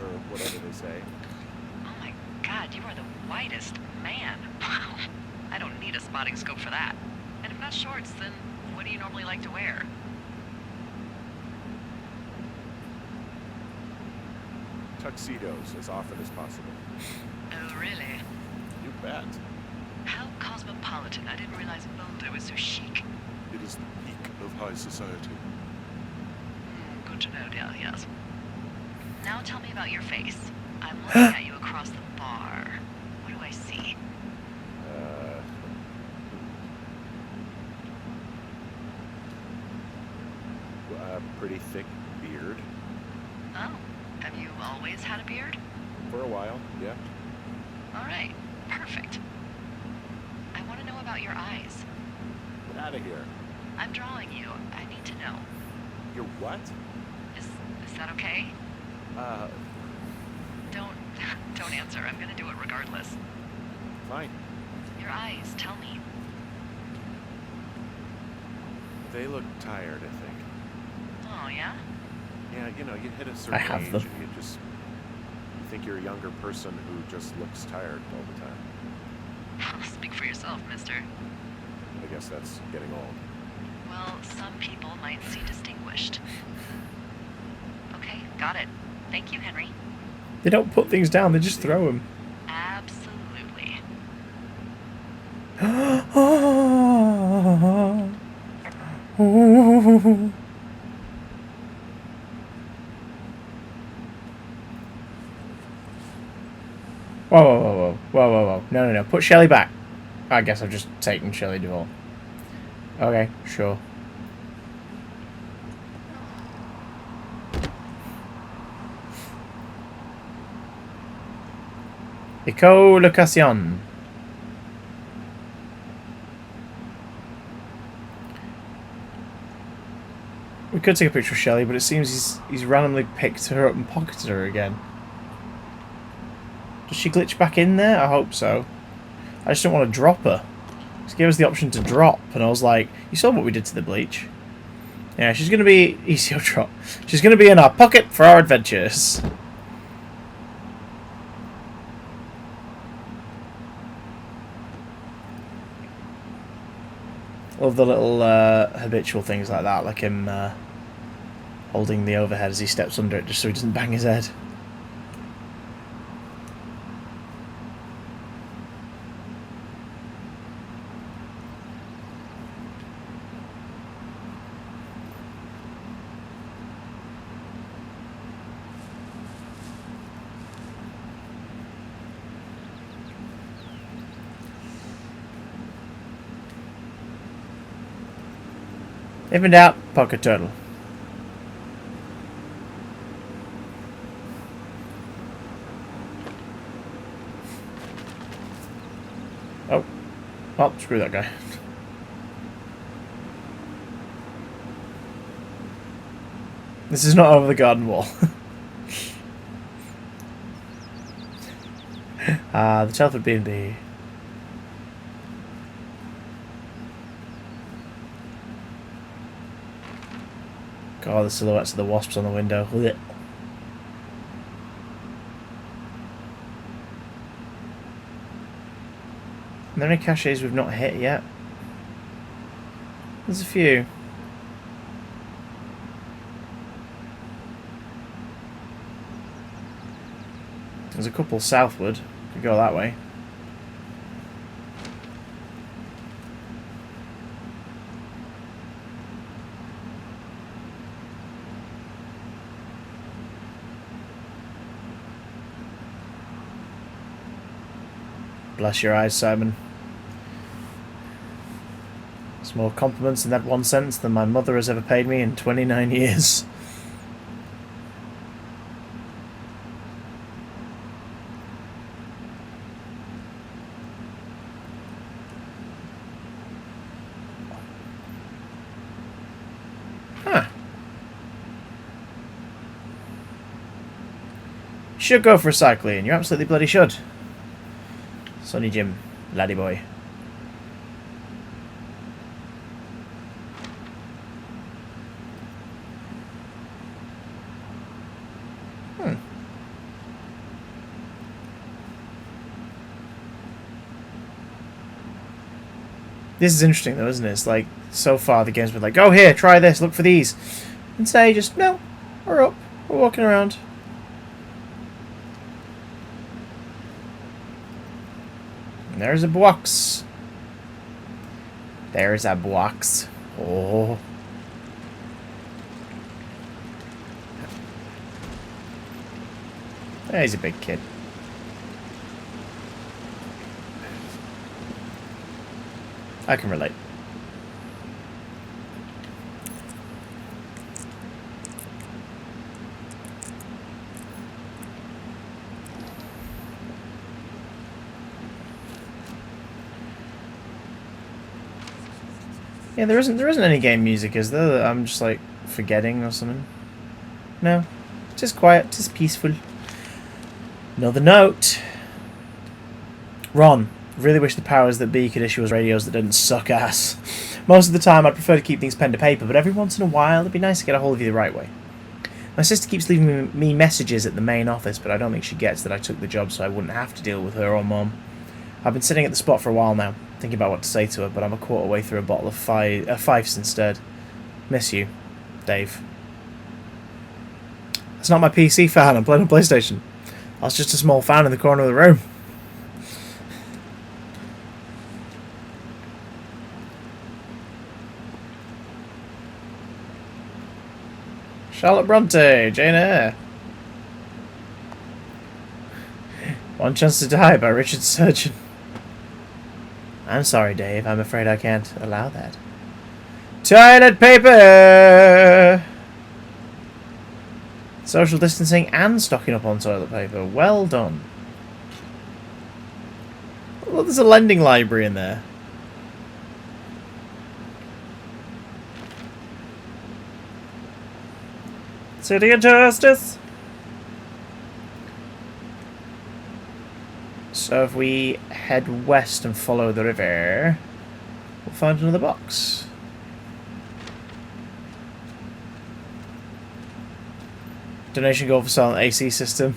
or whatever they say. Oh my god, you are the whitest man. Wow. I don't need a spotting scope for that. And if not shorts, then what do you normally like to wear? Tuxedos as often as possible. Oh, really? You bet. How cosmopolitan. I didn't realize Boulder was so chic. It is the peak of high society. Good to know, dear, yes. Now tell me about your face. I'm looking at you across the bar. What do I see? A pretty thick beard. Oh, have you always had a beard? For a while, yeah. All right, perfect. I want to know about your eyes. Get out of here. I'm drawing you. I need to know. You're what? Is that okay? Don't answer. I'm gonna do it regardless. Fine. Your eyes, tell me. They look tired, I think. Oh, yeah? Yeah, you hit a certain I have age them. and you think you're a younger person who just looks tired all the time. Speak for yourself, mister. I guess that's getting old. Well, some people might see distinguished. Okay, got it. Thank you, Henry. They don't put things down, they just throw them. Absolutely. Whoa. No. Put Shelley back. I guess I've just taken Shelley Duvall. Okay, sure. Echolocation. We could take a picture of Shelley, but it seems he's randomly picked her up and pocketed her again. Does she glitch back in there? I hope so. I just don't want to drop her. She gave us the option to drop, and I was like, you saw what we did to the bleach. Yeah, she's going to be... ECO drop. She's going to be in our pocket for our adventures. Love the little habitual things like that, like him holding the overhead as he steps under it just so he doesn't bang his head. If in doubt, pocket turtle. Oh, screw that guy. This is not over the garden wall. The Telford B&B. God, the silhouettes of the wasps on the window. Blech. Are there any caches we've not hit yet? There's a few. There's a couple southward. Could go that way. Bless your eyes, Simon. It's more compliments in that one sentence than my mother has ever paid me in 29 years. Huh. Should go for a cycling. You absolutely bloody should. Sonny Jim, laddie boy. This is interesting though, isn't it? It's like, so far the game's been like, go here, try this, look for these. And say just, no, we're up, we're walking around. And there's a box. There's a box. Oh. He's a big kid. I can relate. Yeah, there isn't any game music, is there? That I'm just like forgetting or something. No, just quiet, just peaceful. Another note. Ron, really wish the powers that be could issue us radios that didn't suck ass. Most of the time I'd prefer to keep things pen to paper, but every once in a while it'd be nice to get a hold of you the right way. My sister keeps leaving me messages at the main office, but I don't think she gets that I took the job so I wouldn't have to deal with her or Mum. I've been sitting at the spot for a while now, thinking about what to say to her, but I'm a quarter way through a bottle of Fifes instead. Miss you, Dave. It's not my PC fan, I'm playing on PlayStation. I was just a small fan in the corner of the room. Charlotte Bronte, Jane Eyre. One Chance to Die by Richard Surgeon. I'm sorry, Dave. I'm afraid I can't allow that. Toilet paper! Social distancing and stocking up on toilet paper. Well done. Well, there's a lending library in there. City of Justice. So if we head west and follow the river, we'll find another box. Donation goal for silent AC system.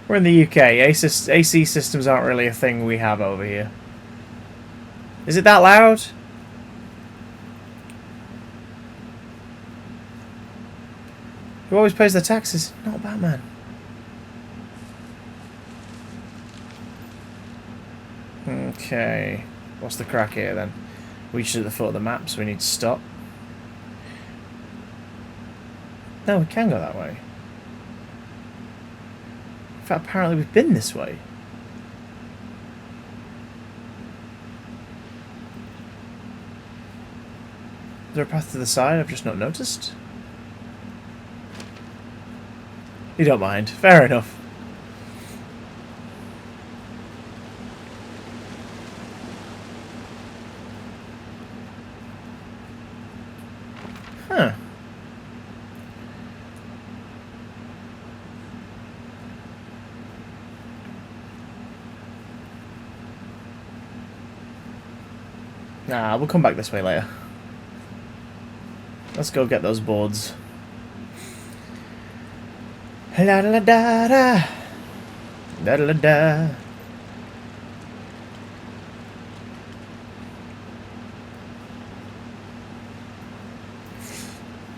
We're in the UK. AC systems aren't really a thing we have over here. Is it that loud? Who always pays their taxes? Not Batman. Okay. What's the crack here then? We should at the foot of the map, so we need to stop. No, we can go that way. In fact, apparently we've been this way. Is there a path to the side I've just not noticed? You don't mind. Fair enough. Huh. Nah, we'll come back this way later. Let's go get those boards. La da da da da da da da.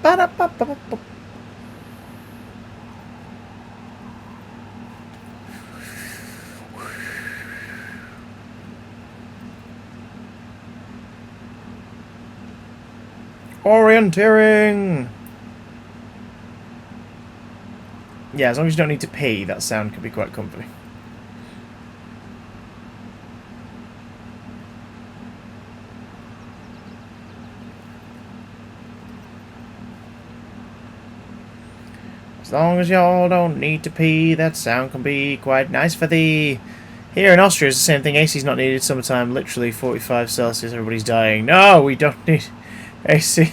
Ba da ba ba ba ba. Orienteering. Yeah, as long as you don't need to pee, that sound can be quite comfy. As long as y'all don't need to pee, that sound can be quite nice for thee. Here in Austria, it's the same thing. AC's not needed. Summertime, literally 45 Celsius. Everybody's dying. No, we don't need AC.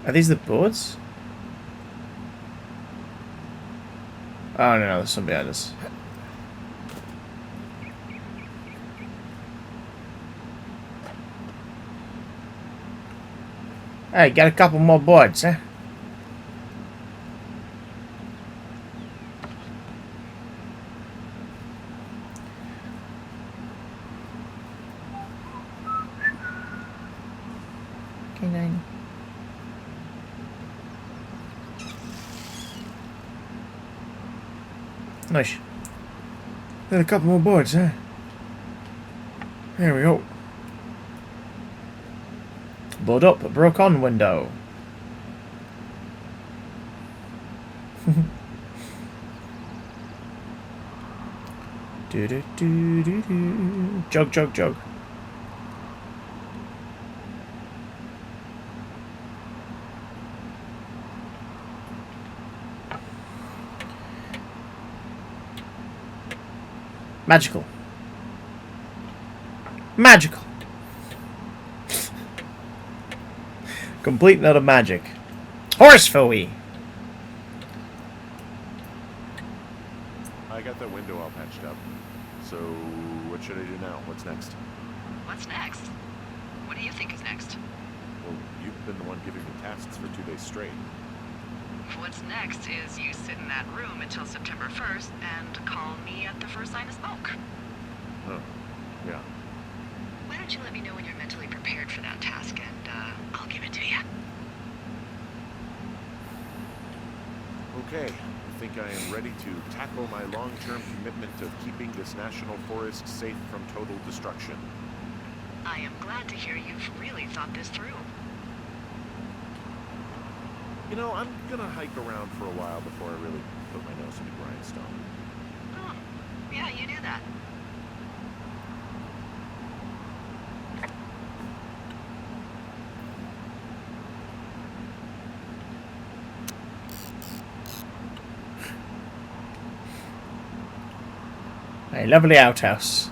Are these the boards? Oh, no, there's some behind us. Hey, got a couple more boards, huh? K9. Nice. Got a couple more boards, huh? There we go. Board up, broke on window. Do do do do do. Jog, jog, jog. Magical. Magical. Complete note of magic. Horse fooey. I got that window all patched up. So, what should I do now? What's next? What's next? What do you think is next? Well, you've been the one giving me tasks for 2 days straight. What's next is you sit in that room until September 1st and call me at the first sign of smoke. Huh. Yeah. Why don't you let me know when you're mentally prepared for that task and I'll give it to you. Okay. I think I am ready to tackle my long-term commitment of keeping this national forest safe from total destruction. I am glad to hear you've really thought this through. You know, I'm gonna hike around for a while before I really put my nose in the grindstone. Oh, yeah, you do that. A lovely outhouse.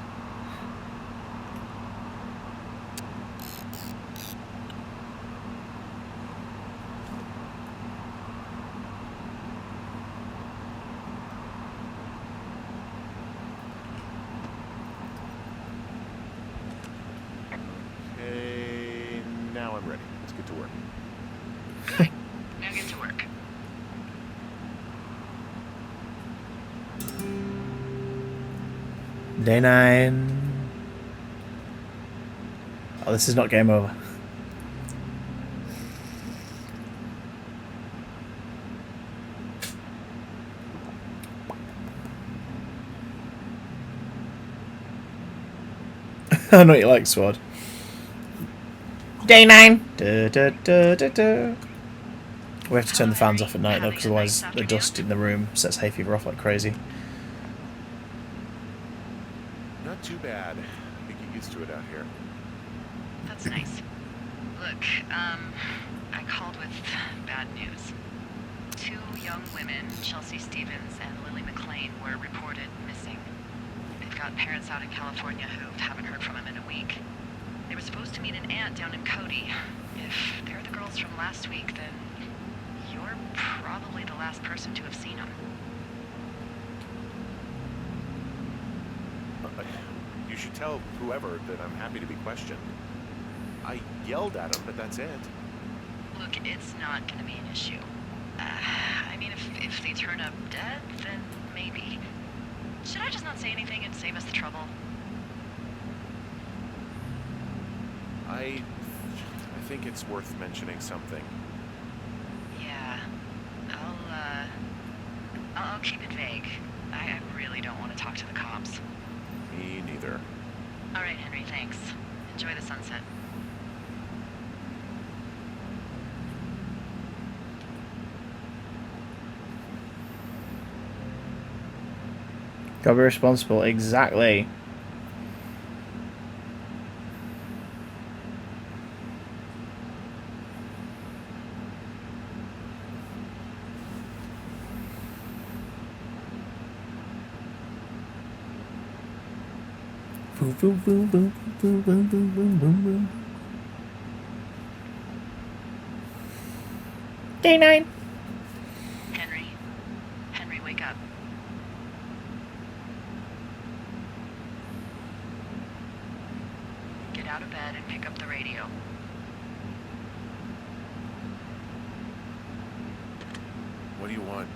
Okay, now I'm ready. Let's get to work. Now get to work. Day 9. Oh, this is not game over. I know what you like, Sword. Day 9. Da, da, da, da, da. We have to turn the fans off at night though, because otherwise the dust in the room sets hay fever off like crazy. Not too bad. I get used to it out here. That's nice. Look, I called with bad news. 2 young women, Chelsea Stevens and Lily McLean, were reported missing. They've got parents out in California who haven't heard from them in a week. They were supposed to meet an aunt down in Cody. If they're the girls from last week, then you're probably the last person to have seen them. You should tell whoever that I'm happy to be questioned. I yelled at him, but that's it. Look, it's not going to be an issue. I mean, if they turn up dead, then maybe. Should I just not say anything and save us the trouble? I think it's worth mentioning something. Yeah. I'll keep it vague. I really don't want to talk to the cops. Me neither. All right, Henry, thanks. Enjoy the sunset. Gotta be responsible, exactly. Boom, boom, boom, boom, boom, boom, boom, boom, boom, boom. Day 9. Henry. Henry, wake up. Get out of bed and pick up the radio. What do you want?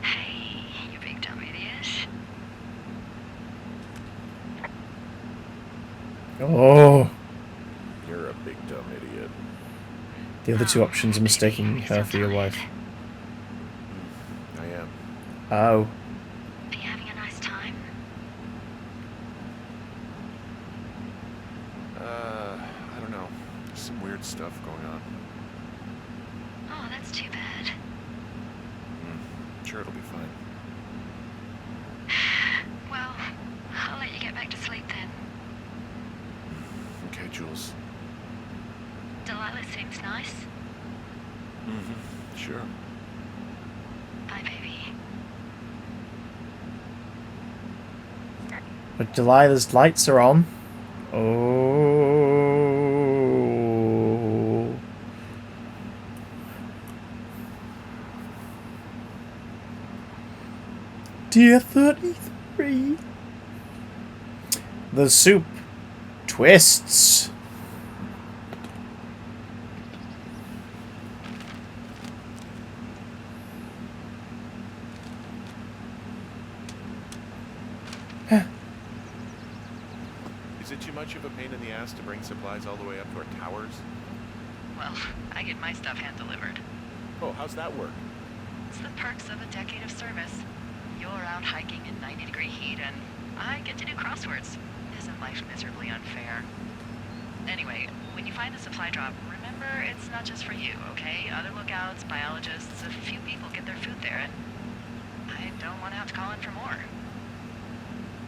Hey, you big dumb idiot. Oh. You're a big dumb idiot. The other two options are mistaking her for your wife. I am. Oh. Are you having a nice time? I don't know. There's some weird stuff going on. Oh, that's too bad. Sure, it'll be fine. Well, I'll let you get back to sleep then. Okay, Jules. Delilah seems nice. Sure. Bye, baby. But Delilah's lights are on. Oh. Dear 33. The soup twists. Is it too much of a pain in the ass to bring supplies all the way up to our towers? Well, I get my stuff hand-delivered. Oh, how's that work? It's the perks of a decade of service. You're out hiking in 90-degree heat, and I get to do crosswords. Isn't life miserably unfair? Anyway, when you find a supply drop, remember it's not just for you, okay? Other lookouts, biologists, a few people get their food there, and I don't want to have to call in for more.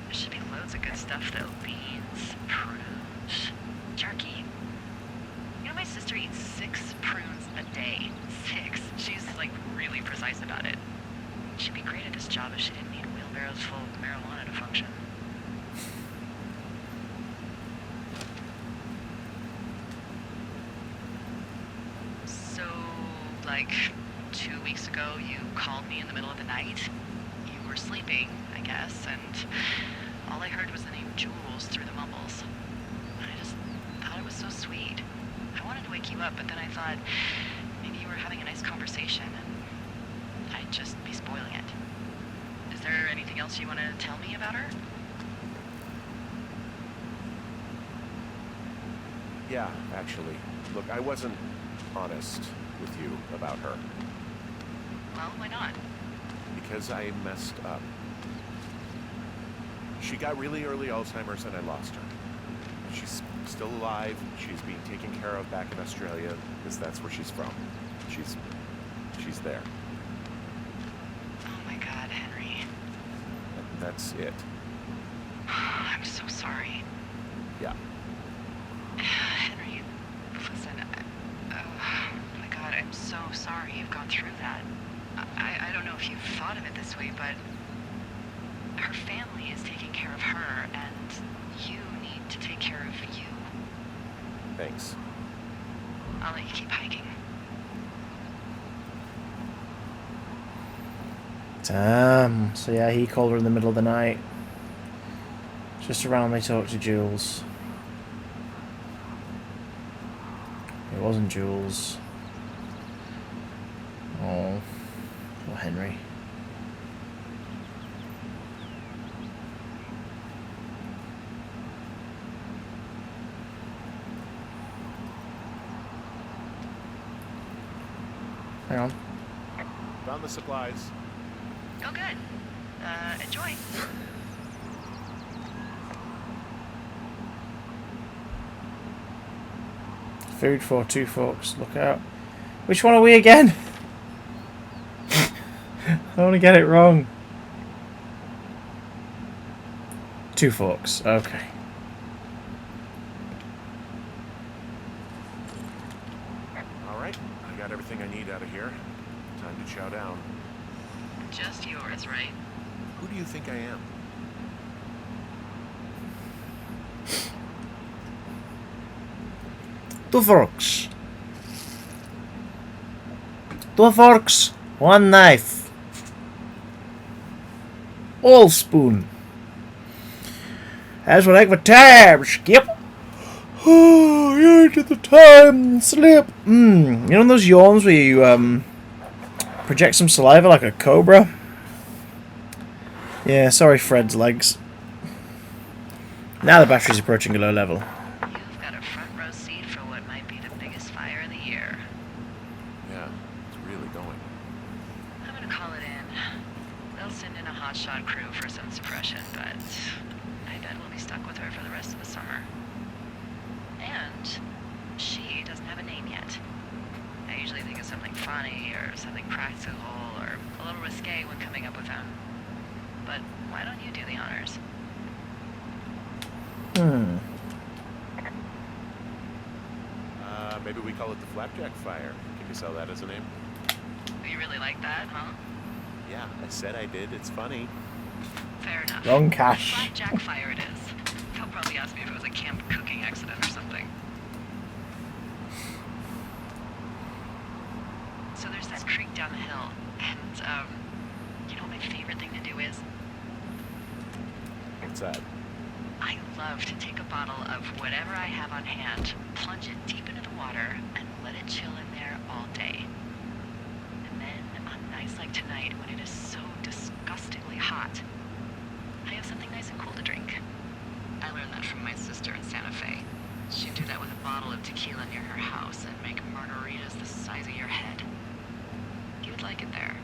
There should be loads of good stuff, though. Beans, prunes, jerky. You know, my sister eats 6 prunes a day. 6. She's, like, really precise about it. She'd be great at this job if she didn't need wheelbarrows full of marijuana to function. So, like, 2 weeks ago, you called me in the middle of the night. You were sleeping, I guess, and all I heard was the name Jules through the mumbles. I just thought it was so sweet. I wanted to wake you up, but then I thought maybe you were having a nice conversation, and I'd just be spoiling it. Is there anything else you want to tell me about her? Yeah, actually. Look, I wasn't honest with you about her. Well, why not? Because I messed up. She got really early Alzheimer's and I lost her. She's still alive. She's being taken care of back in Australia, because that's where she's from. She's there. Oh my God, Henry. That's it. I'm so sorry. Yeah. Henry, listen, oh my God, I'm so sorry you've gone through that. I don't know if you've thought of it this way, but her family is taking care of her, and you need to take care of you. Thanks. I'll let you keep hiking. Damn. So yeah, he called her in the middle of the night. Just around they talked to Jules. It wasn't Jules. Oh. Poor Henry. Hang on. Found the supplies. Oh, good. Enjoy. Food for 2 forks. Look out. Which one are we again? I want to get it wrong. 2 forks. Okay. All right. I got everything I need out of here. Time to chow down. Just yours, right? Who do you think I am? Two forks. Two forks, one knife. All spoon. That's what I like for time, Skip. Oh, you're into the time slip. You know those yawns where you project some saliva like a cobra? Yeah, sorry, Fred's legs. Now the battery's approaching a low level. You've got a front row seat for what might be the biggest fire of the year. Yeah, it's really going. I'm gonna call it in. They'll send in a hotshot crew for some suppression, but I bet we'll be stuck with her for the rest of the summer. And she doesn't have a name yet. I usually think of something funny or something practical or a little risque when coming up with them. But why don't you do the honors? Maybe we call it the Flapjack Fire. Can you sell that as a name? You really like that, huh? Yeah, I said I did. It's funny. Fair enough. Wrong cash. Flapjack Fire it is. They'll probably ask me if it was a camp cooking accident or something. So there's this creek down the hill, and, you know what my favorite thing to do is? What's that? I love to take a bottle of whatever I have on hand, plunge it deep into the water, and let it chill in there all day. And then, on nights like tonight, when it is so disgustingly hot, I have something nice and cool to drink. I learned that from my sister in Santa Fe. She'd do that with a bottle of tequila near her house and make margaritas the size of your head. You'd like it there.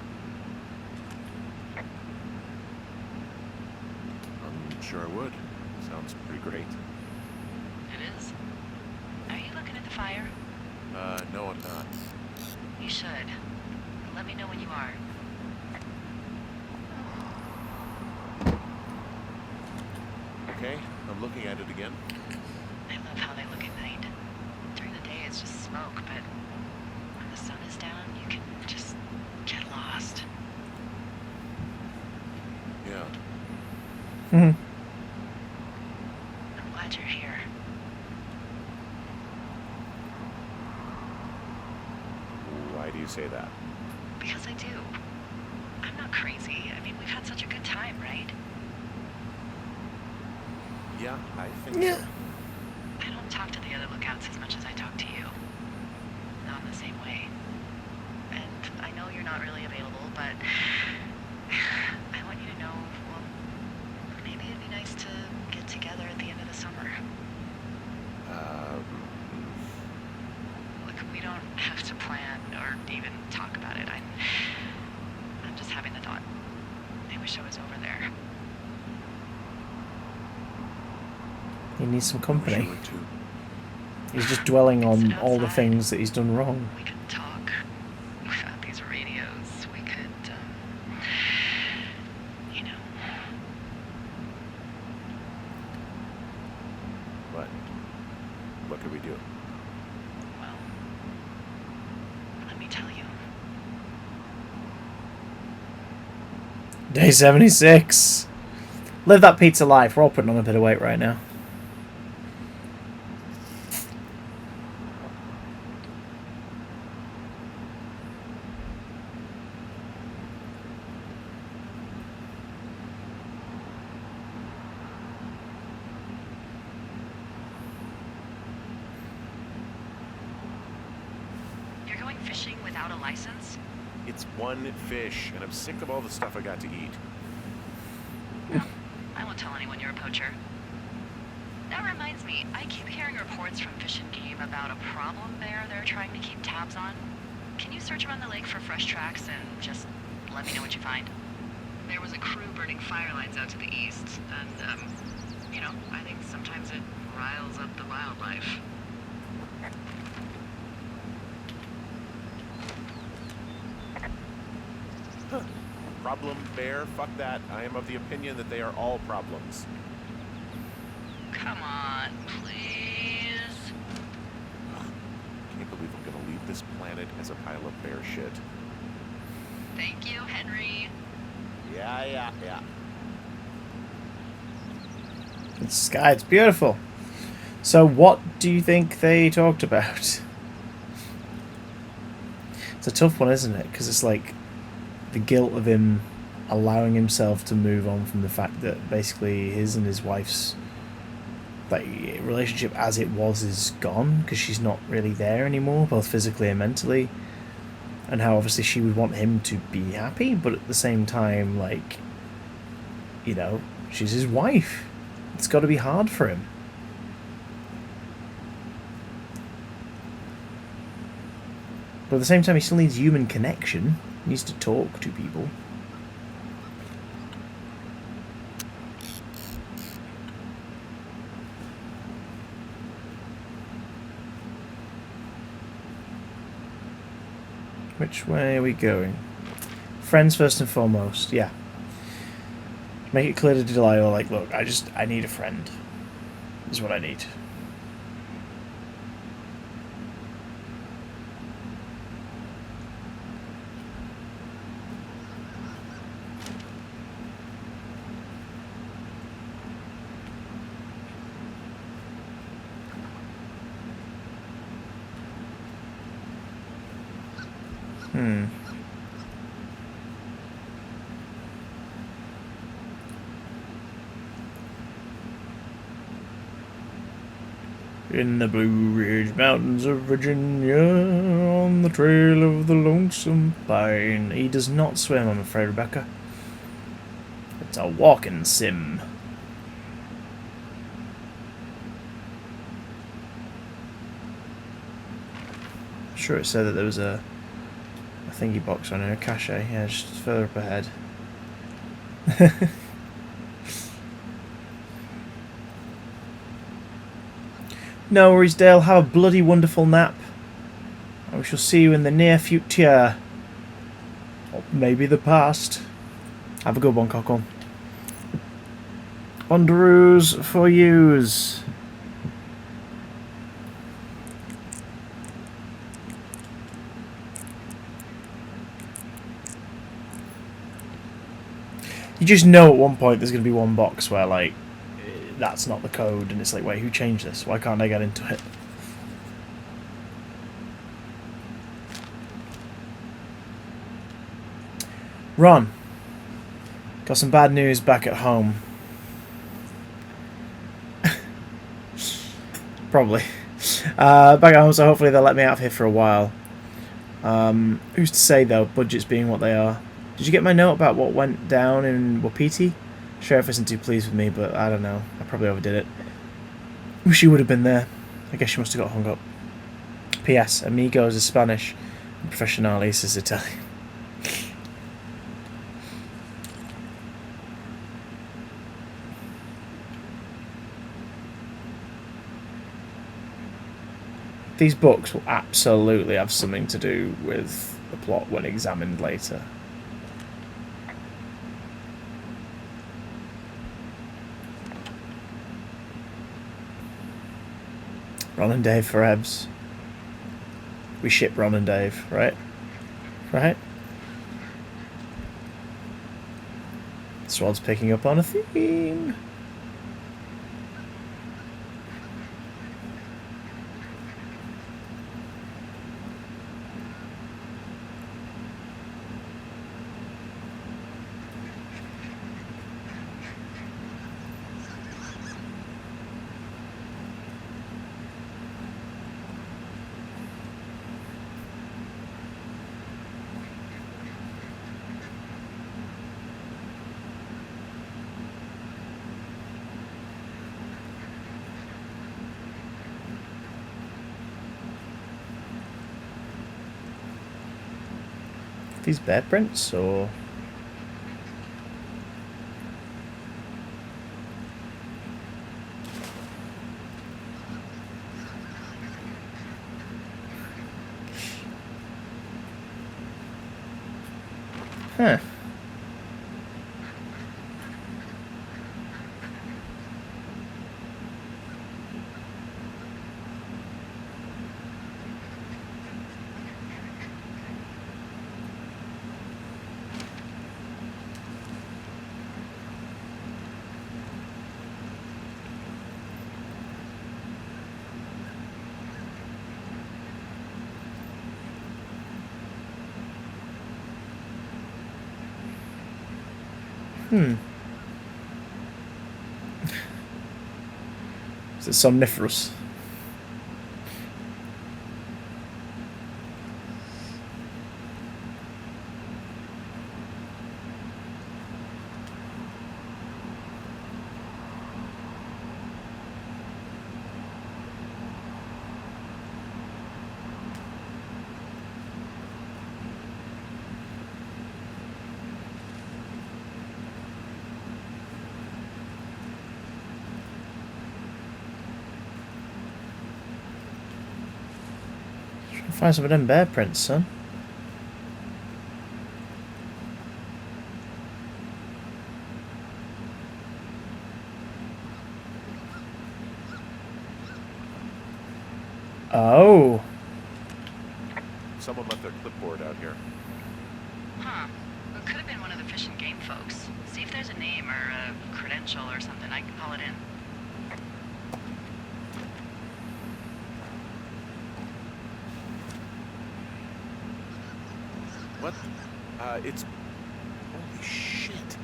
I'm sure I would. Sounds pretty great. It is. Are you looking at the fire? No, I'm not. You should. Let me know when you are. Okay, I'm looking at it again. I love how they look at night. During the day, it's just smoke, but when the sun is down, you can just get lost. Yeah. Hmm. I'm glad you're here. Why do you say that? Because I do. I'm not crazy. I mean, we've had such a good time, right? Yeah, I think so. I don't talk to the other lookouts as much as I talk to you. Not in the same way. And I know you're not really available, but I want you to know, well, maybe it'd be nice to get together at the end of the summer. Look, we don't have to plan or even talk about it. I'm just having the thought. I wish I was over there. He needs some company. Sure too. He's just dwelling on Sit all the outside. things that he's done wrong. We could talk without these radios. We could, you know. What could we do? Well, let me tell you. Day 76. Live that pizza life. We're all putting on a bit of weight right now. You're going fishing without a license? It's one fish, and I'm sick of all the stuff I got to eat. No, I won't tell anyone you're a poacher. That reminds me, I keep hearing reports from Fish and Game about a problem there they're trying to keep tabs on. Can you search around the lake for fresh tracks and just let me know what you find? There was a crew burning fire lines out to the east, and, you know, I think sometimes it riles up the wildlife. Problem bear? Fuck that. I am of the opinion that they are all problems. Come on, please. Can't believe I'm gonna leave this planet as a pile of bear shit. Thank you, Henry. Yeah. The sky, it's beautiful. So what do you think they talked about? It's a tough one, isn't it? Because it's like the guilt of him allowing himself to move on from the fact that basically his and his wife's like relationship as it was is gone because she's not really there anymore, both physically and mentally, and how obviously she would want him to be happy, but at the same time, like, you know, she's his wife. It's got to be hard for him. But at the same time, he still needs human connection. He needs to talk to people. Which way are we going? Friends first and foremost, yeah. Make it clear to Delilah, like, look, I need a friend. Is what I need. In the Blue Ridge Mountains of Virginia, on the trail of the lonesome pine. He does not swim, I'm afraid, Rebecca. It's a walking sim. I'm sure it said that there was a thingy box on here, a cache. Yeah, just further up ahead. No worries, Dale. Have a bloody wonderful nap. We shall see you in the near future. Or maybe the past. Have a good one, Cockle. Underoos for yous. You just know at one point there's going to be one box where, like, that's not the code, and it's like, wait, who changed this? Why can't I get into it? Ron, got some bad news back at home. Probably. Back at home, so hopefully they'll let me out of here for a while. Who's to say, though, budgets being what they are. Did you get my note about what went down in Wapiti? Sheriff isn't too pleased with me, but I don't know. I probably overdid it. Wish you would have been there. I guess you must have got hung up. P.S. Amigos is Spanish. And Professionales is Italian. These books will absolutely have something to do with the plot when examined later. Ron and Dave for Ebs. We ship Ron and Dave, right? Right? Sword's picking up on a theme. These bear prints, or huh. Is it somniferous? Find some of them bear prints, son. Oh. Someone left their clipboard out here. Huh. It could have been one of the Fish and Game folks. See if there's a name or a credential or something. I can call it in. What? It's... Holy shit.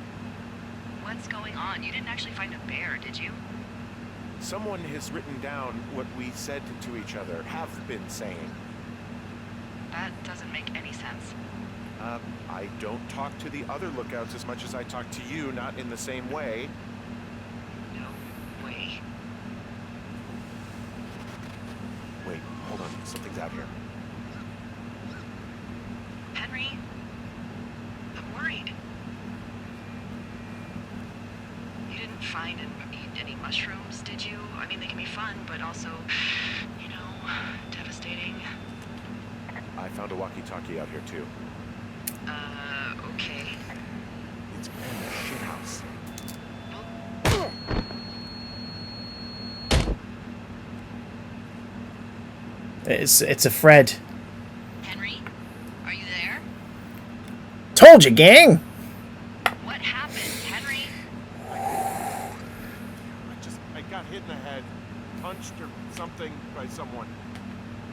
What's going on? You didn't actually find a bear, did you? Someone has written down what we said to each other, have been saying. That doesn't make any sense. I don't talk to the other lookouts as much as I talk to you, not in the same way. No way. Wait, hold on. Something's out here. Henry? I'm worried. You didn't find and eat any mushrooms, did you? I mean, they can be fun, but also, you know, devastating. I found a walkie-talkie out here, too. Okay. It's in the shithouse. It's a Fred. Henry? Are you there? Told you, gang! What happened, Henry? I got hit in the head, punched or something by someone.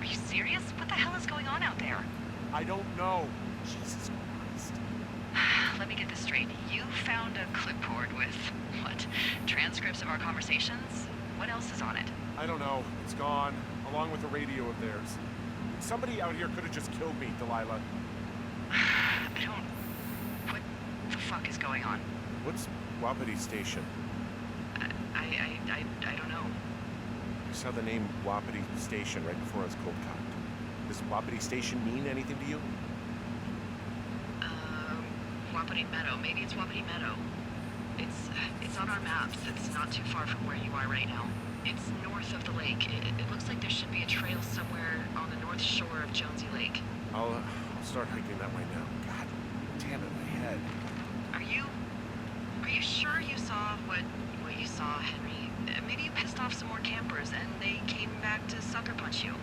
Are you serious? What the hell is going on out there? I don't know. Jesus Christ. Let me get this straight. You found a clipboard with, what, transcripts of our conversations? What else is on it? I don't know. It's gone, along with the radio of theirs. Somebody out here could have just killed me, Delilah. What the fuck is going on? What's Wapiti Station? I don't know. I saw the name Wapiti Station right before I was cold cocked. Does Wapiti Station mean anything to you? Wapiti Meadow. Maybe it's Wapiti Meadow. It's on our maps. It's not too far from where you are right now. It's north of the lake. It looks like there should be a trail somewhere on the north shore of Jonesy Lake. I'll start hiking that way now. God damn it, my head. Are you sure you saw what you saw, Henry? Maybe you pissed off some more campers and they came back to sucker punch you.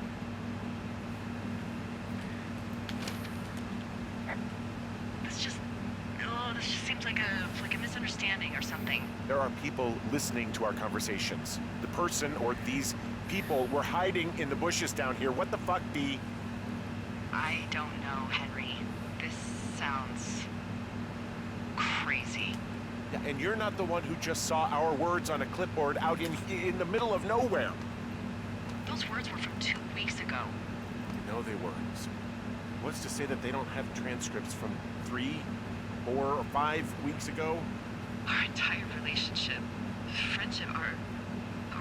This just seems like a misunderstanding or something. There are people listening to our conversations. The person or these people were hiding in the bushes down here. What the fuck, B? I don't know, Henry. This sounds crazy. Yeah, and you're not the one who just saw our words on a clipboard out in the middle of nowhere. Those words were from 2 weeks ago. No, they weren't. What's to say that they don't have transcripts from 3, 4, or 5 weeks ago? Our entire relationship, friendship, our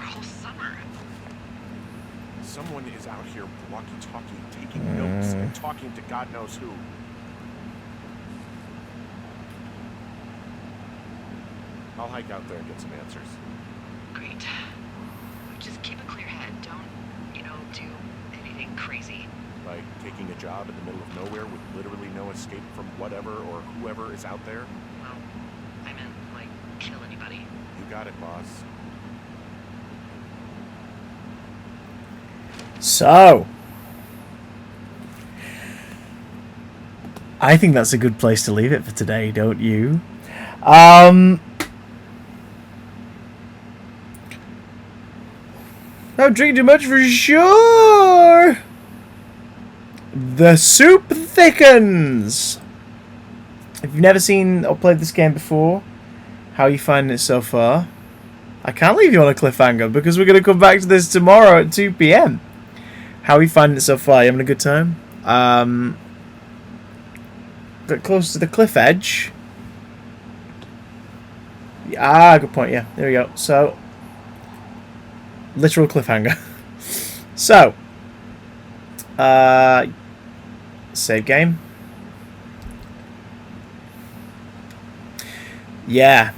whole summer. Someone is out here walkie-talkie, taking notes and talking to God knows who. I'll hike out there and get some answers. Great. Just keep a clear head. Don't, do anything crazy. Like taking a job in the middle of nowhere with literally no escape from whatever or whoever is out there? Well, I meant, kill anybody. You got it, boss. So, I think that's a good place to leave it for today, don't you? Not drinking too much for sure. The soup thickens. If you've never seen or played this game before, How are you finding it so far? I can't leave you on a cliffhanger because we're going to come back to this tomorrow at 2 p.m. How are you finding it so far? You having a good time? Got close to the cliff edge. Ah, good point. Yeah, there we go. So, literal cliffhanger. So, save game. Yeah.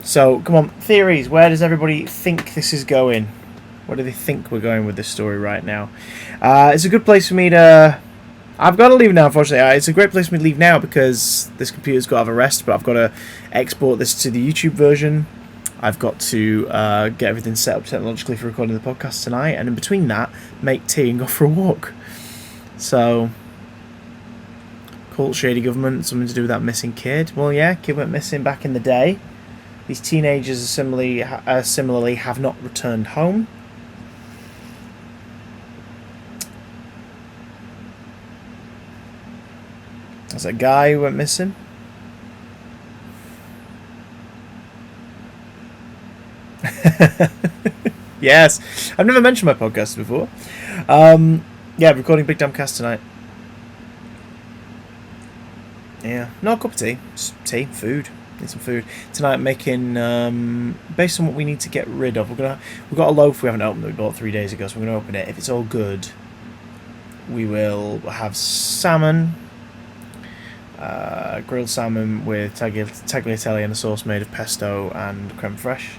So, come on, theories. Where does everybody think this is going? Where do they think we're going with this story right now? It's a good place for me to... I've got to leave now, unfortunately. It's a great place for me to leave now because this computer's got to have a rest, but I've got to export this to the YouTube version. I've got to get everything set up technologically for recording the podcast tonight, and in between that, make tea and go for a walk. So, cult, shady government, something to do with that missing kid. Well, yeah, kid went missing back in the day. These teenagers similarly have not returned home. There's a guy who went missing. Yes, I've never mentioned my podcast before. Yeah, recording Big Damn Cast tonight. Yeah, not a cup of tea, just tea, food. Need some food tonight. I'm making based on what we need to get rid of. We've got a loaf we haven't opened that we bought 3 days ago, so we're gonna open it. If it's all good, we will have salmon. Grilled salmon with tagliatelle and a sauce made of pesto and creme fraiche.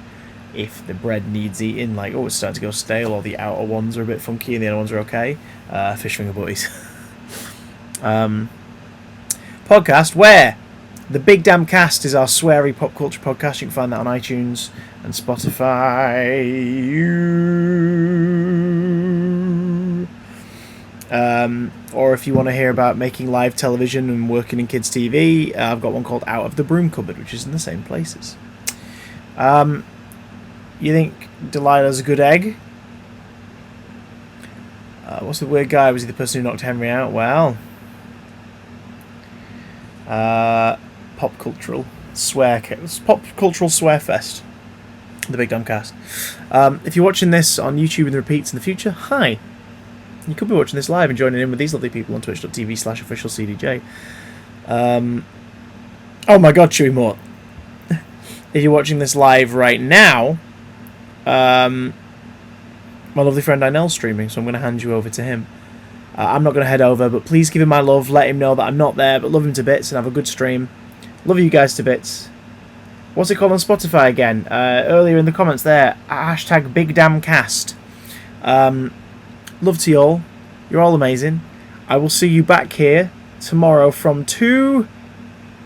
If the bread needs eating, like, oh, it's starting to go stale, or the outer ones are a bit funky and the other ones are okay, fish finger butties. Podcast where the Big Damn Cast is our sweary pop culture podcast. You can find that on iTunes and Spotify. Or if you want to hear about making live television and working in kids' TV, I've got one called Out of the Broom Cupboard, which is in the same places. You think Delilah's a good egg? What's the weird guy? Was he the person who knocked Henry out? Well, pop cultural swear fest. The Big Damn Cast. If you're watching this on YouTube and the repeats in the future, hi. You could be watching this live and joining in with these lovely people on twitch.tv/officialcdj. Oh my god, Chewy Mort. If you're watching this live right now, my lovely friend Inell's streaming, so I'm going to hand you over to him. I'm not going to head over, but please give him my love. Let him know that I'm not there, but love him to bits and have a good stream. Love you guys to bits. What's it called on Spotify again? Earlier in the comments there, hashtag Big Damn Cast. Love to you all. You're all amazing. I will see you back here tomorrow from 2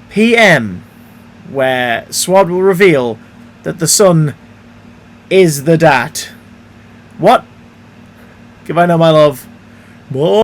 p.m. where Swad will reveal that the sun is the dat. What? Goodbye now, my love. Bye.